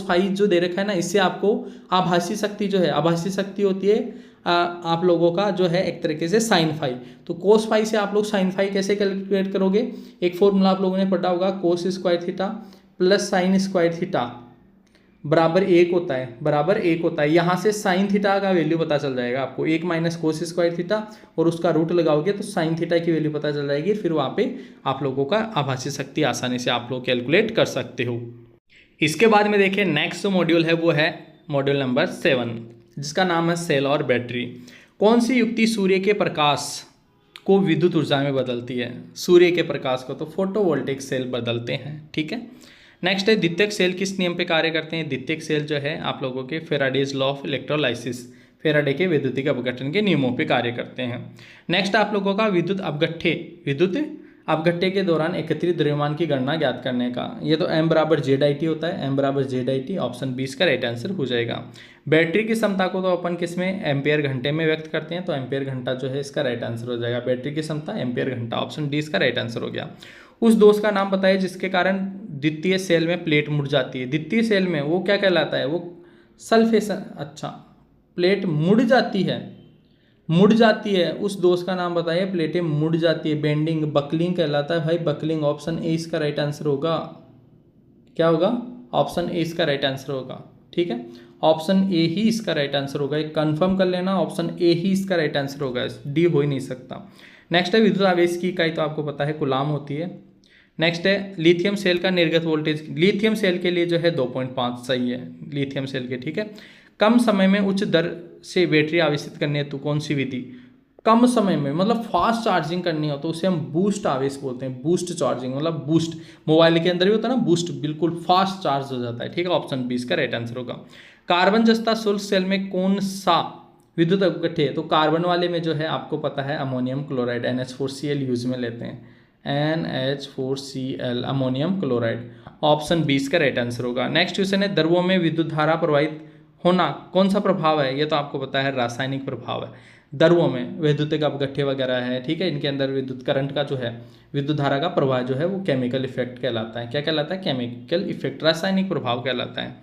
फाई जो दे रखा है ना, इससे आपको आभासी शक्ति जो है, आभासी शक्ति होती है आप लोगों का जो है एक तरीके से साइन फाई, तो कोस फाई से आप लोग साइन फाई कैसे कैलकुलेट करोगे, एक फॉर्मूला आप लोगों ने पढ़ा होगा, cos square theta plus sine square theta बराबर 1 होता है, बराबर 1 होता है। यहाँ से साइन थीटा का वैल्यू पता चल जाएगा आपको, 1 माइनस कोस स्क्वायर थीटा और उसका रूट लगाओगे तो साइन थीटा की वैल्यू पता चल जाएगी, फिर वहाँ पे आप लोगों का आभासी शक्ति आसानी से आप लोग कैलकुलेट कर सकते हो। इसके बाद में देखिए नेक्स्ट जो मॉड्यूल है वो है मॉड्यूल नंबर 7, जिसका नाम है सेल और बैटरी। कौन सी युक्ति सूर्य के प्रकाश को विद्युत ऊर्जा में बदलती है। सूर्य के प्रकाश को तो फोटोवोल्टिक सेल बदलते हैं। ठीक है, नेक्स्ट है द्वितीयक सेल किस नियम पे कार्य करते हैं। द्वितीयक सेल जो है आप लोगों के Faraday's law of electrolysis, Faraday के विद्युतीय अपघटन के नियमों पे कार्य करते हैं। नेक्स्ट आप लोगों का विद्युत अपघट्टे के दौरान एकत्रित द्रव्यमान की गणना ज्ञात करने का, ये तो M बराबर ZIT होता है, M बराबर ZIT, ऑप्शन 20 का राइट आंसर हो जाएगा। बैटरी की क्षमता को तो अपन किस में, एम्पियर घंटे में व्यक्त करते हैं, तो एम्पियर घंटा जो है इसका राइट आंसर हो जाएगा। बैटरी की क्षमता एम्पियर घंटा, ऑप्शन 20 का राइट आंसर हो गया। उस दोष का नाम बताइए जिसके कारण द्वितीय सेल में प्लेट मुड़ जाती है। द्वितीय सेल में वो क्या कहलाता है, वो सल्फेशन। अच्छा, प्लेट मुड़ जाती है, उस दोष का नाम बताइए, प्लेटें मुड़ जाती है, बेंडिंग, बकलिंग कहलाता है भाई, बकलिंग, ऑप्शन ए इसका राइट आंसर होगा। क्या होगा, ऑप्शन ए इसका राइट आंसर होगा। ठीक है, ऑप्शन ए ही इसका राइट आंसर होगा, एक कंफर्म कर लेना, ऑप्शन ए ही इसका राइट आंसर होगा, डी हो ही नहीं सकता। नेक्स्ट है विद्युत आवेश की इकाई, तो आपको पता है कूलाम होती है। नेक्स्ट है लिथियम सेल का निर्गत वोल्टेज, लिथियम सेल के लिए जो है 2.5 सही है लिथियम सेल के। ठीक है, कम समय में उच्च दर से बैटरी आवेशित करनी है तो कौन सी विधि। कम समय में मतलब फास्ट चार्जिंग करनी हो तो उसे हम बूस्ट आवेश बोलते हैं, बूस्ट चार्जिंग, मतलब बूस्ट मोबाइल के अंदर भी होता है ना बूस्ट, बिल्कुल फास्ट चार्ज हो जाता है। ठीक है, ऑप्शन 20 का राइट आंसर होगा। कार्बन जस्ता शुल्क सेल में कौन सा विद्युत अपघट्य है, तो कार्बन वाले में जो है आपको पता है अमोनियम क्लोराइड, NH4Cl यूज में लेते हैं, NH4Cl अमोनियम क्लोराइड, ऑप्शन 20 का राइट आंसर होगा। नेक्स्ट क्वेश्चन है द्रवों में विद्युत धारा प्रवाहित होना कौन सा प्रभाव है, ये तो आपको पता है रासायनिक प्रभाव है। द्रवों में विद्युत अपघट्य वगैरह है, ठीक है, इनके अंदर विद्युत करंट का जो है, विद्युत धारा का प्रवाह जो है वो केमिकल इफेक्ट कहलाता है। क्या कहलाता है, केमिकल इफेक्ट, रासायनिक प्रभाव कहलाता है।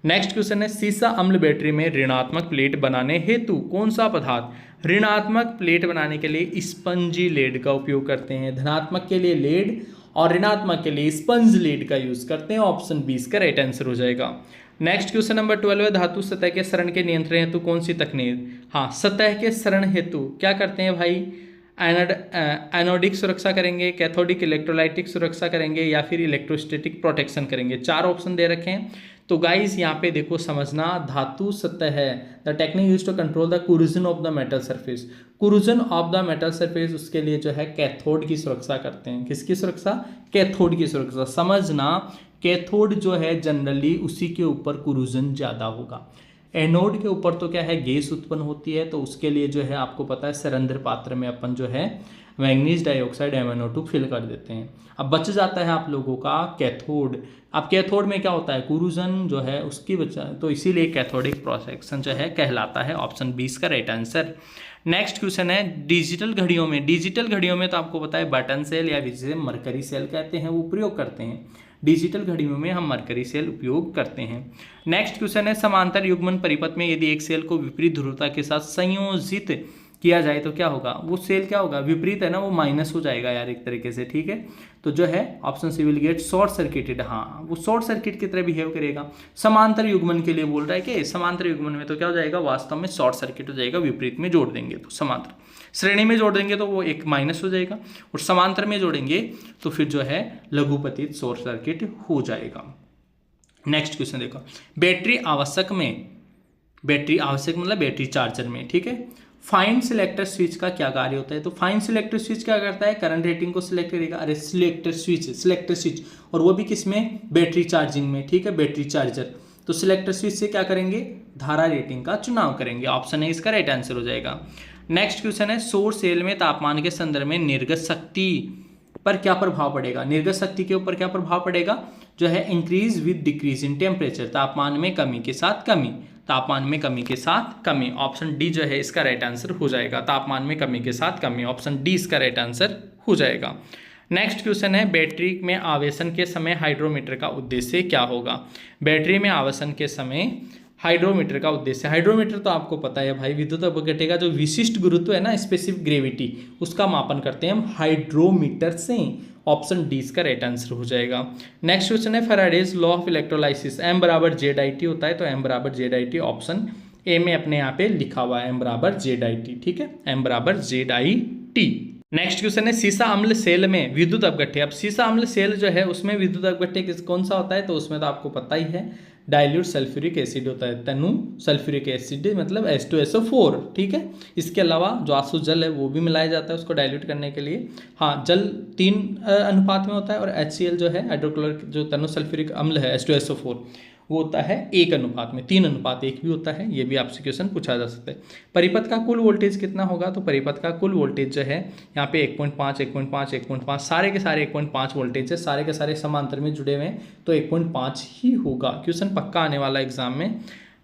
नेक्स्ट क्वेश्चन है सीसा अम्ल बैटरी में ऋणात्मक प्लेट बनाने हेतु कौन सा पदार्थ ऋणात्मक प्लेट बनाने के लिए स्पंजी लेड का उपयोग करते हैं। धनात्मक के लिए लेड और ऋणात्मक के लिए स्पंज लेड का यूज करते हैं, ऑप्शन 20 का राइट आंसर हो जाएगा। नेक्स्ट क्वेश्चन नंबर 12 है धातु सतह के सरण के नियंत्रण हेतु कौन सी तकनीक। हाँ, सतह के सरण हेतु क्या करते हैं भाई, एनोडिक सुरक्षा करेंगे, कैथोडिक इलेक्ट्रोलाइटिक सुरक्षा करेंगे या फिर इलेक्ट्रोस्टैटिक प्रोटेक्शन करेंगे। 4 ऑप्शन दे रखे हैं, तो गाइस यहाँ पे देखो समझना, धातु सतह है the technique use to control the corrosion of the metal surface. Corrosion of the metal surface, उसके लिए जो है कैथोड की सुरक्षा करते हैं। किसकी सुरक्षा? कैथोड की सुरक्षा। समझना, कैथोड जो है जनरली उसी के ऊपर कुरोजन ज़्यादा होगा। एनोड के ऊपर तो क्या है, गैस उत्पन्न होती है, तो उसके लिए जो है आपको पता है सरंध्र पात्र में अपन जो है मैंगनीज डाइऑक्साइड MnO2 फिल कर देते हैं। अब बच जाता है आप लोगों का कैथोड। अब कैथोड में क्या होता है, कुरोजन जो है उसकी बचा, तो इसीलिए कैथोडिक प्रोटेक्शन जो है कहलाता है। ऑप्शन 20 का राइट आंसर। नेक्स्ट क्वेश्चन है डिजिटल घड़ियों में। डिजिटल घड़ियों में तो आपको पता है बटन सेल या जिसे मरकरी सेल कहते हैं वो प्रयोग करते हैं। डिजिटल घड़ियों में हम मरकरी सेल उपयोग करते हैं। नेक्स्ट क्वेश्चन है समांतर युग्मन परिपथ में यदि एक सेल को विपरीत ध्रुवता के साथ संयोजित किया जाए तो क्या होगा? वो सेल क्या होगा, विपरीत है ना, वो माइनस हो जाएगा यार एक तरीके से, ठीक है। तो जो है option C will get short circuited. हाँ, वो शॉर्ट सर्किट की तरह बिहेव करेगा। समांतर युग्मन के लिए बोल रहा है कि समांतर युग्मन में तो क्या हो जाएगा, वास्तव में शॉर्ट सर्किट हो जाएगा। विपरीत में जोड़ देंगे तो समांतर, श्रेणी में जोड़ देंगे तो वो एक माइनस हो जाएगा, और समांतर में जोड़ेंगे तो फिर जो है लघुपतित शॉर्ट सर्किट हो जाएगा। नेक्स्ट क्वेश्चन देखो, बैटरी आवश्यक में, बैटरी आवश्यक मतलब बैटरी चार्जर में, ठीक है। फाइंड सिलेक्टर स्विच का क्या कार्य होता है? तो फाइंड सिलेक्टर स्विच क्या करता है, करंट रेटिंग को सिलेक्ट करेगा। अरे सिलेक्टर स्विच, और वो भी किस में, बैटरी चार्जिंग में, ठीक है, बैटरी चार्जर। तो सिलेक्टर स्विच से क्या करेंगे, धारा रेटिंग का चुनाव करेंगे। ऑप्शन है इसका राइट आंसर हो जाएगा। नेक्स्ट क्वेश्चन है सौर सेल में तापमान के संदर्भ में निर्गत शक्ति पर क्या प्रभाव पड़ेगा? निर्गत शक्ति के ऊपर क्या प्रभाव पड़ेगा, जो है increase with decrease in temperature, तापमान में कमी के साथ कमी, तापमान में कमी के साथ कमी। ऑप्शन डी जो है इसका राइट आंसर हो जाएगा, तापमान में कमी के साथ कमी। ऑप्शन डी इसका राइट आंसर हो जाएगा। नेक्स्ट क्वेश्चन है बैटरी में आवेशन के समय हाइड्रोमीटर का उद्देश्य क्या होगा? बैटरी में आवेशन के समय हाइड्रोमीटर का उद्देश्य, हाइड्रोमीटर तो आपको पता है भाई, विद्युत अपघट्य का जो विशिष्ट गुरुत्व है ना, स्पेसिफिक ग्रेविटी, उसका मापन करते हैं हम हाइड्रोमीटर से। ऑप्शन डी इसका राइट आंसर हो जाएगा। नेक्स्ट क्वेश्चन है Faraday's law of electrolysis, M बराबर ZIT होता है, तो M बराबर ZIT ऑप्शन ए में अपने यहाँ पे लिखा हुआ है, M बराबर ZIT, ठीक है, M बराबर ZIT। नेक्स्ट क्वेश्चन है सीसा अम्ल सेल में विद्युत अपघट्य। अब सीसा अम्ल सेल जो है उसमें विद्युत अपघट्य कौन सा होता है? तो उसमें तो आपको पता ही है, डाइल्यूट सल्फ्यूरिक एसिड होता है, तनु सल्फ्यूरिक एसिड मतलब H2SO4, ठीक है। इसके अलावा जो आंसू जल है वो भी मिलाया जाता है उसको डाइल्यूट करने के लिए। हाँ, जल 3 अनुपात में होता है, और HCl जो है हाइड्रोक्लोरिक जो तनु सल्फ्यूरिक अम्ल है H2SO4 वो होता है 1 अनुपात में, 3:1 भी होता है। ये भी आपसे क्वेश्चन पूछा जा सकता है। परिपथ का कुल वोल्टेज कितना होगा? तो परिपथ का कुल वोल्टेज जो है यहाँ पे 1.5, 1.5, 1.5 सारे के सारे 1.5 वोल्टेज है, सारे के सारे समांतर में जुड़े हुए हैं, तो 1.5 ही होगा। क्वेश्चन पक्का आने वाला एग्जाम में।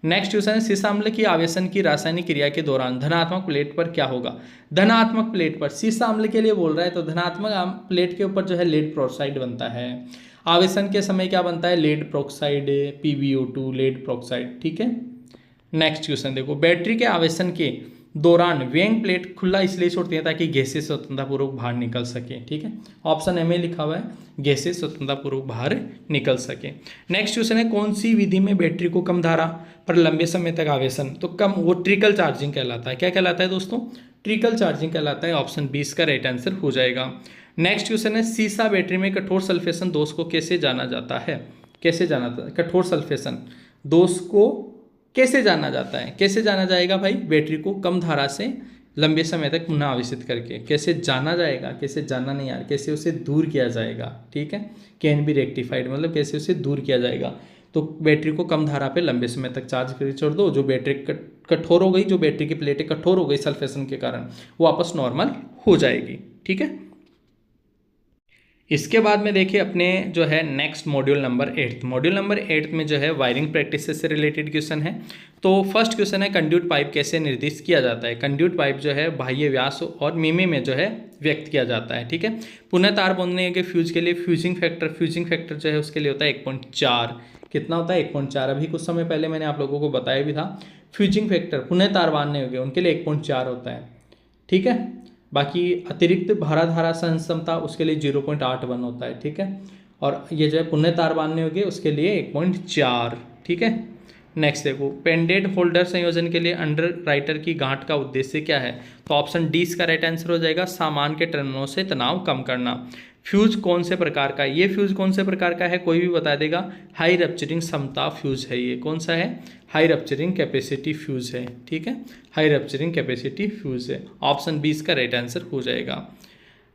नेक्स्ट क्वेश्चन है सीसा अम्ल की आवेशन की रासायनिक क्रिया के दौरान धनात्मक प्लेट पर क्या होगा? धनात्मक प्लेट पर सीसा अम्ल के लिए बोल रहा है, तो धनात्मक प्लेट के ऊपर जो है लेड प्रोक्साइड बनता है। आवेशन के समय क्या बनता है? Lead peroxide, PbO2, lead peroxide, ठीक है। नेक्स्ट क्वेश्चन देखो, बैटरी के आवेशन के दौरान व्यंग प्लेट खुला इसलिए छोड़ती है ताकि गैसें स्वतंत्रतापूर्वक बाहर निकल सके, ठीक है। ऑप्शन ए में लिखा हुआ है, गैसें स्वतंत्रतापूर्वक बाहर निकल सके। नेक्स्ट क्वेश्चन है कौन सी विधि में बैटरी को कम धारा पर लंबे समय तक आवेशन, तो कम, वो ट्रिकल चार्जिंग कहलाता है। क्या कहलाता है दोस्तों? ट्रिकल चार्जिंग कहलाता है। ऑप्शन 20 का राइट आंसर हो जाएगा। नेक्स्ट क्वेश्चन है सीसा बैटरी में कठोर सल्फेशन दोष को कैसे जाना जाता है? कैसे जाना जाता है कठोर सल्फेशन दोष को? कैसे जाना जाता है? कैसे जाना जाएगा भाई? बैटरी को कम धारा से लंबे समय तक पुनः आवेशित करके कैसे जाना जाएगा? कैसे जाना नहीं यार, कैसे उसे दूर किया जाएगा, ठीक है। कैन बी रेक्टिफाइड मतलब कैसे उसे दूर किया जाएगा। तो बैटरी को कम धारा पे लंबे समय तक चार्ज करके छोड़ दो, जो बैटरी कठोर हो गई, जो बैटरी की प्लेटें कठोर हो गई सल्फेशन के कारण, वो वापस नॉर्मल हो जाएगी, ठीक है। इसके बाद में देखिए अपने जो है next module number 8, module number 8 में जो है वायरिंग प्रैक्टिस से रिलेटेड क्वेश्चन है। तो फर्स्ट क्वेश्चन है कंड्यूट पाइप कैसे निर्दिष्ट किया जाता है? कंड्यूट पाइप जो है बाह्य व्यास और मिमी में जो है व्यक्त किया जाता है, ठीक है। पुनः तार बांधने के फ्यूज के लिए फ्यूजिंग फैक्टर जो है उसके लिए होता है 1.4। कितना होता है? 1.4। अभी कुछ समय पहले मैंने आप लोगों को बताया भी था, फ्यूजिंग फैक्टर पुनः तार बांधने होंगे उनके लिए 1.4 होता है, ठीक है। बाकी अतिरिक्त भारा धारा सहन क्षमता उसके लिए 0.81 होता है, ठीक है। और ये जो है पुनः तार बांधने होंगे उसके लिए 1.4, ठीक है। नेक्स्ट देखो, पेंडेड होल्डर संयोजन के लिए अंडर राइटर की गांठ का उद्देश्य क्या है? तो ऑप्शन डी इसका राइट आंसर हो जाएगा, सामान के टर्मिनलों से तनाव कम करना। फ्यूज कौन से प्रकार का है, ये फ्यूज कौन से प्रकार का है, कोई भी बता देगा। हाई रप्चरिंग क्षमता फ्यूज है ये, कौन सा है, हाई रप्चरिंग कैपेसिटी फ्यूज है, ठीक है, हाई रप्चरिंग कैपेसिटी फ्यूज है। ऑप्शन बी इसका राइट आंसर हो जाएगा।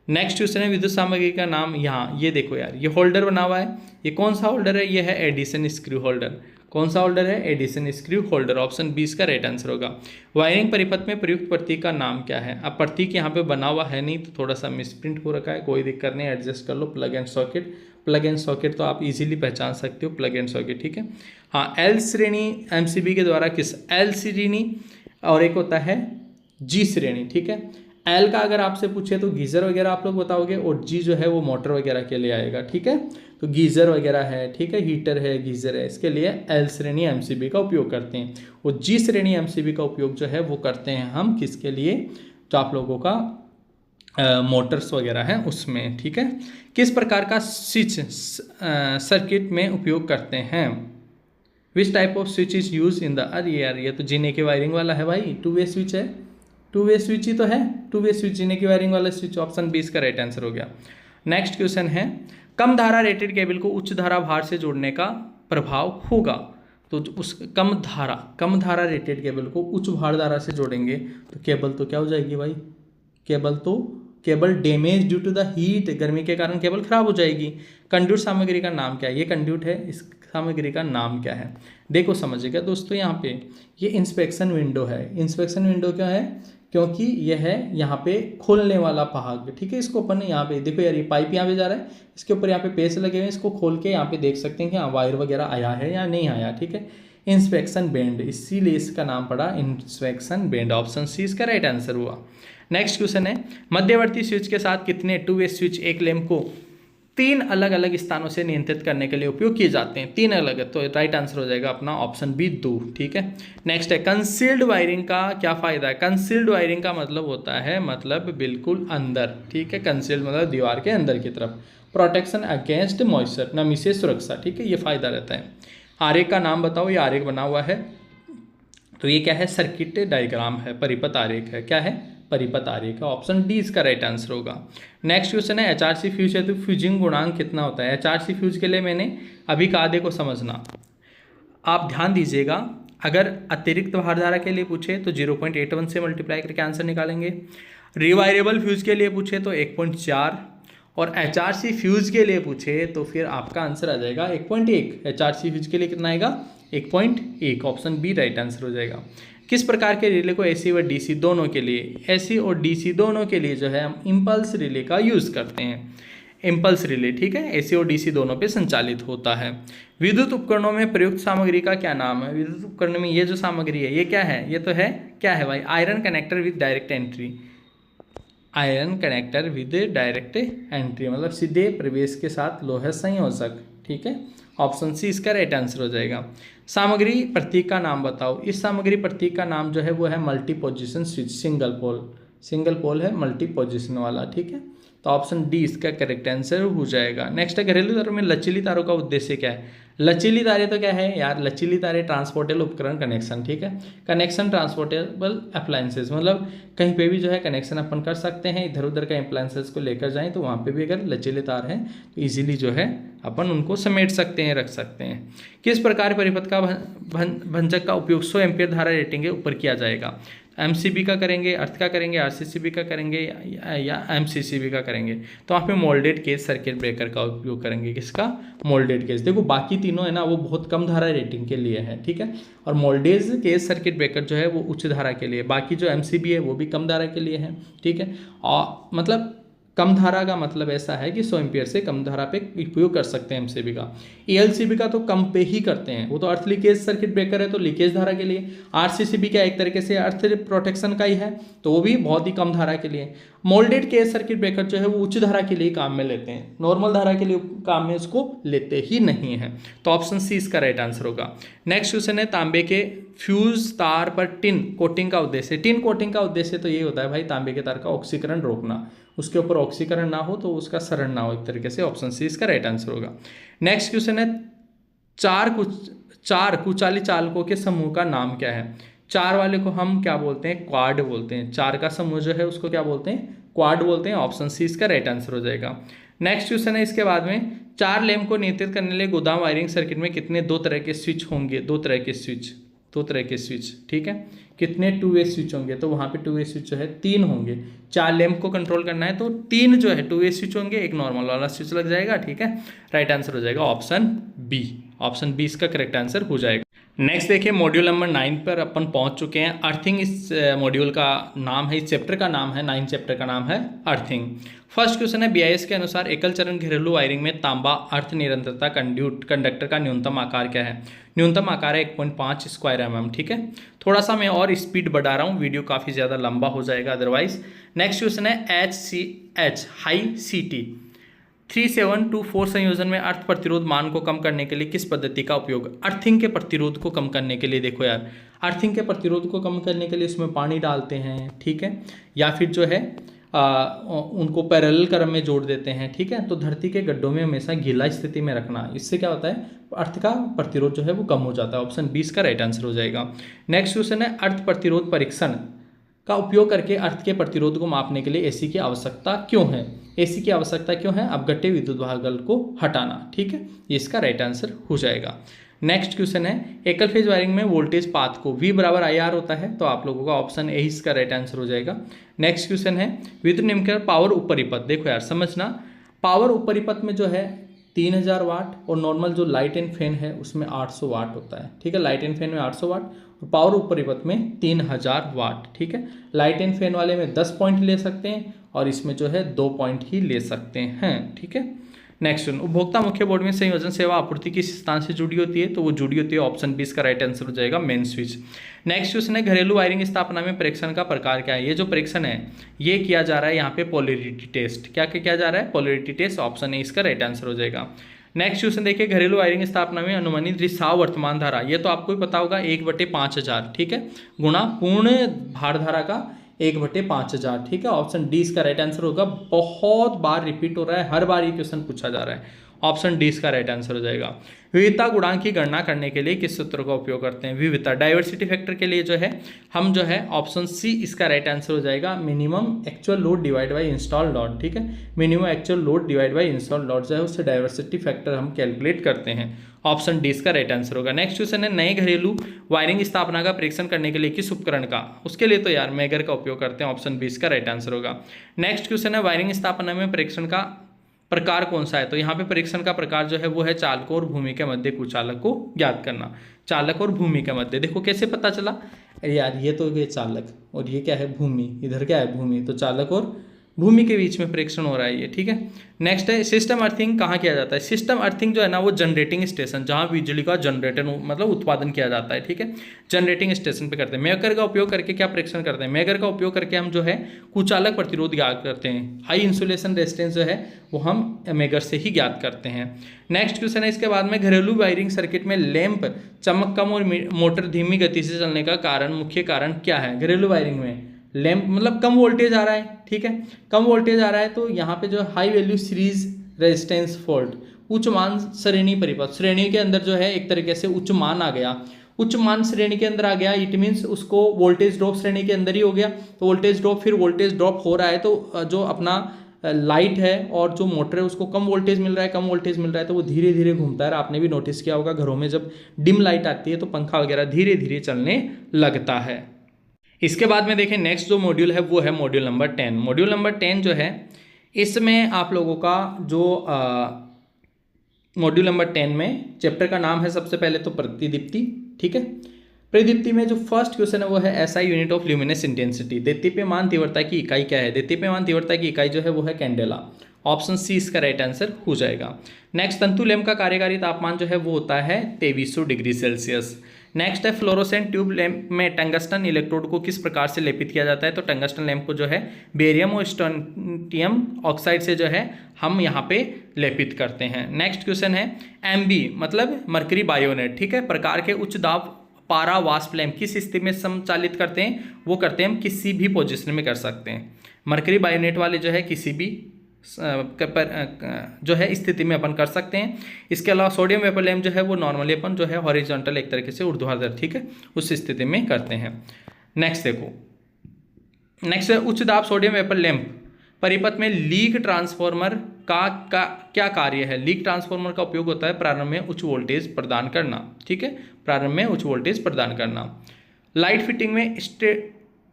नेक्स्ट क्वेश्चन है विद्युत सामग्री का नाम। यहाँ ये देखो यार, ये होल्डर बना हुआ है, ये कौन सा होल्डर है, ये है एडिशन स्क्रू होल्डर। कौन सा होल्डर है, Edison screw holder. Option B इसका राइट आंसर होगा। वायरिंग परिपथ में प्रयुक्त प्रतीक का नाम क्या है। अब प्रतीक यहाँ पे बना हुआ है नहीं, तो थोड़ा सा मिसप्रिंट हो रखा है, कोई दिक्कत नहीं, एडजस्ट कर लो। Plug and socket, plug and socket तो आप इजीली पहचान सकते हो, प्लग एंड सॉकेट, ठीक है। हाँ, एल श्रेणी एमसीबी के द्वारा किस, एल श्रेणी और एक होता है जी श्रेणी, ठीक है। एल का अगर आपसे पूछे तो गीजर वगैरह आप लोग बताओगे, और जी जो है वो मोटर वगैरह के लिए आएगा, ठीक है। तो गीजर वगैरह है, ठीक है, हीटर है, गीजर है, इसके लिए एल श्रेणी एमसीबी का उपयोग करते हैं। और जी श्रेणी एमसीबी का उपयोग जो है वो करते हैं हम किसके लिए, जो आप लोगों का मोटर्स वगैरह हैं उसमें, ठीक है। किस प्रकार का स्विच सर्किट में उपयोग करते हैं। Which type off switch is use in the, अरे यार ये तो जीने की वायरिंग वाला है भाई, टू वे स्विच है, टू वे स्विच ही तो है, टू वे स्विच, जीने की वायरिंग वाला स्विच। ऑप्शन बी इसका राइट आंसर हो गया। नेक्स्ट क्वेश्चन है, कम धारा रेटेड केबल को उच्च धारा भार से जोड़ने का प्रभाव होगा। तो उस कम धारा रेटेड केबल को उच्च भार धारा से जोड़ेंगे तो केबल तो क्या हो जाएगी भाई, cable damage due to the heat, गर्मी के कारण केबल खराब हो जाएगी। कंड्यूट सामग्री का नाम क्या है, ये कंड्यूट है, इस सामग्री का नाम क्या है। देखो समझिएगा दोस्तों, यहाँ पे ये इंस्पेक्शन विंडो है। इंस्पेक्शन विंडो क्या है, क्योंकि यह है यहाँ पे खोलने वाला भाग, ठीक है। इसको अपन यहाँ पे देखो यार, ये पाइप यहाँ पे जा रहा है, इसके ऊपर यहाँ पे पेच लगे हुए हैं, इसको खोल के यहाँ पे देख सकते हैं कि हाँ वायर वगैरह आया है या नहीं आया, ठीक है। इंस्पेक्शन बेंड, इसीलिए इसका नाम पड़ा इंस्पेक्शन बेंड। ऑप्शन सी इसका राइट आंसर हुआ। नेक्स्ट क्वेश्चन है, मध्यवर्ती स्विच के साथ कितने टू वे स्विच एक लैंप को 3 अलग अलग स्थानों से नियंत्रित करने के लिए उपयोग किए जाते हैं। 3 अलग, तो राइट आंसर हो जाएगा अपना ऑप्शन बी 2, ठीक है। नेक्स्ट है, कंसील्ड वायरिंग का क्या फायदा है। कंसील्ड वायरिंग का मतलब होता है, मतलब बिल्कुल अंदर, ठीक है। कंसील्ड मतलब दीवार के अंदर की तरफ। प्रोटेक्शन अगेंस्ट मॉइस्चर, नमी से सुरक्षा, ठीक है, ये फायदा रहता है। आरेख का नाम बताओ, ये आरेख बना हुआ है, तो ये क्या है, सर्किट डायग्राम है, परिपथ आरेख है, क्या है, परिपथ आरेख है। ऑप्शन डी इसका राइट आंसर होगा। नेक्स्ट क्वेश्चन है, एचआरसी फ्यूज है तो फ्यूजिंग गुणांक कितना होता है। एचआरसी फ्यूज के लिए मैंने अभी कहा, देखो समझना, आप ध्यान दीजिएगा। अगर अतिरिक्त भारधारा के लिए पूछे तो 0.81 से मल्टीप्लाई करके आंसर निकालेंगे। रिवायरेबल फ्यूज के लिए पूछे तो 1.4, और एचआरसी फ्यूज के लिए पूछे तो फिर आपका आंसर आ जाएगा 1.1। एचआरसी फ्यूज के लिए कितना आएगा, 1.1। ऑप्शन बी राइट आंसर हो जाएगा। किस प्रकार के रिले को एसी व डीसी दोनों के लिए, एसी और डीसी दोनों के लिए जो है हम इम्पल्स रिले का यूज़ करते हैं। इम्पल्स रिले, ठीक है, एसी और डीसी दोनों पे संचालित होता है। विद्युत उपकरणों में प्रयुक्त सामग्री का क्या नाम है। विद्युत उपकरण में ये जो सामग्री है ये क्या है, ये तो है क्या है भाई, iron connector with direct entry. Iron connector with direct entry मतलब सीधे प्रवेश के साथ लोहा संयोजक, ठीक है। ऑप्शन सी इसका राइट आंसर हो जाएगा। सामग्री प्रतीक का नाम बताओ। इस सामग्री प्रतीक का नाम जो है वो है multi position switch, single pole है, मल्टी पोजिशन वाला, ठीक है। तो ऑप्शन डी इसका करेक्ट आंसर हो जाएगा। नेक्स्ट है, घरेलू तारों में लचीली तारों का उद्देश्य क्या है। लचीली तारें तो क्या है यार, लचीली तारें ट्रांसपोर्टेबल उपकरण कनेक्शन, ठीक है। कनेक्शन ट्रांसपोर्टेबल अप्लायंसेस मतलब कहीं पे भी जो है कनेक्शन अपन कर सकते हैं, इधर उधर का अप्लायंसेस को लेकर जाएं तो वहाँ पे भी अगर लचीले तार हैं तो इजीली जो है अपन उनको समेट सकते हैं, रख सकते हैं। किस प्रकार परिपथ का भंजक का उपयोग 100 एम्पीयर धारा रेटिंग के ऊपर किया जाएगा। एमसीबी का करेंगे, अर्थ का करेंगे, आरसीसीबी का करेंगे या एमसीसीबी का करेंगे। तो वहाँ पे मोल्डेड केज सर्किट ब्रेकर का उपयोग करेंगे। किसका, मोल्डेड केज। देखो बाकी तीनों है ना वो बहुत कम धारा रेटिंग के लिए है, ठीक है। और मोल्डेड केज सर्किट ब्रेकर जो है वो उच्च धारा के लिए, बाकी जो एमसीबी है वो भी कम धारा के लिए है, ठीक है। और मतलब कम धारा का मतलब ऐसा है कि 100 एम्पीयर से कम धारा पे उपयोग कर सकते हैं एमसीबी का। एएलसीबी का तो कम पे ही करते हैं, वो तो अर्थ लीकेज सर्किट ब्रेकर है तो लीकेज धारा के लिए। आरसीसीबी का एक तरीके से अर्थ प्रोटेक्शन का ही है तो वो भी बहुत ही कम धारा के लिए। मोल्डेड केज सर्किट ब्रेकर जो है वो उच्च धारा के लिए काम में लेते हैं, नॉर्मल धारा के लिए काम में उसको लेते ही नहीं है। तो ऑप्शन सी इसका राइट आंसर होगा। नेक्स्ट क्वेश्चन है, तांबे के फ्यूज तार पर टिन कोटिंग का उद्देश्य। टिन कोटिंग का उद्देश्य तो ये होता है भाई, तांबे के तार का ऑक्सीकरण रोकना, उसके ऊपर ऑक्सीकरण ना हो तो उसका सरण ना हो एक तरीके से। ऑप्शन सी इसका राइट आंसर होगा। नेक्स्ट क्वेश्चन है, चार कुचाली चालकों के समूह का नाम क्या है। चार वाले को हम क्या बोलते हैं, क्वाड बोलते हैं। चार का समूह जो है उसको क्या बोलते हैं, क्वाड बोलते हैं। ऑप्शन सी इसका राइट आंसर हो जाएगा। नेक्स्ट क्वेश्चन है इसके बाद में, 4 लैंप को नियंत्रित करने के लिए गोदाम वायरिंग सर्किट में कितने दो तरह के स्विच होंगे? दो तरह के स्विच, ठीक है। कितने 2 वे स्विच होंगे? तो वहाँ पे 2 वे स्विच जो है 3 होंगे। 4 लैंप को कंट्रोल करना है तो 3 जो है 2 वे स्विच होंगे, एक नॉर्मल वाला स्विच लग जाएगा, ठीक है। राइट आंसर हो जाएगा ऑप्शन बी। ऑप्शन बी इसका करेक्ट आंसर हो जाएगा। नेक्स्ट देखिए, मॉड्यूल नंबर 9 पर अपन पहुंच चुके हैं। अर्थिंग इस मॉड्यूल का नाम है, इस चैप्टर का नाम है, 9 चैप्टर का नाम है अर्थिंग। फर्स्ट क्वेश्चन है, BIS के अनुसार एकल चरण घरेलू वायरिंग में तांबा अर्थ निरंतरता कंडक्टर का न्यूनतम आकार क्या है? न्यूनतम आकार है 1.5 स्क्वायर mm, ठीक है। थोड़ा सा मैं और स्पीड बढ़ा रहा हूँ, वीडियो काफ़ी ज़्यादा लंबा हो जाएगा अदरवाइज। नेक्स्ट क्वेश्चन है, HCH हाई CT 3724 संयोजन में अर्थ प्रतिरोध मान को कम करने के लिए किस पद्धति का उपयोग? अर्थिंग के प्रतिरोध को कम करने के लिए, देखो यार, अर्थिंग के प्रतिरोध को कम करने के लिए उसमें पानी डालते हैं, ठीक है, या फिर जो है उनको पैरेलल क्रम में जोड़ देते हैं, ठीक है। तो धरती के गड्ढों में हमेशा गीला स्थिति में रखना, इससे क्या होता है, अर्थ का प्रतिरोध जो है वो कम हो जाता है। ऑप्शन 20 का राइट आंसर हो जाएगा। नेक्स्ट क्वेश्चन है, अर्थ प्रतिरोध परीक्षण का उपयोग करके अर्थ के प्रतिरोध को मापने के लिए एसी की आवश्यकता क्यों है? एसी की आवश्यकता क्यों है? अपघट्य विद्युत वाहक को हटाना, ठीक है, ये इसका राइट आंसर हो जाएगा। नेक्स्ट क्वेश्चन है, एकल फेज वायरिंग में वोल्टेज पाथ को V बराबर IR होता है, तो आप लोगों का ऑप्शन ए इसका राइट आंसर हो जाएगा। नेक्स्ट क्वेश्चन है, विद्युत निम्नलिखित पावर उपरिपथ, देखो यार समझना, पावर उपरिपथ में जो है 3000 वाट और नॉर्मल जो लाइट एंड फैन है उसमें 800 वाट होता है, ठीक है। लाइट एंड फैन में 800 वाट और पावर उपरिपथ में 3000 वाट, ठीक है। लाइट एंड फैन वाले में 10 पॉइंट ले सकते हैं और इसमें जो है 2 पॉइंट ही ले सकते हैं, ठीक है। नेक्स्ट क्वेश्चन, उपभोक्ता मुख्य बोर्ड में संयोजन सेवा आपूर्ति किस स्थान से जुड़ी होती है? तो वो जुड़ी होती है, ऑप्शन 20 का राइट आंसर हो जाएगा, मेन स्विच। नेक्स्ट क्वेश्चन है, घरेलू वायरिंग स्थापना में परीक्षण का प्रकार क्या है? ये जो परीक्षण है ये किया जा रहा है यहाँ पे पोलैरिटी टेस्ट। क्या क्या किया जा रहा है? Polarity test. ऑप्शन ए इसका राइट आंसर हो जाएगा। नेक्स्ट क्वेश्चन देखिए, घरेलू वायरिंग स्थापना में अनुमानित रिसाव वर्तमान धारा, ये तो आपको ही पता होगा, 1/5000, ठीक है, गुणा पूर्ण भार धारा का 1/5000, ठीक है। ऑप्शन डी इसका राइट आंसर होगा। बहुत बार रिपीट हो रहा है, हर बार ये क्वेश्चन पूछा जा रहा है। ऑप्शन डी इसका राइट आंसर हो जाएगा। विविधता गुणांक की गणना करने के लिए किस सूत्र का उपयोग करते हैं? विविधता डाइवर्सिटी फैक्टर के लिए जो है हम जो है ऑप्शन सी इसका राइट आंसर हो जाएगा, minimum actual load divide by install load, ठीक है। Minimum actual load divide by install load जो है उससे डाइवर्सिटी फैक्टर हम कैलकुलेट करते हैं। ऑप्शन डी इसका राइट आंसर होगा। नेक्स्ट क्वेश्चन है, नए घरेलू वायरिंग स्थापना का परीक्षण करने के लिए किस उपकरण का? उसके लिए तो यार मेगर का उपयोग करते हैं। ऑप्शन बी इसका राइट आंसर होगा। नेक्स्ट क्वेश्चन है, वायरिंग स्थापना में परीक्षण का प्रकार कौन सा है? तो यहाँ पे परीक्षण का प्रकार जो है वो है चालकों और भूमि के मध्य कुचालक को ज्ञात करना। चालक और भूमि के मध्य, देखो कैसे पता चला यार, ये तो ये चालक और ये क्या है भूमि, इधर क्या है भूमि, तो चालक और भूमि के बीच में परीक्षण हो रहा है ये, ठीक है। नेक्स्ट है, सिस्टम अर्थिंग कहाँ किया जाता है? सिस्टम अर्थिंग जो है ना वो जनरेटिंग स्टेशन, जहाँ बिजली का जनरेटर मतलब उत्पादन किया जाता है, ठीक है, जनरेटिंग स्टेशन पे करते हैं। मेगर का उपयोग करके क्या परीक्षण करते हैं? मेगर का उपयोग करके हम जो है कुचालक प्रतिरोध ज्ञात करते हैं। हाई इंसुलेशन रेजिस्टेंस जो है वो हम मेगर से ही ज्ञात करते हैं। नेक्स्ट क्वेश्चन है इसके बाद में, घरेलू वायरिंग सर्किट में लैंप चमक कम और मोटर धीमी गति से चलने का कारण, मुख्य कारण क्या है? घरेलू वायरिंग में लैंप मतलब कम वोल्टेज आ रहा है, ठीक है, कम वोल्टेज आ रहा है तो यहाँ पे जो high value series resistance fault, उच्च मान श्रेणी परिपथ, श्रेणी के अंदर जो है एक तरीके से उच्च मान आ गया, उच्च मान श्रेणी के अंदर आ गया, इट मीन्स उसको वोल्टेज ड्रॉप श्रेणी के अंदर ही हो गया। तो वोल्टेज ड्रॉप, फिर वोल्टेज ड्रॉप हो रहा है तो जो अपना लाइट है और जो मोटर है उसको कम वोल्टेज मिल रहा है, कम वोल्टेज मिल रहा है तो वो धीरे धीरे घूमता है। आपने भी नोटिस किया होगा घरों में जब डिम लाइट आती है तो पंखा वगैरह धीरे धीरे चलने लगता है। इसके बाद में देखें नेक्स्ट जो मॉड्यूल है वो है मॉड्यूल नंबर 10। मॉड्यूल नंबर 10 जो है इसमें आप लोगों का जो मॉड्यूल नंबर 10 में चैप्टर का नाम है सबसे पहले तो प्रतिदीप्ति, ठीक है। प्रतिदीप्ति में जो फर्स्ट क्वेश्चन है वो है SI unit of luminous intensity, देदीप्यमान तीव्रता की इकाई क्या है? देदीप्यमान तीव्रता की इकाई जो है वो है कैंडेला। ऑप्शन सी इसका राइट आंसर हो जाएगा। नेक्स्ट, तंतु लैंप का कार्यकारी तापमान जो है वो होता है 2300 डिग्री सेल्सियस। नेक्स्ट है, फ्लोरोसेंट ट्यूब लैंप में टंगस्टन इलेक्ट्रोड को किस प्रकार से लेपित किया जाता है? तो टंगस्टन लैंप को जो है बेरियम और स्ट्रोंटियम ऑक्साइड से जो है हम यहाँ पे लेपित करते हैं। नेक्स्ट क्वेश्चन है, एमबी मतलब मरकरी बायोनेट, ठीक है, प्रकार के उच्च दाब पारा वाष्प लैंप किस स्थिति में संचालित करते हैं? वो करते हैं हम किसी भी पोजिशन में कर सकते हैं। मरकरी बायोनेट वाले जो है किसी भी जो है स्थिति में अपन कर सकते हैं। इसके अलावा सोडियम वेपर लैंप जो है वो नॉर्मली अपन जो है हॉरिजॉन्टल एक तरीके से ऊर्ध्वाधर, ठीक है, उस स्थिति में करते हैं। नेक्स्ट देखो, नेक्स्ट है उच्च दाब सोडियम वेपर लैंप परिपथ में लीक ट्रांसफॉर्मर का क्या कार्य है? लीक ट्रांसफार्मर का उपयोग होता है प्रारंभ में उच्च वोल्टेज प्रदान करना, ठीक है, प्रारंभ में उच्च वोल्टेज प्रदान करना। लाइट फिटिंग में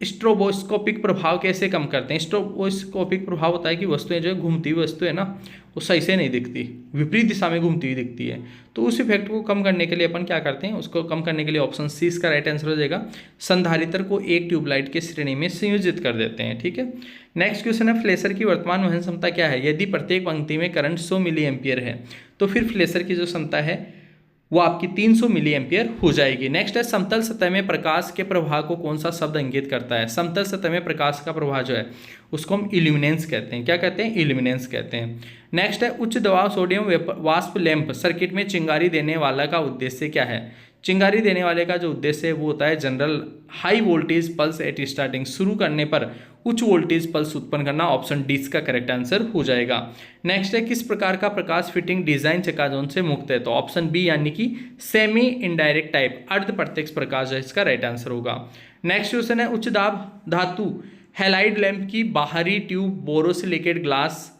स्ट्रोबोस्कोपिक प्रभाव कैसे कम करते हैं? स्ट्रोबोस्कोपिक प्रभाव होता है कि वस्तुएं जो है, घूमती हुई वस्तु है ना, वो सही से नहीं दिखती, विपरीत दिशा में घूमती हुई दिखती है। तो उस इफेक्ट को कम करने के लिए अपन क्या करते हैं? उसको कम करने के लिए ऑप्शन सी इसका राइट आंसर हो जाएगा, संधारित्र को एक ट्यूबलाइट की श्रेणी में संयोजित कर देते हैं, ठीक है। नेक्स्ट क्वेश्चन है, फ्लेशर की वर्तमान वहन क्षमता क्या है? यदि प्रत्येक पंक्ति में करंट 100 मिली एम्पियर है तो फिर फ्लेशर की जो क्षमता है वो आपकी 300 मिली एम्पियर हो जाएगी। नेक्स्ट है, समतल सतह में प्रकाश के प्रवाह को कौन सा शब्द इंगित करता है? समतल सतह में प्रकाश का प्रवाह जो है उसको हम इल्यूमिनेंस कहते हैं। क्या कहते हैं? इल्यूमिनेंस कहते हैं। नेक्स्ट है, उच्च दबाव सोडियम वाष्प लैंप सर्किट में चिंगारी देने वाला का उद्देश्य क्या है? चिंगारी देने वाले का जो उद्देश्य है वो होता है general high voltage pulse eight starting, शुरू करने पर उच्च वोल्टेज पल्स उत्पन्न करना। ऑप्शन डी इसका करेक्ट आंसर हो जाएगा। नेक्स्ट है, किस प्रकार का प्रकाश फिटिंग डिजाइन चकाचौंध से मुक्त है? तो ऑप्शन बी यानी कि सेमी इनडायरेक्ट टाइप, अर्ध प्रत्यक्ष प्रकाश है इसका राइट आंसर होगा। नेक्स्ट क्वेश्चन है, उच्च दाब धातु हैलाइड लैंप की बाहरी ट्यूब बोरोसिलिकेट ग्लास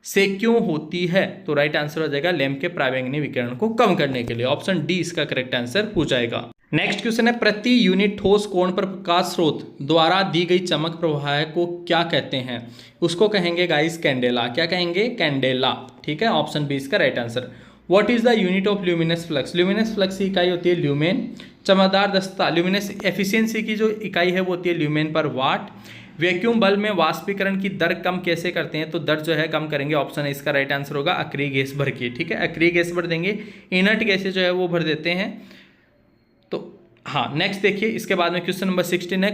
से क्यों होती है? तो राइट आंसर हो जाएगा लैंप के पराबैंगनी विकिरण को कम करने के लिए। ऑप्शन डी इसका करेक्ट आंसर हो जाएगा। नेक्स्ट क्वेश्चन है, प्रति यूनिट ठोस कोण पर प्रकाश स्रोत द्वारा दी गई चमक प्रवाह को क्या कहते हैं? उसको कहेंगे गाइस कैंडेला। क्या कहेंगे? कैंडेला, ठीक है। ऑप्शन बी इसका right answer. What is the unit of luminous flux? Luminous flux की इकाई होती है ल्यूमेन। चमकदार दस्ता ल्यूमिनस एफिशिएंसी की जो इकाई है वो होती है ल्यूमेन पर वाट। वैक्यूम बल्ब में वाष्पीकरण की दर कम कैसे करते हैं? तो दर जो है कम करेंगे, ऑप्शन है इसका राइट आंसर होगा अक्रिय गैस भर के, ठीक है। अक्रिय गैस भर देंगे, इनर्ट गैसें जो है वो भर देते हैं। तो हाँ, नेक्स्ट देखिए, इसके बाद में क्वेश्चन नंबर 16 है,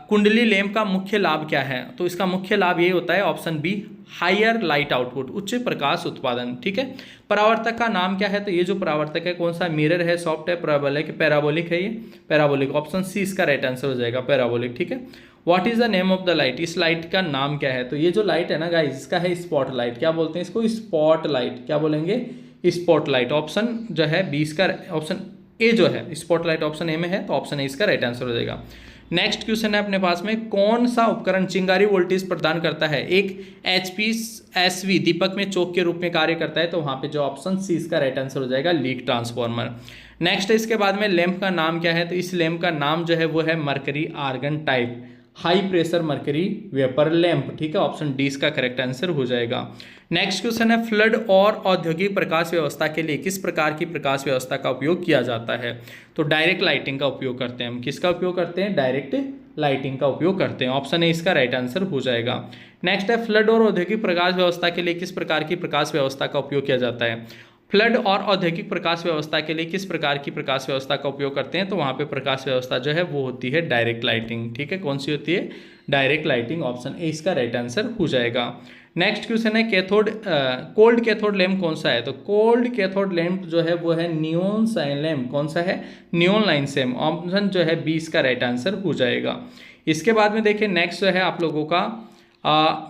कुंडली लैंप का मुख्य लाभ क्या है? तो इसका मुख्य लाभ ये होता है option B, higher light output, उच्च प्रकाश उत्पादन, ठीक है। परावर्तक का नाम क्या है? तो ये जो परावर्तक है कौन सा? मिरर है, सॉफ्ट है, पैराबोलिक है, ये पैराबोलिक। ऑप्शन सी इसका राइट आंसर हो जाएगा, पैराबोलिक, ठीक है। What is the name of the light? इस लाइट का नाम क्या है? तो ये जो लाइट है ना गाइस, इसका है स्पॉट लाइट। क्या बोलते हैं इसको? Spot light. क्या बोलेंगे? Spot light. ऑप्शन जो है 20 का ऑप्शन ए जो है, स्पॉट लाइट ऑप्शन ए में है, तो ऑप्शन ए इसका राइट आंसर हो जाएगा। नेक्स्ट क्वेश्चन है अपने पास में, कौन सा उपकरण चिंगारी वोल्टेज प्रदान करता है? एक HPSV दीपक में चौक के रूप में कार्य करता है, तो वहां पे जो ऑप्शन सी इसका राइट आंसर हो जाएगा, लीक ट्रांसफार्मर। नेक्स्ट है, इसके बाद में लैंप का नाम क्या है? तो इस लैंप का नाम जो है वो है mercury argon type, high pressure mercury vapour lamp, ठीक है। ऑप्शन डी इसका करेक्ट आंसर हो जाएगा। नेक्स्ट क्वेश्चन है, फ्लड और औद्योगिक प्रकाश व्यवस्था के लिए किस प्रकार की प्रकाश व्यवस्था का उपयोग किया जाता है? तो डायरेक्ट लाइटिंग का उपयोग करते हैं हम। किसका उपयोग करते हैं? डायरेक्ट लाइटिंग का उपयोग करते हैं। ऑप्शन ए इसका राइट आंसर हो जाएगा। नेक्स्ट है, फ्लड और औद्योगिक प्रकाश व्यवस्था के लिए किस प्रकार की प्रकाश व्यवस्था का उपयोग किया जाता है? फ्लड और औद्योगिक प्रकाश व्यवस्था के लिए किस प्रकार की प्रकाश व्यवस्था का उपयोग करते हैं? तो वहाँ पे प्रकाश व्यवस्था जो है वो होती है डायरेक्ट लाइटिंग, ठीक है। कौन सी होती है? Direct lighting. ऑप्शन ए इसका राइट आंसर हो जाएगा। नेक्स्ट क्वेश्चन है, कोल्ड कैथोड लैंप कौन सा है? तो कोल्ड कैथोड लैंप जो है वो है नियोन साइन लैंप। कौन सा है? Neon line Sam. ऑप्शन जो है 20 का राइट आंसर हो जाएगा। इसके बाद में देखिए, नेक्स्ट जो है आप लोगों का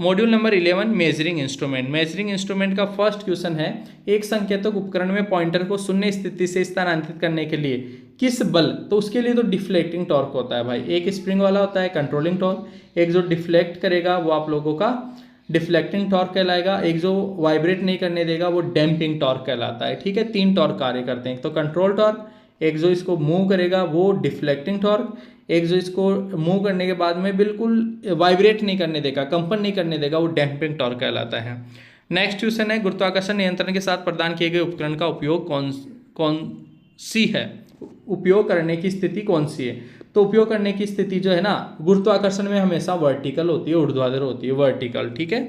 module number 11 measuring instrument. Measuring instrument का फर्स्ट क्वेश्चन है, एक संकेतक उपकरण में पॉइंटर को शून्य स्थिति से स्थानांतरित करने के लिए किस बल? तो उसके लिए तो डिफ्लेक्टिंग टॉर्क होता है भाई। एक स्प्रिंग वाला होता है कंट्रोलिंग टॉर्क, एक जो डिफ्लेक्ट करेगा वो आप लोगों का डिफ्लेक्टिंग टॉर्क कहलाएगा, एक जो वाइब्रेट नहीं करने देगा वो डैम्पिंग टॉर्क कहलाता है, ठीक है। 3 टॉर्क कार्य करते हैं, एक तो कंट्रोल टॉर्क, एक जो इसको मूव करेगा वो डिफ्लेक्टिंग टॉर्क, एक जो इसको मूव करने के बाद में बिल्कुल वाइब्रेट नहीं करने देगा, कंपन नहीं करने देगा, वो डैम्पिंग टॉर्क कहलाता है। नेक्स्ट क्वेश्चन है, गुरुत्वाकर्षण नियंत्रण के साथ प्रदान किए गए उपकरण का उपयोग कौन सी है? उपयोग करने की स्थिति कौन सी है? तो उपयोग करने की स्थिति जो है ना, गुरुत्वाकर्षण में हमेशा वर्टिकल होती है, ऊर्ध्वाधर होती है, वर्टिकल, ठीक है।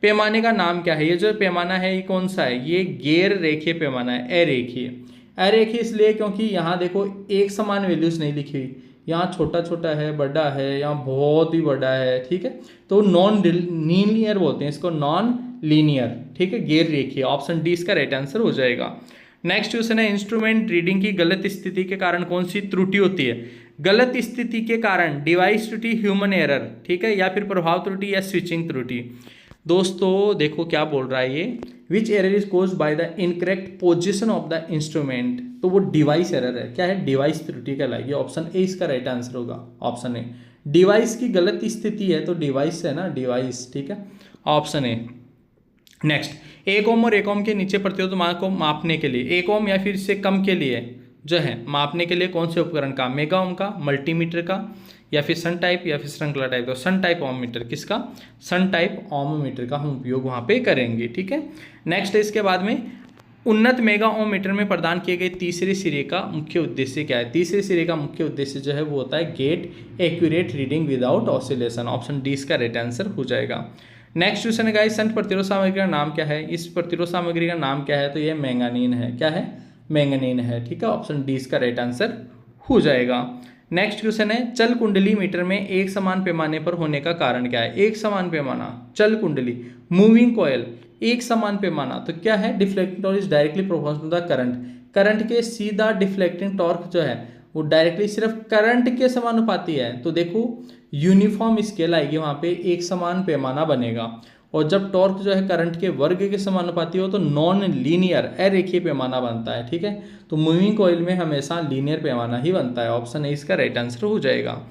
पैमाने का नाम क्या है? ये जो पैमाना है ये कौन सा है? ये गैर रेखीय पैमाना है, अरेखीय। अरेखीय इसलिए क्योंकि यहाँ देखो एक समान वैल्यूज नहीं लिखी हुई, यहाँ छोटा छोटा है, बड़ा है, यहाँ बहुत ही बड़ा है, ठीक है। तो नॉन लीनियर बोलते हैं इसको, नॉन लीनियर, ठीक है, गैर रेखीय। ऑप्शन डी इसका राइट आंसर हो जाएगा। नेक्स्ट क्वेश्चन है, इंस्ट्रूमेंट रीडिंग की गलत स्थिति के कारण कौन सी त्रुटि होती है? गलत स्थिति के कारण डिवाइस त्रुटि, ह्यूमन एरर, ठीक है, या फिर प्रभाव त्रुटि या स्विचिंग त्रुटि। दोस्तों देखो क्या बोल रहा है ये, which error is caused by the incorrect position of the instrument. तो वो डिवाइस एरर है। क्या है? डिवाइस त्रुटि कहलाएगी। ऑप्शन ए इसका राइट आंसर होगा। ऑप्शन ए, डिवाइस की गलत स्थिति है तो डिवाइस है ना, डिवाइस, ठीक है। Option A. नेक्स्ट, 1 ओम और 1 ओम के नीचे प्रतिरोध मान को मापने के लिए, 1 ओम या फिर इससे कम के लिए जो है मापने के लिए कौन से उपकरण का, मेगा ओम का, मल्टीमीटर का, या फिर सन टाइप या फिर श्रृंखला टाइप। तो सन टाइप ओम मीटर, किसका, सन टाइप ओम मीटर का हम उपयोग वहाँ पे करेंगे। ठीक है। नेक्स्ट है इसके बाद में, उन्नत मेगा ओम मीटर में प्रदान किए गए तीसरे सिरे का मुख्य उद्देश्य क्या है। तीसरे सिरे का मुख्य उद्देश्य जो है वो होता है get accurate reading without oscillation. Option D इसका राइट आंसर हो जाएगा। नेक्स्ट क्वेश्चन है गाइस, संट प्रतिरोध सामग्री का नाम क्या है। इस प्रतिरोध सामग्री का नाम क्या है, तो ये मैंगानीन है। क्या है, मैंगानीन है। ठीक है, ऑप्शन डी इसका राइट आंसर हो जाएगा। नेक्स्ट क्वेश्चन है, चल कुंडली मीटर में एक समान पैमाने पर होने का कारण क्या है। एक समान पैमाना, चल कुंडली, मूविंग कॉयल, एक समान पैमाना, तो क्या है, deflecting torque is directly proportional to the current. Current के सीधा डिफ्लेक्टिंग टॉर्क जो है वो डायरेक्टली सिर्फ करंट के समानुपाती है। तो देखो यूनिफॉर्म स्केल आएगी वहाँ पे, एक समान पैमाना बनेगा। और जब टॉर्क जो है करंट के वर्ग के समानुपाती हो तो नॉन लीनियर अरेखीय पैमाना बनता है। ठीक है, तो मूविंग कॉइल में हमेशा लीनियर पैमाना ही बनता है। ऑप्शन ए इसका राइट आंसर हो जाएगा।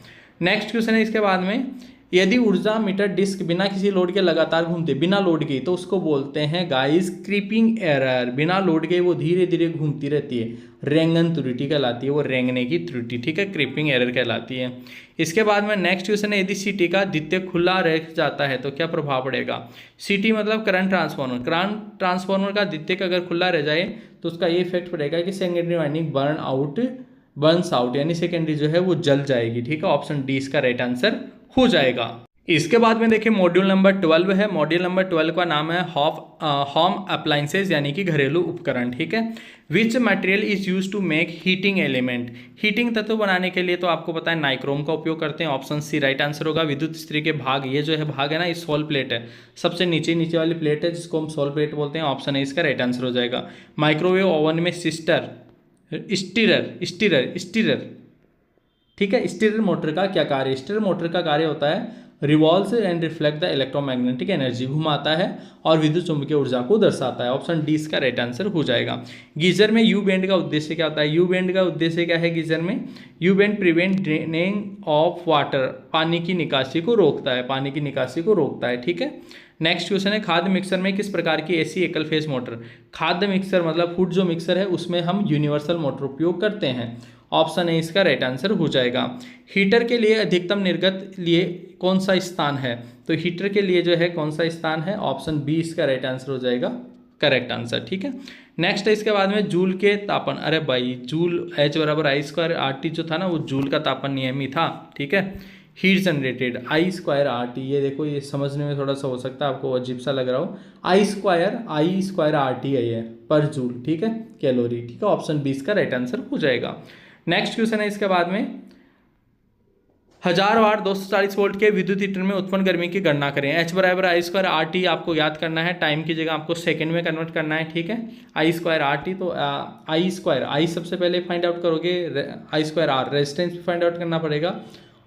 नेक्स्ट क्वेश्चन है इसके बाद में, यदि ऊर्जा मीटर डिस्क बिना किसी लोड के लगातार घूमते, बिना लोड के, तो उसको बोलते हैं गाइस क्रीपिंग एरर। बिना लोड के वो धीरे धीरे घूमती रहती है, रेंगन त्रुटि कहलाती है, वो रेंगने की त्रुटि। ठीक है, क्रीपिंग एरर कहलाती है। इसके बाद में नेक्स्ट क्वेश्चन है, यदि सीटी का द्वितीयक खुला रह जाता है तो क्या प्रभाव पड़ेगा। सीटी मतलब करंट ट्रांसफार्मर, करंट ट्रांसफार्मर का द्वितीयक अगर खुला रह जाए तो उसका ये इफेक्ट पड़ेगा कि सेकेंडरी वाइंडिंग बर्न्स आउट, यानी सेकेंडरी जो है वो जल जाएगी। ठीक है, ऑप्शन डी इसका राइट आंसर हो जाएगा। इसके बाद में देखिए मॉड्यूल नंबर 12 है। मॉड्यूल नंबर 12 का नाम है होम अप्लायंसेज, यानी कि घरेलू उपकरण। ठीक है, which material is use to make heating element. Heating तत्व बनाने के लिए तो आपको पता है नाइक्रोम का उपयोग करते हैं। ऑप्शन सी राइट आंसर होगा। विद्युत स्त्री के भाग, ये जो है भाग है ना, ये सोल प्लेट है, सबसे नीचे वाली प्लेट है जिसको हम सोल प्लेट बोलते हैं। ऑप्शन ए इसका राइट आंसर हो जाएगा। माइक्रोवेव ओवन में स्टीरर, ठीक है, स्टीरर मोटर का क्या कार्य। स्टीरर मोटर का कार्य होता है revolves and reflect the electromagnetic energy, घुमाता है और विद्युत चुंबकीय ऊर्जा को दर्शाता है। ऑप्शन डी इसका राइट आंसर हो जाएगा। गीजर में यू बैंड का उद्देश्य क्या होता है। यू बैंड का उद्देश्य क्या है गीजर में, you band prevent draining of water, पानी की निकासी को रोकता है, पानी की निकासी को रोकता है। ठीक है। नेक्स्ट क्वेश्चन है, खाद्य मिक्सर में किस प्रकार की एसी एकल फेज मोटर। खाद्य मिक्सर मतलब फूड जो मिक्सर है उसमें हम यूनिवर्सल मोटर उपयोग करते हैं। ऑप्शन ए इसका राइट आंसर हो जाएगा। हीटर के लिए अधिकतम निर्गत लिए कौन सा स्थान है, तो हीटर के लिए जो है कौन सा स्थान है, ऑप्शन बी इसका राइट आंसर हो जाएगा, करेक्ट आंसर। ठीक है। नेक्स्ट है इसके बाद में जूल के तापन, अरे भाई जूल H बराबर आई स्क्वायर आर टी जो था ना वो जूल का तापन नियम ही था। ठीक है, हीट जनरेटेड आई स्क्वायर आर टी, ये देखो ये समझने में थोड़ा सा हो सकता है आपको अजीब सा लग रहा हो, आई स्क्वायर आर टी है ये पर जूल। ठीक है, कैलोरी। ठीक है, ऑप्शन बी इसका राइट आंसर हो जाएगा। नेक्स्ट क्वेश्चन है इसके बाद में, 1000 वाट 240 वोल्ट के विद्युत हीटर में उत्पन्न गर्मी की गणना करें। H बराबर आई स्क्वायर आर टी आपको याद करना है, टाइम की जगह आपको सेकंड में कन्वर्ट करना है। ठीक है, आई स्क्वायर आर टी, तो आई सबसे पहले फाइंड आउट करोगे, आई स्क्वायर आर रेजिस्टेंस भी फाइंड आउट करना पड़ेगा,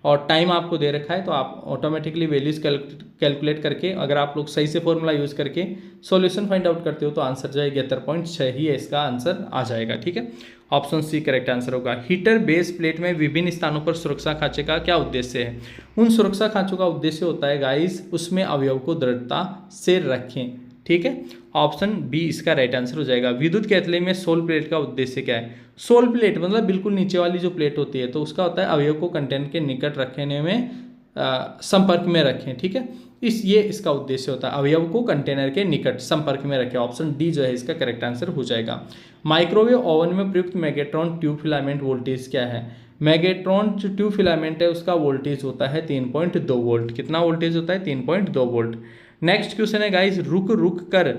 और टाइम आपको दे रखा है तो आप ऑटोमेटिकली वैल्यूज कैलकुलेट करके, अगर आप लोग सही से फॉर्मूला यूज़ करके सॉल्यूशन फाइंड आउट करते हो तो आंसर जो है 71.6 ही है, इसका आंसर आ जाएगा। ठीक है, ऑप्शन सी करेक्ट आंसर होगा। हीटर बेस प्लेट में विभिन्न स्थानों पर सुरक्षा खांचे का क्या उद्देश्य है। उन सुरक्षा खांचों का उद्देश्य होता है गाइस, उसमें अवयव को दृढ़ता से रखें। ठीक है, ऑप्शन बी इसका राइट आंसर हो जाएगा। विद्युत कैथली में सोल प्लेट का उद्देश्य क्या है। सोल प्लेट मतलब बिल्कुल नीचे वाली जो प्लेट होती है, तो उसका होता है अवयव को कंटेनर के निकट रखने में, संपर्क में रखें। ठीक है, ये इसका उद्देश्य होता है, अवयव को कंटेनर के निकट संपर्क में रखें। ऑप्शन डी जो है इसका करेक्ट आंसर हो जाएगा। माइक्रोवेव ओवन में प्रयुक्त मैग्नेट्रॉन ट्यूब फिलामेंट वोल्टेज क्या है। मैग्नेट्रॉन जो ट्यूब फिलामेंट है उसका वोल्टेज होता है 3.2 वोल्ट। कितना वोल्टेज होता है, 3.2 वोल्ट। नेक्स्ट क्वेश्चन है गाइस, रुक कर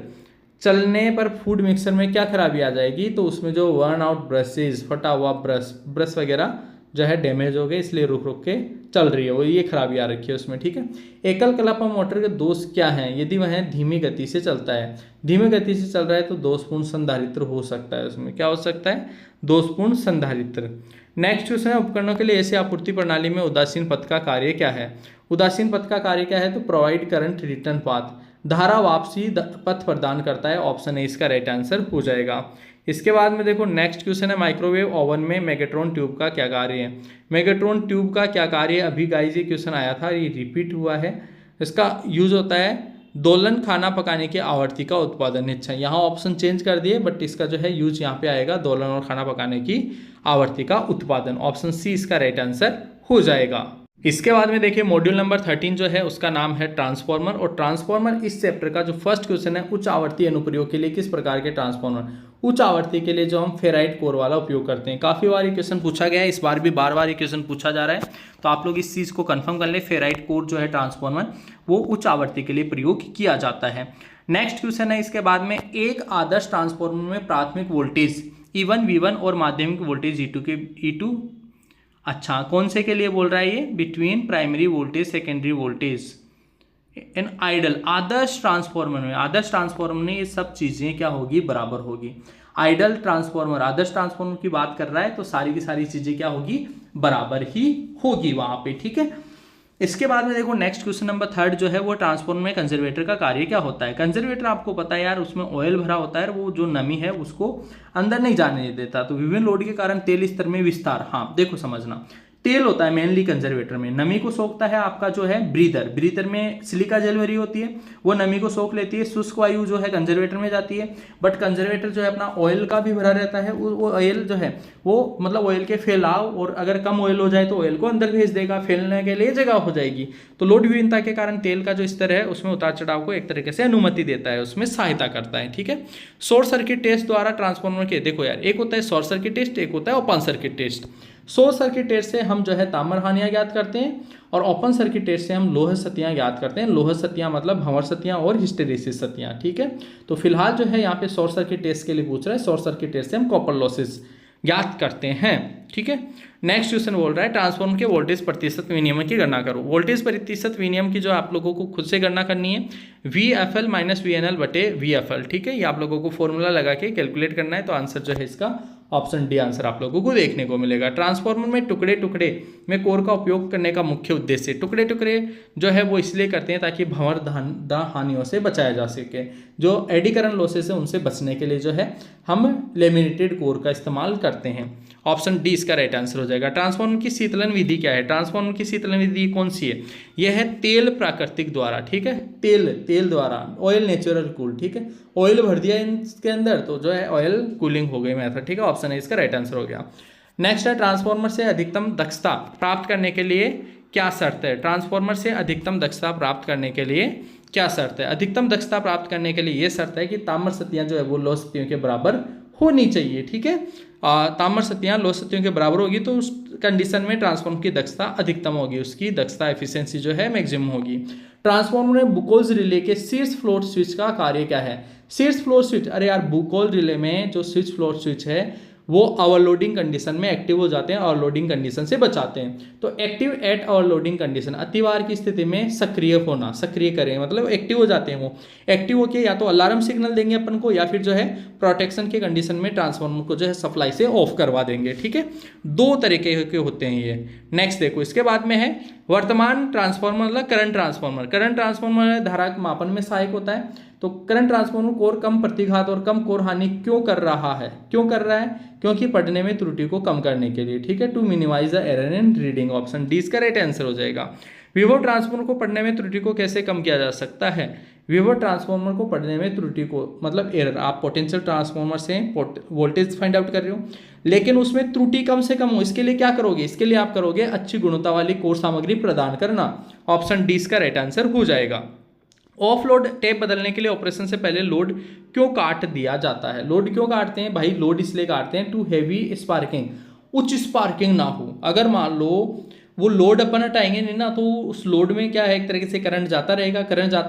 चलने पर फूड मिक्सर में क्या खराबी आ जाएगी, तो उसमें जो वर्न आउट ब्रशेज, फटा हुआ ब्रश वगैरह जो है डैमेज हो गए, इसलिए रुक के चल रही है वो, ये खराबी आ रखी है उसमें। ठीक है, एकल कलापा मोटर के दोष क्या हैं, यदि वह धीमी गति से चलता है। धीमी गति से चल रहा है तो दोषपूर्ण संधारित्र हो सकता है, उसमें क्या हो सकता है, दोषपूर्ण संधारित्र। नेक्स्ट क्वेश्चन है, उपकरणों के लिए ऐसी आपूर्ति प्रणाली में उदासीन पथ का कार्य क्या है। उदासीन पथ का कार्य क्या है, तो प्रोवाइड करंट रिटर्न पाथ, धारा वापसी पथ प्रदान करता है। ऑप्शन ए इसका राइट आंसर हो जाएगा। इसके बाद में देखो नेक्स्ट क्वेश्चन है, माइक्रोवेव ओवन में मैग्नेट्रॉन ट्यूब का क्या कार्य है। मैग्नेट्रॉन ट्यूब का क्या कार्य है, अभी गाइस ये क्वेश्चन आया था, ये रिपीट हुआ है। इसका यूज होता है दोलन खाना पकाने की आवर्ती का उत्पादन। अच्छा, यहाँ ऑप्शन चेंज कर दिए, बट इसका जो है यूज यहाँ पे आएगा दोलन और खाना पकाने की आवर्ती का उत्पादन। ऑप्शन सी इसका राइट आंसर हो जाएगा। इसके बाद में देखिए मॉड्यूल नंबर 13 जो है उसका नाम है ट्रांसफॉर्मर, और ट्रांसफॉर्मर इस चैप्टर का जो फर्स्ट क्वेश्चन है, उच्च आवर्ती अनुप्रयोग के लिए किस प्रकार के ट्रांसफॉर्मर, उच्च आवर्ती के लिए जो हम फेराइट कोर वाला उपयोग करते हैं। काफी बार ये क्वेश्चन पूछा गया है, इस बार भी बार बार ये क्वेश्चन पूछा जा रहा है, तो आप लोग इस चीज को कंफर्म कर ले, फेराइट कोर जो है ट्रांसफॉर्मर वो उच्च आवर्ती के लिए प्रयोग किया जाता है। नेक्स्ट क्वेश्चन है इसके बाद में, एक आदर्श ट्रांसफॉर्मर में प्राथमिक वोल्टेज E1 V1 और माध्यमिक वोल्टेज E2 अच्छा कौन से के लिए बोल रहा है ये, between primary voltage secondary voltage in ideal. आदर्श ट्रांसफॉर्मर में, आदर्श ट्रांसफॉर्मर में ये सब चीजें क्या होगी, बराबर होगी। आइडल ट्रांसफॉर्मर, आदर्श ट्रांसफॉर्मर की बात कर रहा है, तो सारी की सारी चीजें क्या होगी, बराबर ही होगी वहां पे, ठीक है। इसके बाद में देखो नेक्स्ट क्वेश्चन नंबर 3 जो है वो ट्रांसफॉर्मर में कंजर्वेटर का कार्य क्या होता है। कंजर्वेटर आपको पता है यार, उसमें ऑयल भरा होता है, वो जो नमी है उसको अंदर नहीं जाने देता, तो विभिन्न लोड के कारण तेल स्तर में विस्तार। हाँ देखो समझना, तेल होता है मेनली कंजर्वेटर में, नमी को सोखता है आपका जो है ब्रीदर, ब्रीदर में सिलिका जेल भरी होती है, वो नमी को सोख लेती है, शुष्क वायु जो है कंजर्वेटर में जाती है, बट कंजर्वेटर जो है अपना ऑयल का भी भरा रहता है, वो ऑयल जो है वो मतलब ऑयल के फैलाव, और अगर कम ऑयल हो जाए तो ऑयल को अंदर भेज देगा, फैलने के लिए जगह हो जाएगी, तो लोड विभिन्नता के कारण तेल का जो स्तर है उसमें उतार चढ़ाव को एक तरीके से अनुमति देता है, उसमें सहायता करता है, ठीक है। शॉर्ट सर्किट टेस्ट द्वारा ट्रांसफॉर्मर के, देखो यार एक होता है शॉर्ट सर्किट टेस्ट, एक होता है open circuit test. Short circuit test से हम जो है ताम्र हानियां ज्ञात करते हैं, और ओपन सर्किट टेस्ट से हम लोह सतियां ज्ञात करते हैं। लोह सतियां मतलब भंवर सतियां और हिस्टेरेसिस सतियां, ठीक है। तो फिलहाल जो है यहाँ पे शॉर्ट सर्किट टेस्ट के लिए पूछ रहा है, शॉर्ट सर्किट टेस्ट से हम कॉपर लॉसेस ज्ञात करते हैं, ठीक है। नेक्स्ट क्वेश्चन बोल रहा है ट्रांसफॉर्मर के वोल्टेज प्रतिशत विनियमन की गणना करो। वोल्टेज प्रतिशत विनियम की जो आप लोगों को खुद से गणना करनी है, VFL माइनस VNL बटे VFL, ठीक है। ये आप लोगों को फॉर्मूला लगा के कैलकुलेट करना है, तो आंसर जो है इसका ऑप्शन डी आंसर आप लोगों को देखने को मिलेगा। ट्रांसफॉर्मर में टुकड़े टुकड़े में कोर का उपयोग करने का मुख्य उद्देश्य, टुकड़े टुकड़े जो है वो इसलिए करते हैं ताकि भंवर हानियों से बचाया जा सके, जो एडीकरण लॉसेस है उनसे बचने के लिए जो है हम लेमिनेटेड कोर का इस्तेमाल करते हैं। ऑप्शन डी इसका राइट आंसर हो जाएगा। ट्रांसफॉर्मर की शीतलन विधि क्या है, ट्रांसफॉर्मर की शीतलन विधि कौन सी है, यह है तेल प्राकृतिक द्वारा, ठीक है, तेल द्वारा, ऑयल नेचुरल कूल, ठीक है। ऑयल भर दिया इसके अंदर तो जो है ऑयल कूलिंग हो गई मेथड, ठीक है। ऑप्शन है इसका राइट आंसर हो गया। नेक्स्ट है ट्रांसफॉर्मर से अधिकतम दक्षता प्राप्त करने के लिए क्या शर्त है। ट्रांसफॉर्मर से अधिकतम दक्षता प्राप्त करने के लिए क्या शर्त है। अधिकतम दक्षता प्राप्त करने के लिए ये शर्त है कि ताम्र सतियां जो है वो लौह सतियों के बराबर होनी चाहिए, ठीक है। ताम्र सतियां लौह सतियों के बराबर होगी तो उस कंडीशन में ट्रांसफॉर्मर की दक्षता अधिकतम होगी, उसकी दक्षता एफिशिएंसी जो है मैक्सिमम होगी। ट्रांसफॉर्मर में बुकोल्स रिले के शीर्ष फ्लोट स्विच का कार्य क्या है। शीर्ष फ्लोट स्विच, अरे यार बुकोल रिले में जो शीर्ष फ्लोट स्विच है वो ओवरलोडिंग कंडीशन में एक्टिव हो जाते हैं, ओवरलोडिंग कंडीशन से बचाते हैं। तो एक्टिव एट ओवरलोडिंग कंडीशन, अतिवार की स्थिति में सक्रिय होना, सक्रिय करें मतलब एक्टिव हो जाते हैं। वो एक्टिव होकर या तो अलार्म सिग्नल देंगे अपन को, या फिर जो है प्रोटेक्शन के कंडीशन में ट्रांसफॉर्मर को जो है सप्लाई से ऑफ करवा देंगे, ठीक है। दो तरीके के होते हैं ये। नेक्स्ट देखो इसके बाद में है वर्तमान ट्रांसफॉर्मर मतलब करंट ट्रांसफॉर्मर। करंट ट्रांसफॉर्मर धारा मापन में सहायक होता है। तो करंट ट्रांसफॉर्मर कोर कम प्रतिघात और कम कोर हानि क्यों कर रहा है, क्यों कर रहा है, क्योंकि पढ़ने में त्रुटि को कम करने के लिए, ठीक है। To minimise the error in reading, option D इसका राइट आंसर हो जाएगा। विभव ट्रांसफॉर्मर को पढ़ने में त्रुटि को कैसे कम किया जा सकता है। विभव ट्रांसफॉर्मर को पढ़ने में त्रुटि को मतलब एरर, आप पोटेंशियल ट्रांसफॉर्मर से वोल्टेज फाइंड आउट कर रहे हो लेकिन उसमें त्रुटि कम से कम हो, इसके लिए क्या करोगे, इसके लिए आप करोगे अच्छी गुणवत्ता वाली कोर सामग्री प्रदान करना। ऑप्शन डी इसका राइट आंसर हो जाएगा। ऑफ लोड टेप बदलने के लिए ऑपरेशन से पहले लोड क्यों काट दिया जाता है। लोड क्यों काटते हैं भाई, लोड इसलिए काटते हैं टू हैवी स्पार्किंग, उच्च स्पार्किंग ना हो। अगर मान लो वो लोड अपन हटाएंगे नहीं ना, तो उस लोड में क्या है एक तरीके से करंट जाता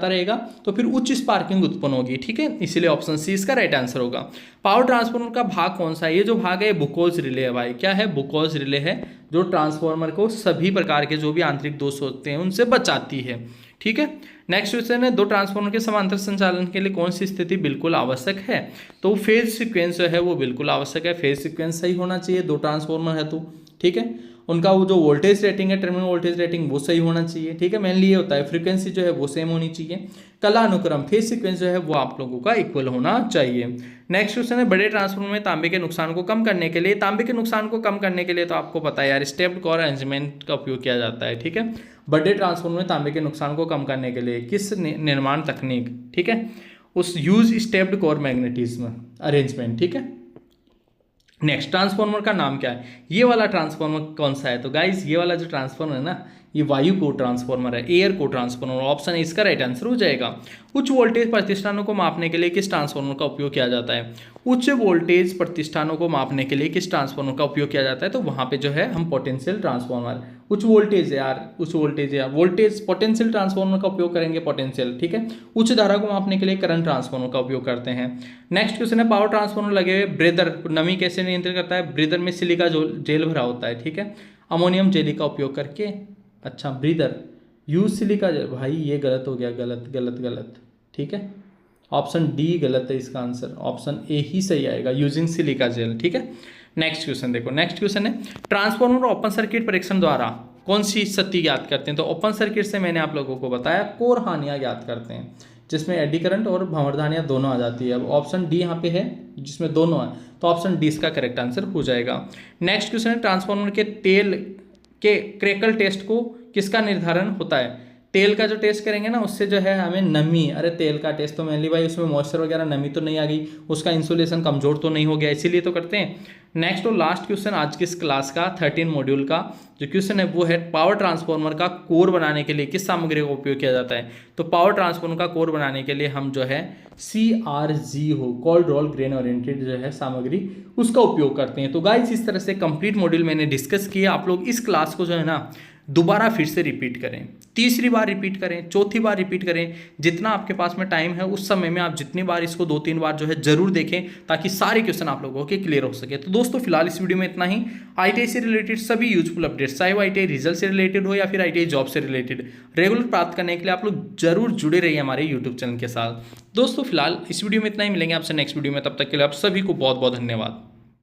रहेगा तो फिर उच्च स्पार्किंग उत्पन्न होगी, ठीक है। इसीलिए ऑप्शन सी इसका राइट आंसर होगा। पावर ट्रांसफॉर्मर का भाग कौन सा है, ये जो भाग है बुकोल्स रिले है भाई, क्या है बुकोल्स रिले है, जो ट्रांसफॉर्मर को सभी प्रकार के जो भी आंतरिक दोष होते हैं उनसे बचाती है, ठीक है। नेक्स्ट क्वेश्चन है दो ट्रांसफॉर्मर के समांतर संचालन के लिए कौन सी स्थिति बिल्कुल आवश्यक है। तो फेज सीक्वेंस जो है वो बिल्कुल आवश्यक है, फेज सीक्वेंस सही होना चाहिए, दो ट्रांसफॉर्मर है तो, ठीक है। उनका वो जो वोल्टेज रेटिंग है, टर्मिनल वोल्टेज रेटिंग, वो सही होना चाहिए, ठीक है। मेनली ये होता है, फ्रीक्वेंसी जो है वो सेम होनी चाहिए, कला अनुक्रम फेज सीक्वेंस जो है वो आप लोगों का इक्वल होना चाहिए। नेक्स्ट क्वेश्चन है, बड़े ट्रांसफार्मर में तांबे के नुकसान को कम करने के लिए, तांबे के नुकसान को कम करने के लिए तो आपको पता है यार स्टेप्ड कोर अरेंजमेंट का उपयोग किया जाता है, ठीक है। बड़े ट्रांसफार्मर में तांबे के नुकसान को कम करने के लिए किस निर्माण तकनीक, ठीक है, उस use stepped core magnetism arrangement, ठीक है। नेक्स्ट ट्रांसफार्मर का नाम क्या है, ये वाला ट्रांसफार्मर कौन सा है, तो गाइस ये वाला जो ट्रांसफार्मर है ना, ये वायु को ट्रांसफार्मर है, एयर को ट्रांसफार्मर, ऑप्शन है इसका राइट आंसर हो जाएगा। उच्च वोल्टेज प्रतिष्ठानों को मापने के लिए किस ट्रांसफार्मर का उपयोग किया जाता है, उच्च वोल्टेज प्रतिष्ठानों को मापने के लिए किस ट्रांसफार्मर का उपयोग किया जाता है, तो वहां पे जो है हम पोटेंशियल ट्रांसफार्मर, उच्च वोल्टेज है यार, उच्च वोल्टेज है यार, वोल्टेज पोटेंशियल ट्रांसफार्मर का उपयोग करेंगे, पोटेंशियल, ठीक है। उच्च धारा को मापने के लिए करंट ट्रांसफार्मर का उपयोग करते हैं। नेक्स्ट क्वेश्चन है, पावर ट्रांसफार्मर लगे हुए ब्रेदर नमी कैसे नियंत्रित करता है, ब्रीदर में सिलिका जेल भरा होता है, ठीक है, अमोनियम जेली का उपयोग करके। अच्छा ब्रीदर यूज सिलिका जेल, भाई ये गलत हो गया, गलत गलत गलत, ठीक है, ऑप्शन डी गलत है इसका आंसर, ऑप्शन ए ही सही आएगा, यूजिंग सिलिका जेल, ठीक है। नेक्स्ट क्वेश्चन देखो, नेक्स्ट क्वेश्चन है, ट्रांसफार्मर ओपन सर्किट परीक्षण द्वारा कौन सी स्थिति ज्ञात करते हैं, तो ओपन सर्किट से मैंने आप लोगों को बताया कोर हानियां ज्ञात करते हैं, जिसमें एडी करंट और भंवर हानियां दोनों आ जाती है। अब ऑप्शन डी यहाँ पे है जिसमें दोनों है, तो ऑप्शन डी इसका करेक्ट आंसर हो जाएगा। नेक्स्ट क्वेश्चन है, ट्रांसफार्मर के तेल के क्रैकल टेस्ट को किसका निर्धारण होता है, तेल का जो टेस्ट करेंगे ना उससे जो है हमें नमी, अरे तेल का टेस्ट तो मेनली भाई उसमें मॉइस्चर वगैरह नमी तो नहीं आ गई, उसका इंसुलेशन कमजोर तो नहीं हो गया, इसीलिए तो करते हैं। नेक्स्ट और लास्ट क्वेश्चन आज के इस क्लास का 13 मॉड्यूल का जो क्वेश्चन है वो है, पावर ट्रांसफार्मर का कोर बनाने के लिए किस सामग्री का उपयोग किया जाता है, तो पावर ट्रांसफार्मर का कोर बनाने के लिए हम जो है CRG हो, कोल्ड रोल ग्रेन ओरिएंटेड जो है सामग्री, उसका उपयोग करते हैं। तो गाइस इस तरह से कंप्लीट मॉड्यूल मैंने डिस्कस किया, आप लोग इस क्लास को जो है ना दोबारा फिर से रिपीट करें, तीसरी बार रिपीट करें, चौथी बार रिपीट करें, जितना आपके पास में टाइम है उस समय में आप जितनी बार इसको 2-3 बार जो है जरूर देखें, ताकि सारे क्वेश्चन आप लोगों के क्लियर हो सके। तो दोस्तों फिलहाल इस वीडियो में इतना ही। ITI से रिलेटेड सभी यूजफुल अपडेट्स, चाहे वो ITI रिजल्ट से रिलेटेड हो या फिर ITI जॉब से रिलेटेड, रेगुलर प्राप्त करने के लिए आप लोग जरूर जुड़े रहिए हमारे यूट्यूब चैनल के साथ। दोस्तों फिलहाल इस वीडियो में इतना ही, मिलेंगे आपसे नेक्स्ट वीडियो में, तब तक के लिए आप सभी को बहुत बहुत धन्यवाद।